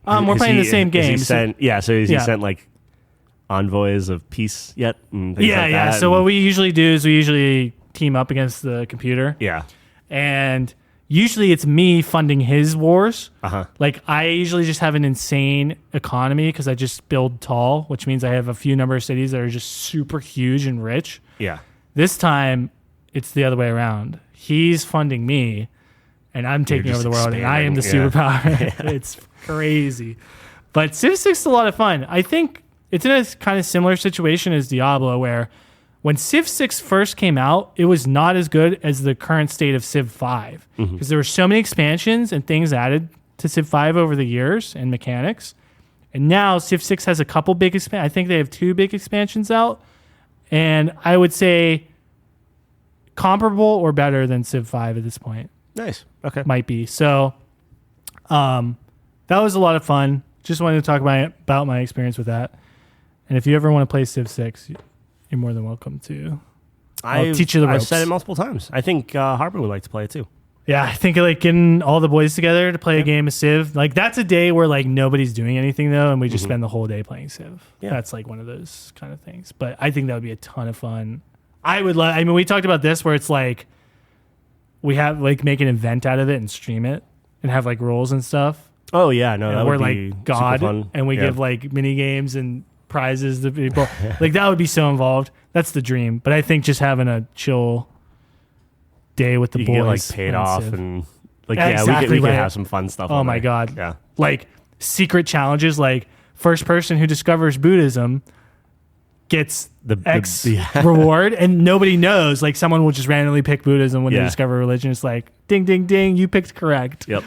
We're playing the same game. So has he sent like envoys of peace yet? And things like that? So what we usually do is we usually team up against the computer. Yeah. And usually it's me funding his wars. Uh-huh. Like I usually just have an insane economy because I just build tall, which means I have a few number of cities that are just super huge and rich. Yeah. This time it's the other way around. He's funding me and I'm taking over the world and I am the superpower. Yeah. It's crazy. But Civ 6 is a lot of fun. I think it's in a kind of similar situation as Diablo where when Civ 6 first came out, it was not as good as the current state of Civ 5 because there were so many expansions and things added to Civ 5 over the years and mechanics. And now Civ 6 has a couple big I think they have 2 big expansions out. And I would say comparable or better than Civ 5 at this point. Nice. Okay. Might be. So that was a lot of fun. Just wanted to talk about my experience with that. And if you ever want to play Civ 6... you're more than welcome to. I'll teach you the ropes. I've said it multiple times. I think Harper would like to play it too. Yeah, I think like getting all the boys together to play a game of Civ. Like that's a day where like nobody's doing anything though, and we just spend the whole day playing Civ. Yeah. That's like one of those kind of things. But I think that would be a ton of fun. I mean, we talked about this where it's like we have like make an event out of it and stream it and have like rules and stuff. Oh yeah, no, and that we're would be like God, super fun. And we give like mini games and prizes to people. Like that would be so involved. That's the dream. But I think just having a chill day with the boys, get like paid off and like exactly we could have some fun stuff. Oh my god, yeah. Like secret challenges, like first person who discovers Buddhism gets the X reward, and nobody knows. Like someone will just randomly pick Buddhism when they discover religion. It's like ding ding ding, you picked correct. Yep.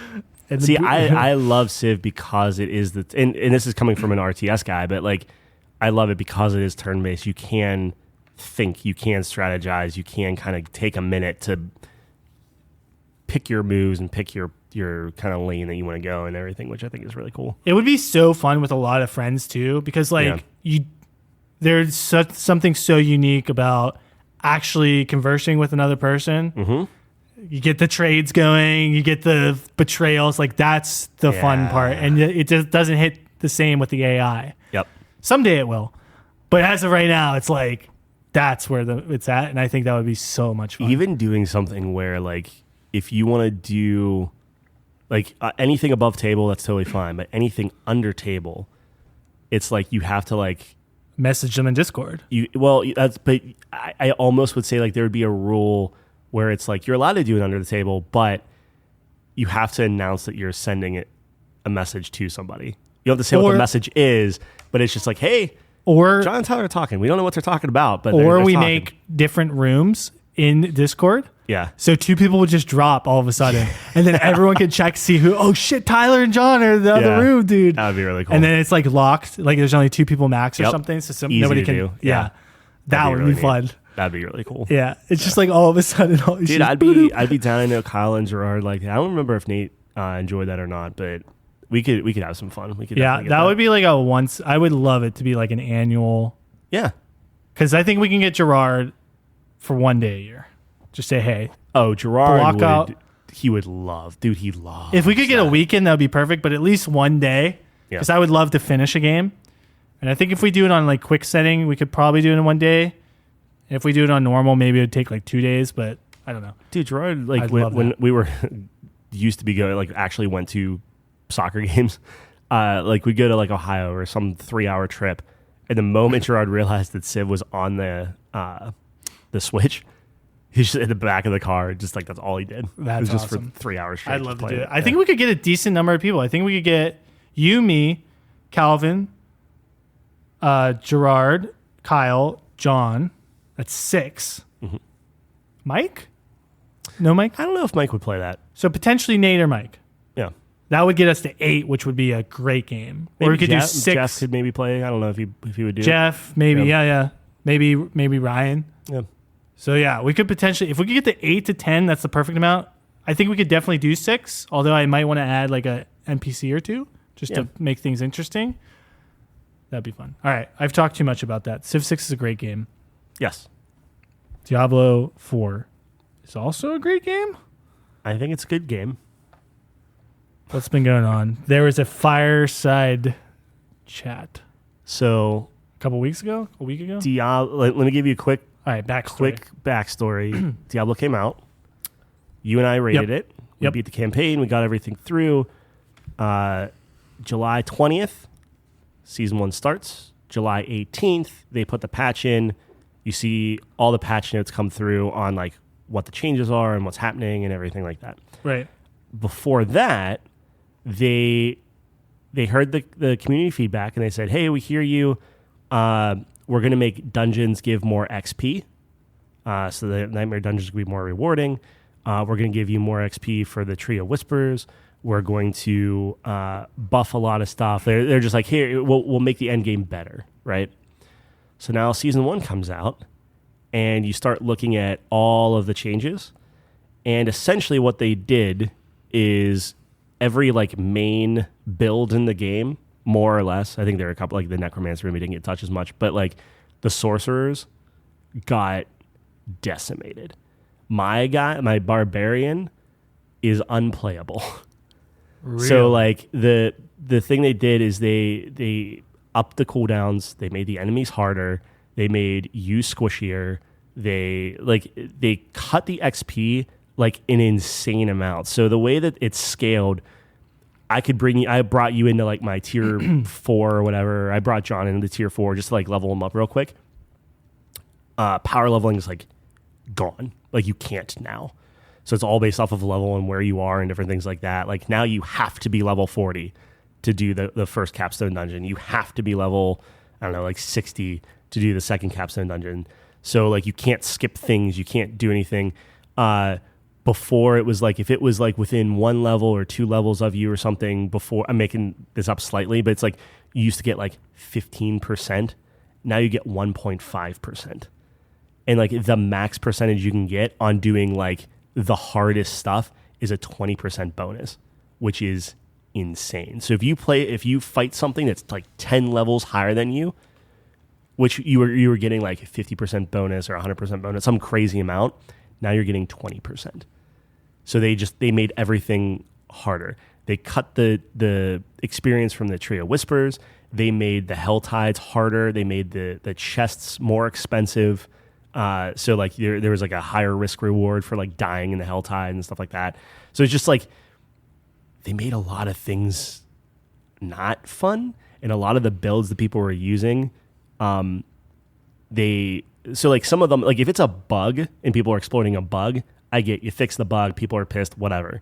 And see, I love Civ because it is and this is coming from an RTS guy, but like I love it because it is turn-based. You can think, you can strategize, you can kind of take a minute to pick your moves and pick your kind of lane that you want to go and everything, which I think is really cool. It would be so fun with a lot of friends too, because like there's something so unique about actually conversing with another person. You get the trades going, you get the betrayals. Like that's the fun part, and it just doesn't hit the same with the AI. Yep. Someday it will, but as of right now, it's like that's where it's at, and I think that would be so much fun. Even doing something where like if you want to do like anything above table, that's totally fine, but anything under table, it's like you have to like message them in Discord. But I almost would say like there would be a rule where it's like you're allowed to do it under the table, but you have to announce that you're sending a message to somebody. You don't have to say what the message is, but it's just like, hey, or Jon and Tyler are talking. We don't know what they're talking about, but or they're we talking. make different rooms in Discord. Yeah. So 2 people would just drop all of a sudden, and then everyone can check to see who. Oh shit, Tyler and Jon are in the other room, dude. That would be really cool. And then it's like locked. Like there's only 2 people max or something, so nobody can. Do. Yeah. That would really be fun. Neat. That'd be really cool. Yeah, it's just like all of a sudden. Dude, I'd be down. I know Kyle and Gerard. Like, I don't remember if Nate enjoyed that or not, but we could have some fun. We could. Yeah, that would be like a once. I would love it to be like an annual. Yeah, because I think we can get Gerard for 1 day a year. Just say hey. Oh, Gerard would. Out. He would love. Dude, he loves. If we could get a weekend, that would be perfect. But at least 1 day, because I would love to finish a game. And I think if we do it on like quick setting, we could probably do it in 1 day. If we do it on normal, maybe it would take like 2 days, but I don't know. Dude, Gerard, like when we were used to be going, like actually went to soccer games, like we'd go to like Ohio or some 3-hour trip. And the moment Gerard realized that Civ was on the Switch, he's just in the back of the car, just like that's all he did. That's it was just awesome. for 3 hours straight. I'd love to do it. I think we could get a decent number of people. I think we could get you, me, Calvin, Gerard, Kyle, Jon. That's 6. Mm-hmm. Mike? No Mike? I don't know if Mike would play that. So potentially Nate or Mike. Yeah. That would get us to 8, which would be a great game. Maybe or we could do 6. Jeff could maybe play. I don't know if he would do Jeff, maybe. Yeah. Maybe Ryan. Yeah. So yeah, we could potentially, if we could get to 8 to 10, that's the perfect amount. I think we could definitely do 6, although I might want to add like a NPC or 2 just to make things interesting. That'd be fun. All right. I've talked too much about that. Civ 6 is a great game. Yes. Diablo 4 is also a great game. I think it's a good game. What's been going on? There was a fireside chat. So a couple weeks ago? A week ago? Let me give you a quick backstory. Diablo came out. You and I rated it. We beat the campaign. We got everything through. July 20th, Season 1 starts. July 18th, they put the patch in. You see all the patch notes come through on like what the changes are and what's happening and everything like that. Right. Before that, they heard the community feedback and they said, hey, we hear you. We're going to make dungeons give more XP. So the Nightmare Dungeons will be more rewarding. We're going to give you more XP for the Tree of Whispers. We're going to buff a lot of stuff. They're just like, here, we'll make the end game better, right? So now Season 1 comes out, and you start looking at all of the changes. And essentially what they did is every like main build in the game, more or less, I think there are a couple, like the Necromancer maybe didn't get touched as much, but like the Sorcerers got decimated. My Barbarian is unplayable. Really? So like the thing they did is they upped the cooldowns, they made the enemies harder, they made you squishier, they cut the XP like an insane amount. So the way that it's scaled, I brought you into like my tier 4 or whatever. I brought Jon into tier 4 just to like level him up real quick. Power leveling is like gone. Like you can't now. So it's all based off of level and where you are and different things like that. Like now you have to be level 40 to do the first capstone dungeon. You have to be level, I don't know, like 60 to do the second capstone dungeon. So like you can't skip things. You can't do anything. Before it was like, if it was like within 1 level or 2 levels of you or something before, I'm making this up slightly, but it's like you used to get like 15%. Now you get 1.5%. And like the max percentage you can get on doing like the hardest stuff is a 20% bonus, which is insane. So if you fight something that's like 10 levels higher than you, which you were getting like 50% bonus or 100% bonus, some crazy amount, now you're getting 20%. So they made everything harder. They cut the experience from the Tree of Whispers. They made the Hell Tides harder. They made the chests more expensive. So like there was like a higher risk reward for like dying in the Hell Tide and stuff like that. So it's just like they made a lot of things not fun, and a lot of the builds that people were using, so like some of them, like if it's a bug and people are exploiting a bug, I get you fix the bug, people are pissed, whatever.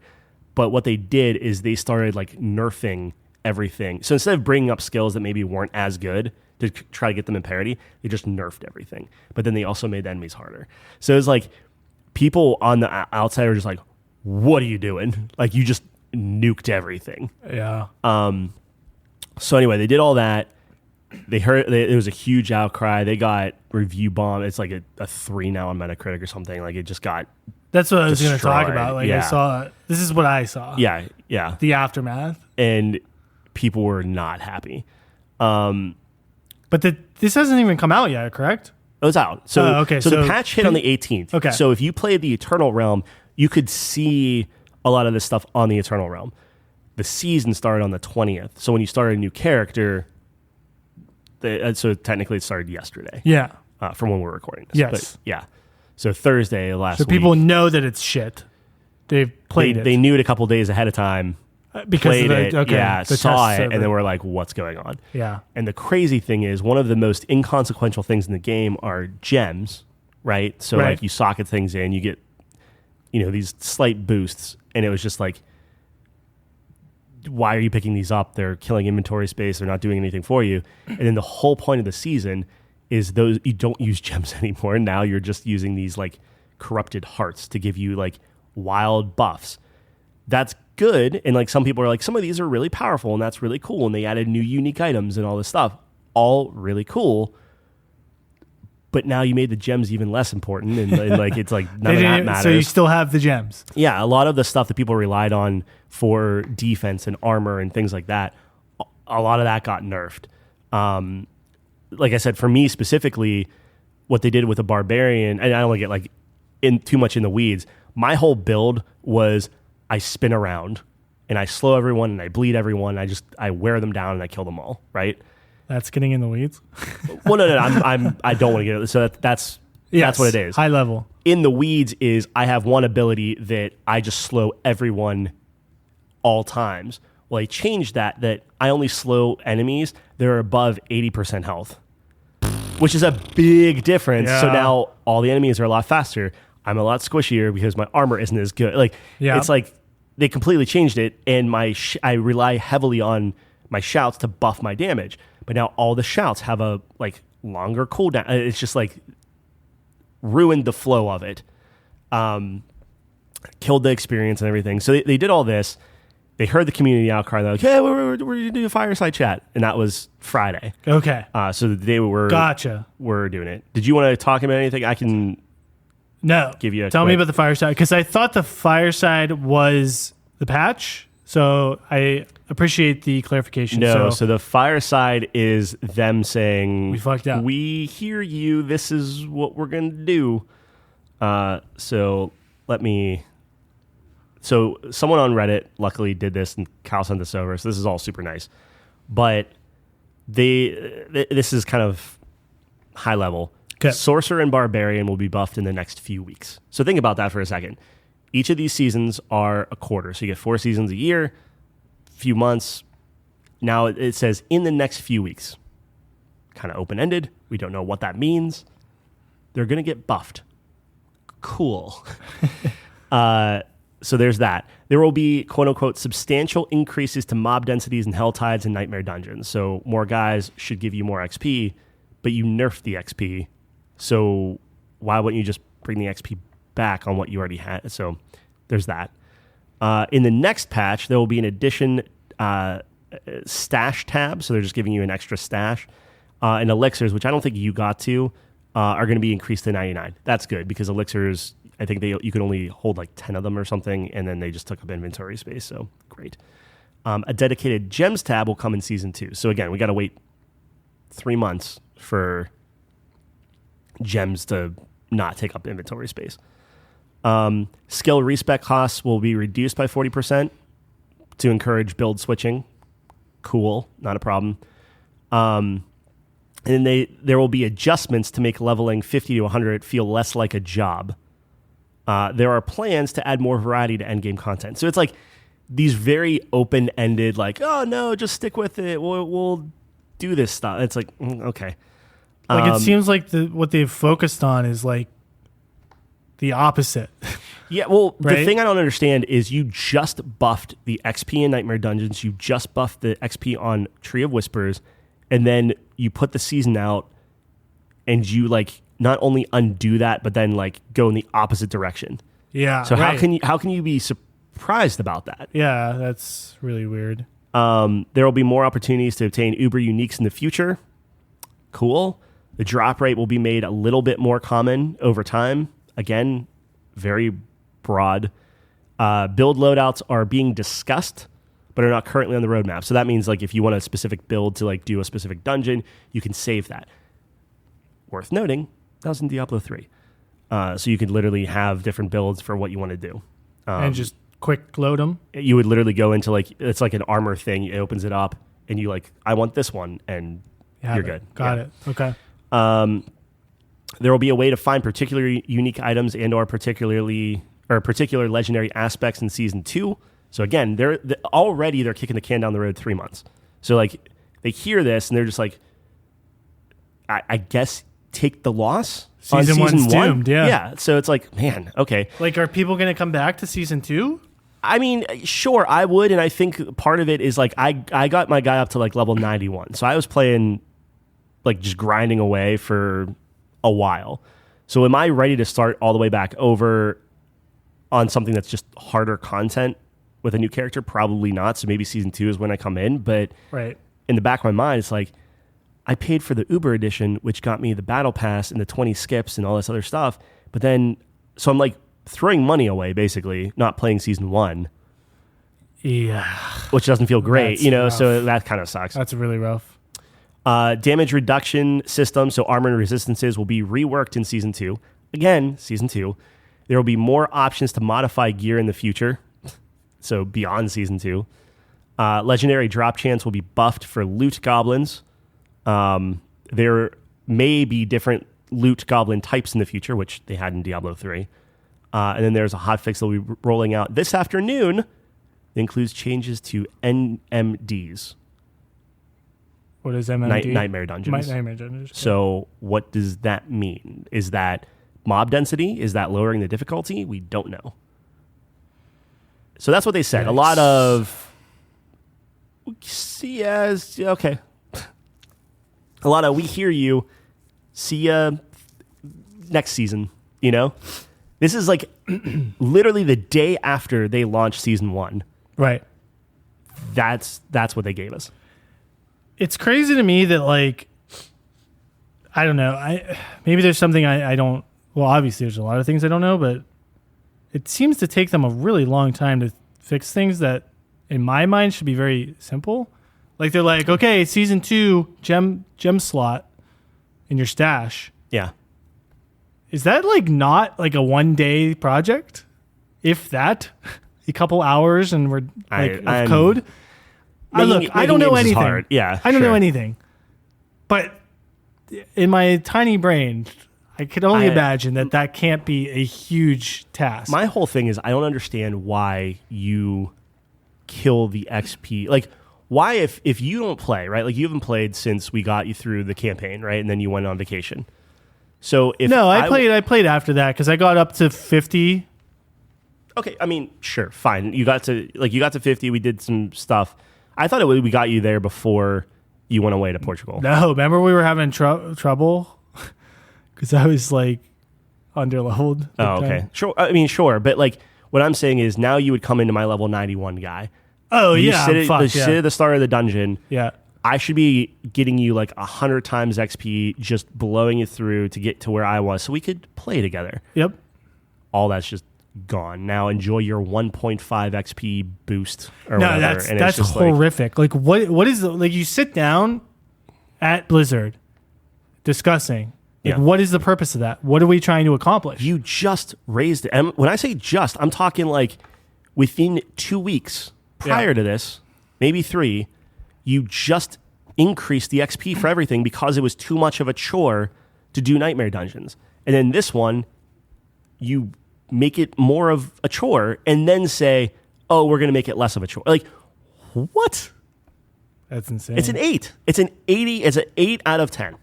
But what they did is they started like nerfing everything. So instead of bringing up skills that maybe weren't as good to try to get them in parity, they just nerfed everything. But then they also made the enemies harder. So it was like people on the outside are just like, what are you doing? Like you just nuked everything. Yeah. So anyway, they did all that. They heard it was a huge outcry. They got review bomb. It's like a 3 now on Metacritic or something. Like it just got. That's what I was going to talk destroyed. about. Like Yeah. I saw. This is what I saw. Yeah, yeah. The aftermath. And people were not happy. But this hasn't even come out yet, correct? It was out. So okay. So the patch hit on the 18th. Okay. So if you played the Eternal Realm, you could see a lot of this stuff on the Eternal Realm. The season started on the 20th. So when you started a new character, so technically it started yesterday. Yeah. From when we're recording this. Yes. But yeah. So Thursday last week. So people know that it's shit. They've played it. They knew it a couple days ahead of time. Because played of the, it, yeah, the saw test it, server. and then we're like, what's going on? Yeah. And the crazy thing is, one of the most inconsequential things in the game are gems, right? So Right. like you socket things in, you get, these slight boosts, and it was just like, why are you picking these up? They're killing inventory space. They're not doing anything for you. And then the whole point of the season is you don't use gems anymore. Now you're just using these like corrupted hearts to give you like wild buffs. That's good. And like some people are like, some of these are really powerful and that's really cool. And they added new unique items and all this stuff. All really cool. But now you made the gems even less important. And like, it's like none of that matters. So you still have the gems. Yeah. A lot of the stuff that people relied on for defense and armor and things like that, a lot of that got nerfed. Like I said, for me specifically, what they did with a barbarian, and I don't want to get like too much in the weeds. My whole build was I spin around and I slow everyone and I bleed everyone. And I wear them down and I kill them all. Right. That's getting in the weeds. Well, no. I don't want to get it. So that's what it is. High level. In the weeds is I have one ability that I just slow everyone all times. Well, I changed that I only slow enemies that are above 80% health, which is a big difference. Yeah. So now all the enemies are a lot faster. I'm a lot squishier because my armor isn't as good. Like it's like they completely changed it, and I rely heavily on my shouts to buff my damage. But now all the shouts have a like longer cooldown. It's just like ruined the flow of it, killed the experience and everything. So they did all this. They heard the community outcry. They're like, "Hey, we're going to do a fireside chat," and that was Friday. Okay. So the day we're doing it. Did you want to talk about anything? I can. No. Give you a Tell me about the fireside, because I thought the fireside was the patch. So I appreciate the clarification. No, so the fireside is them saying, we fucked up. We hear you. This is what we're going to do. So someone on Reddit luckily did this, and Kyle sent this over. So this is all super nice. But this is kind of high level. Okay. Sorcerer and Barbarian will be buffed in the next few weeks. So think about that for a second. Each of these seasons are a quarter. So you get 4 seasons a year, few months. Now it says in the next few weeks. Kind of open-ended. We don't know what that means. They're going to get buffed. Cool. So there's that. There will be, quote-unquote, substantial increases to mob densities in Hell Tides and Nightmare Dungeons. So more guys should give you more XP, but you nerfed the XP. So why wouldn't you just bring the XP back on what you already had? So there's that. In the next patch, there will be an addition stash tab. So they're just giving you an extra stash. And elixirs, which I don't think you got to, are going to be increased to 99. That's good because elixirs, I think you could only hold like 10 of them or something, and then they just took up inventory space. So great. A dedicated gems tab will come in season 2. So again, we got to wait 3 months for gems to not take up inventory space. Skill respec costs will be reduced by 40% to encourage build switching. Cool, not a problem. And there will be adjustments to make leveling 50 to 100 feel less like a job. There are plans to add more variety to endgame content. So it's like these very open-ended, like, oh no, just stick with it. We'll do this stuff. It's like, okay. Like it seems like what they've focused on is like the opposite. Yeah, well, right? The thing I don't understand is you just buffed the XP in Nightmare Dungeons, you just buffed the XP on Tree of Whispers, and then you put the season out, and you like not only undo that, but then like go in the opposite direction. Yeah. So right. how can you be surprised about that? Yeah, that's really weird. There will be more opportunities to obtain Uber uniques in the future. Cool. The drop rate will be made a little bit more common over time. Again, very broad. Build loadouts are being discussed, but are not currently on the roadmap. So that means like if you want a specific build to like do a specific dungeon, you can save that. Worth noting, that was in Diablo 3. So you could literally have different builds for what you want to do. And just quick load them? You would literally go into like, it's like an armor thing. It opens it up and you like, I want this one, and you're good. Got it. Okay. There will be a way to find particularly unique items and or particular legendary aspects in Season 2. So again, they're kicking the can down the road 3 months. So like they hear this and they're just like, I guess take the loss. Season on one's doomed, yeah. Yeah. So it's like, man, okay. Like, are people going to come back to Season 2? I mean, sure, I would. And I think part of it is like, I got my guy up to like level 91. So I was playing like just grinding away for a while. So am I ready to start all the way back over on something that's just harder content with a new character? Probably not. So maybe Season 2 is when I come in. But right. In the back of my mind, it's like, I paid for the Uber edition, which got me the battle pass and the 20 skips and all this other stuff. But then, so I'm like throwing money away, basically, not playing Season 1. Yeah. Which doesn't feel great, That's rough. So that kind of sucks. That's really rough. Damage reduction system, so armor and resistances will be reworked in Season 2. Again, Season 2. There will be more options to modify gear in the future, so beyond Season 2. Legendary drop chance will be buffed for loot goblins. There may be different loot goblin types in the future, which they had in Diablo 3. And then there's a hotfix that will be rolling out this afternoon that includes changes to NMDs. What is MMD? Nightmare Dungeons. Nightmare Dungeons. So what does that mean? Is that mob density? Is that lowering the difficulty? We don't know. So that's what they said. Yikes. A lot of... okay. A lot of, we hear you, see ya next season, This is like literally the day after they launched Season 1. Right. That's what they gave us. It's crazy to me that, like, I don't know. Maybe there's something I don't, well, obviously there's a lot of things I don't know, but it seems to take them a really long time to fix things that, in my mind, should be very simple. Like, they're like, okay, Season 2 gem slot in your stash. Yeah. Is that like not like a 1-day project? If that, a couple hours and we're like of code. I don't know anything. Yeah, I don't know anything. But in my tiny brain, I could only imagine that can't be a huge task. My whole thing is I don't understand why you kill the XP. Like, why if you don't play, right? Like, you haven't played since we got you through the campaign, right? And then you went on vacation. So if I played after that because I got up to 50. Okay, I mean, sure, fine. You got to 50. We did some stuff. I thought we got you there before you went away to Portugal. No, remember we were having trouble because I was like underleveled. Oh, okay, sure. I mean, sure, but like what I'm saying is now you would come into my level 91 guy. Oh, you yeah. sit at the start of the dungeon. Yeah. I should be getting you like 100 times XP, just blowing it through to get to where I was so we could play together. Yep. All that's just gone. Now enjoy your 1.5 XP boost or whatever. That's horrific. Like what is like you sit down at Blizzard discussing Like, what is the purpose of that? What are we trying to accomplish? You just raised it. And when I say just, I'm talking like within 2 weeks prior to this, maybe 3, you just increased the XP for everything because it was too much of a chore to do Nightmare Dungeons. And then this one, you make it more of a chore and then say, oh, we're going to make it less of a chore. Like, what? That's insane. It's an 8. It's an 80. It's an 8 out of 10.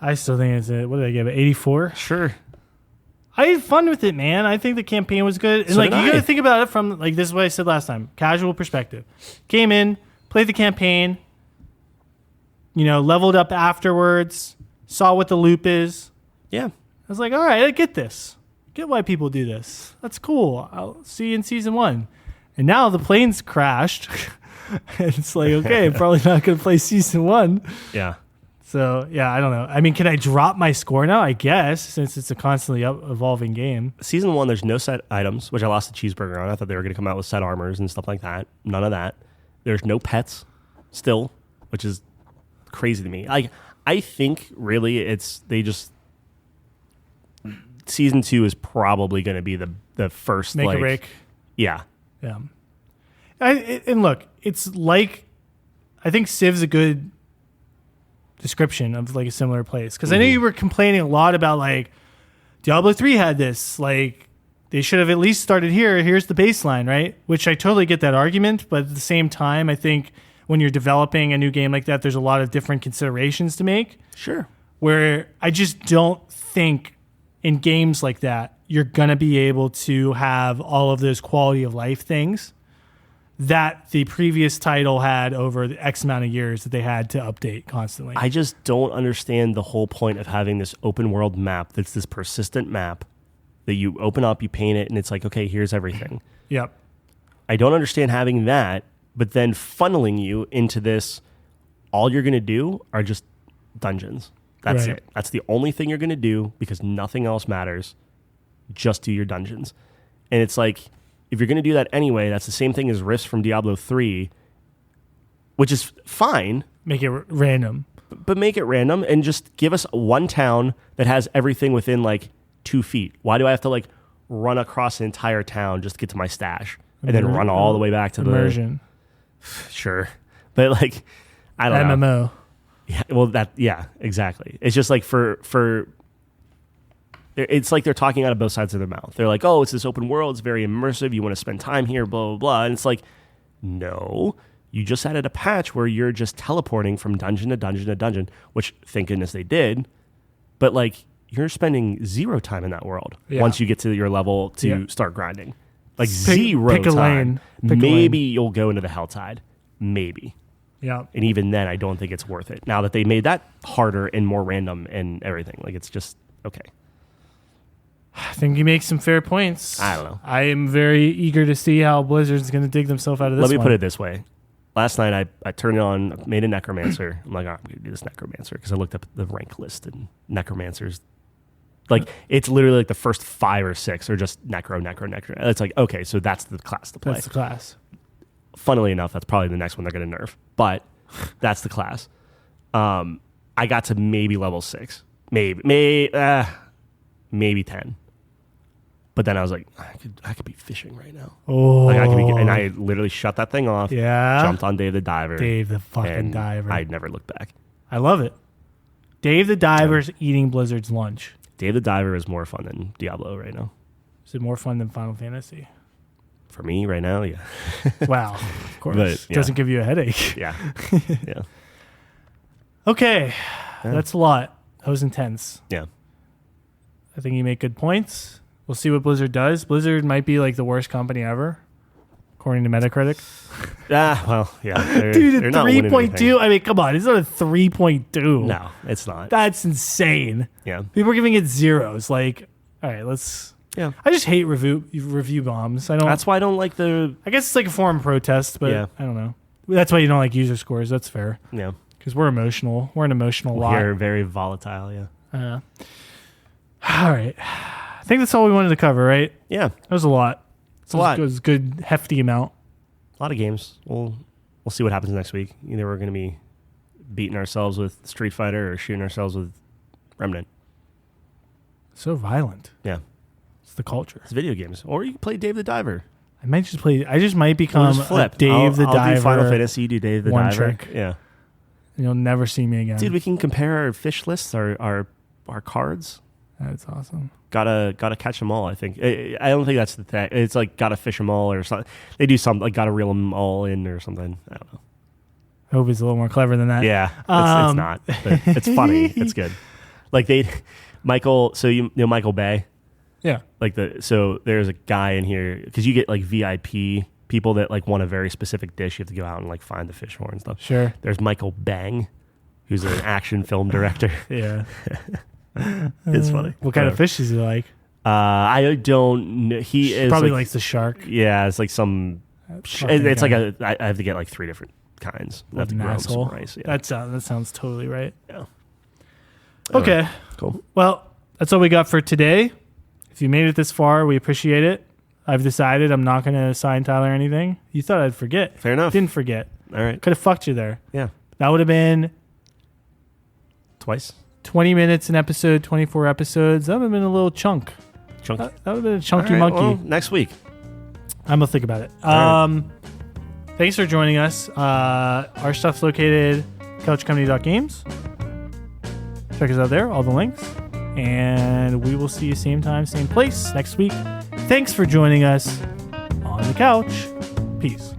I still think it's what did I give it? 84? Sure. I had fun with it, man. I think the campaign was good. And So like did you got to I. think about it from like this is what I said last time. Casual perspective. Came in, played the campaign, leveled up afterwards, saw what the loop is. Yeah. I was like, all right, I get this. Get why people do this. That's cool. I'll see you in season 1. And now the plane's crashed. And it's like, okay, I'm probably not going to play season 1. Yeah. So, yeah, I don't know. I mean, can I drop my score now? I guess, since it's a constantly evolving game. Season 1, there's no set items, which I lost the cheeseburger on. I thought they were going to come out with set armors and stuff like that. None of that. There's no pets still, which is crazy to me. I think really season 2 is probably going to be the first Make a break. Yeah. Yeah. And look, it's like, I think Civ's a good description of like a similar place. Because I know you were complaining a lot about like Diablo 3 had this. Like they should have at least started here. Here's the baseline, right? Which I totally get that argument. But at the same time, I think when you're developing a new game like that, there's a lot of different considerations to make. Sure. Where I just don't think in games like that, you're going to be able to have all of those quality of life things that the previous title had over the X amount of years that they had to update constantly. I just don't understand the whole point of having this open world map that's this persistent map that you open up, you paint it, and it's like, okay, here's everything. Yep. I don't understand having that, but then funneling you into this, all you're going to do are just dungeons. That's Right. it. That's the only thing you're going to do because nothing else matters. Just do your dungeons. And it's like, if you're going to do that anyway, that's the same thing as rifts from Diablo 3, which is fine. Make it random. But make it random and just give us one town that has everything within like 2 feet. Why do I have to like run across an entire town just to get to my stash and then run all the way back to immersion? Sure. But like, I don't know. MMO. Yeah, well, yeah, exactly. It's just like it's like they're talking out of both sides of their mouth. They're like, oh, it's this open world. It's very immersive. You want to spend time here, blah, blah, blah. And it's like, no, you just added a patch where you're just teleporting from dungeon to dungeon to dungeon, which thank goodness they did. But like, you're spending 0 time in that world once you get to your level to start grinding. Like zero pick a time. lane. Maybe you'll go into the Helltide. Maybe. Yeah. And even then, I don't think it's worth it. Now that they made that harder and more random and everything, like it's just, okay. I think you make some fair points. I don't know. I am very eager to see how Blizzard's going to dig themselves out of this. Let me put it this way. Last night, I turned it on, made a Necromancer. I'm like, oh, I'm going to do this Necromancer because I looked up the rank list and Necromancers. Like, it's literally like the first 5 or 6 are just Necro. It's like, okay, so that's the class to play. That's the class. Funnily enough, that's probably the next one they're going to nerf. But that's the class. I got to maybe level 6. Maybe 10. But then I was like, I could be fishing right now. Oh, like I could be, and I literally shut that thing off. Yeah. Jumped on Dave the Diver. Dave the fucking and Diver. I never looked back. I love it. Dave the Diver's eating Blizzard's lunch. Dave the Diver is more fun than Diablo right now. Is it more fun than Final Fantasy? For me right now, yeah. Wow, of course. But, It doesn't give you a headache. Yeah. Yeah. Okay, that's a lot. That was intense. Yeah. I think you make good points. We'll see what Blizzard does. Blizzard might be like the worst company ever, according to Metacritic. Well, yeah. Dude, they're a not winning 3.2. anything. I mean, come on. It's not a 3.2. No, it's not. That's insane. Yeah. People are giving it zeros. Like, all right, let's. Yeah. I just hate review bombs. I don't. That's why I don't like the. I guess it's like a form of protest, but I don't know. That's why you don't like user scores. That's fair. Yeah. Because we're emotional. We're an emotional lot. We're very volatile. Yeah. All right. I think that's all we wanted to cover, right? Yeah. That was a lot. It's a lot. It was a good, hefty amount. A lot of games. We'll see what happens next week. Either we're going to be beating ourselves with Street Fighter or shooting ourselves with Remnant. So violent. Yeah. It's the culture. It's video games. Or you can play Dave the Diver. I just might become We'll just flip. a Dave the I'll Diver. do Final Fantasy, you do Dave the one Diver. trick. Yeah. And you'll never see me again. Dude, we can compare our fish lists, our cards. That's awesome. Gotta catch them all, I think. I don't think that's the thing. It's like gotta fish them all or something. They do something like gotta reel them all in or something. I don't know. I hope it's a little more clever than that. Yeah, it's not. But it's funny. It's good. Like Michael, so you know Michael Bay? Yeah. So there's a guy in here, because you get like VIP people that like want a very specific dish. You have to go out and like find the fish for and stuff. Sure. There's Michael Bang, who's an action film director. Yeah. It's funny. What kind of fish is he like? I don't know. He is probably like, likes the shark. Yeah, it's like some. It's like I have to get like 3 different kinds. I have to grow them some rice. Yeah. That sounds totally right. Yeah. Okay. Cool. Well, that's all we got for today. If you made it this far, we appreciate it. I've decided I'm not going to assign Tyler anything. You thought I'd forget. Fair enough. Didn't forget. All right. Could have fucked you there. Yeah. That would have been Twice. 20 minutes an episode, 24 episodes. That would have been a little chunk. Chunky. That would have been a chunky All right, monkey. well, next week. I'm going to think about it. right. Thanks for joining us. Our stuff's located couchcompany.games. Check us out there, all the links. And we will see you same time, same place next week. Thanks for joining us on the couch. Peace.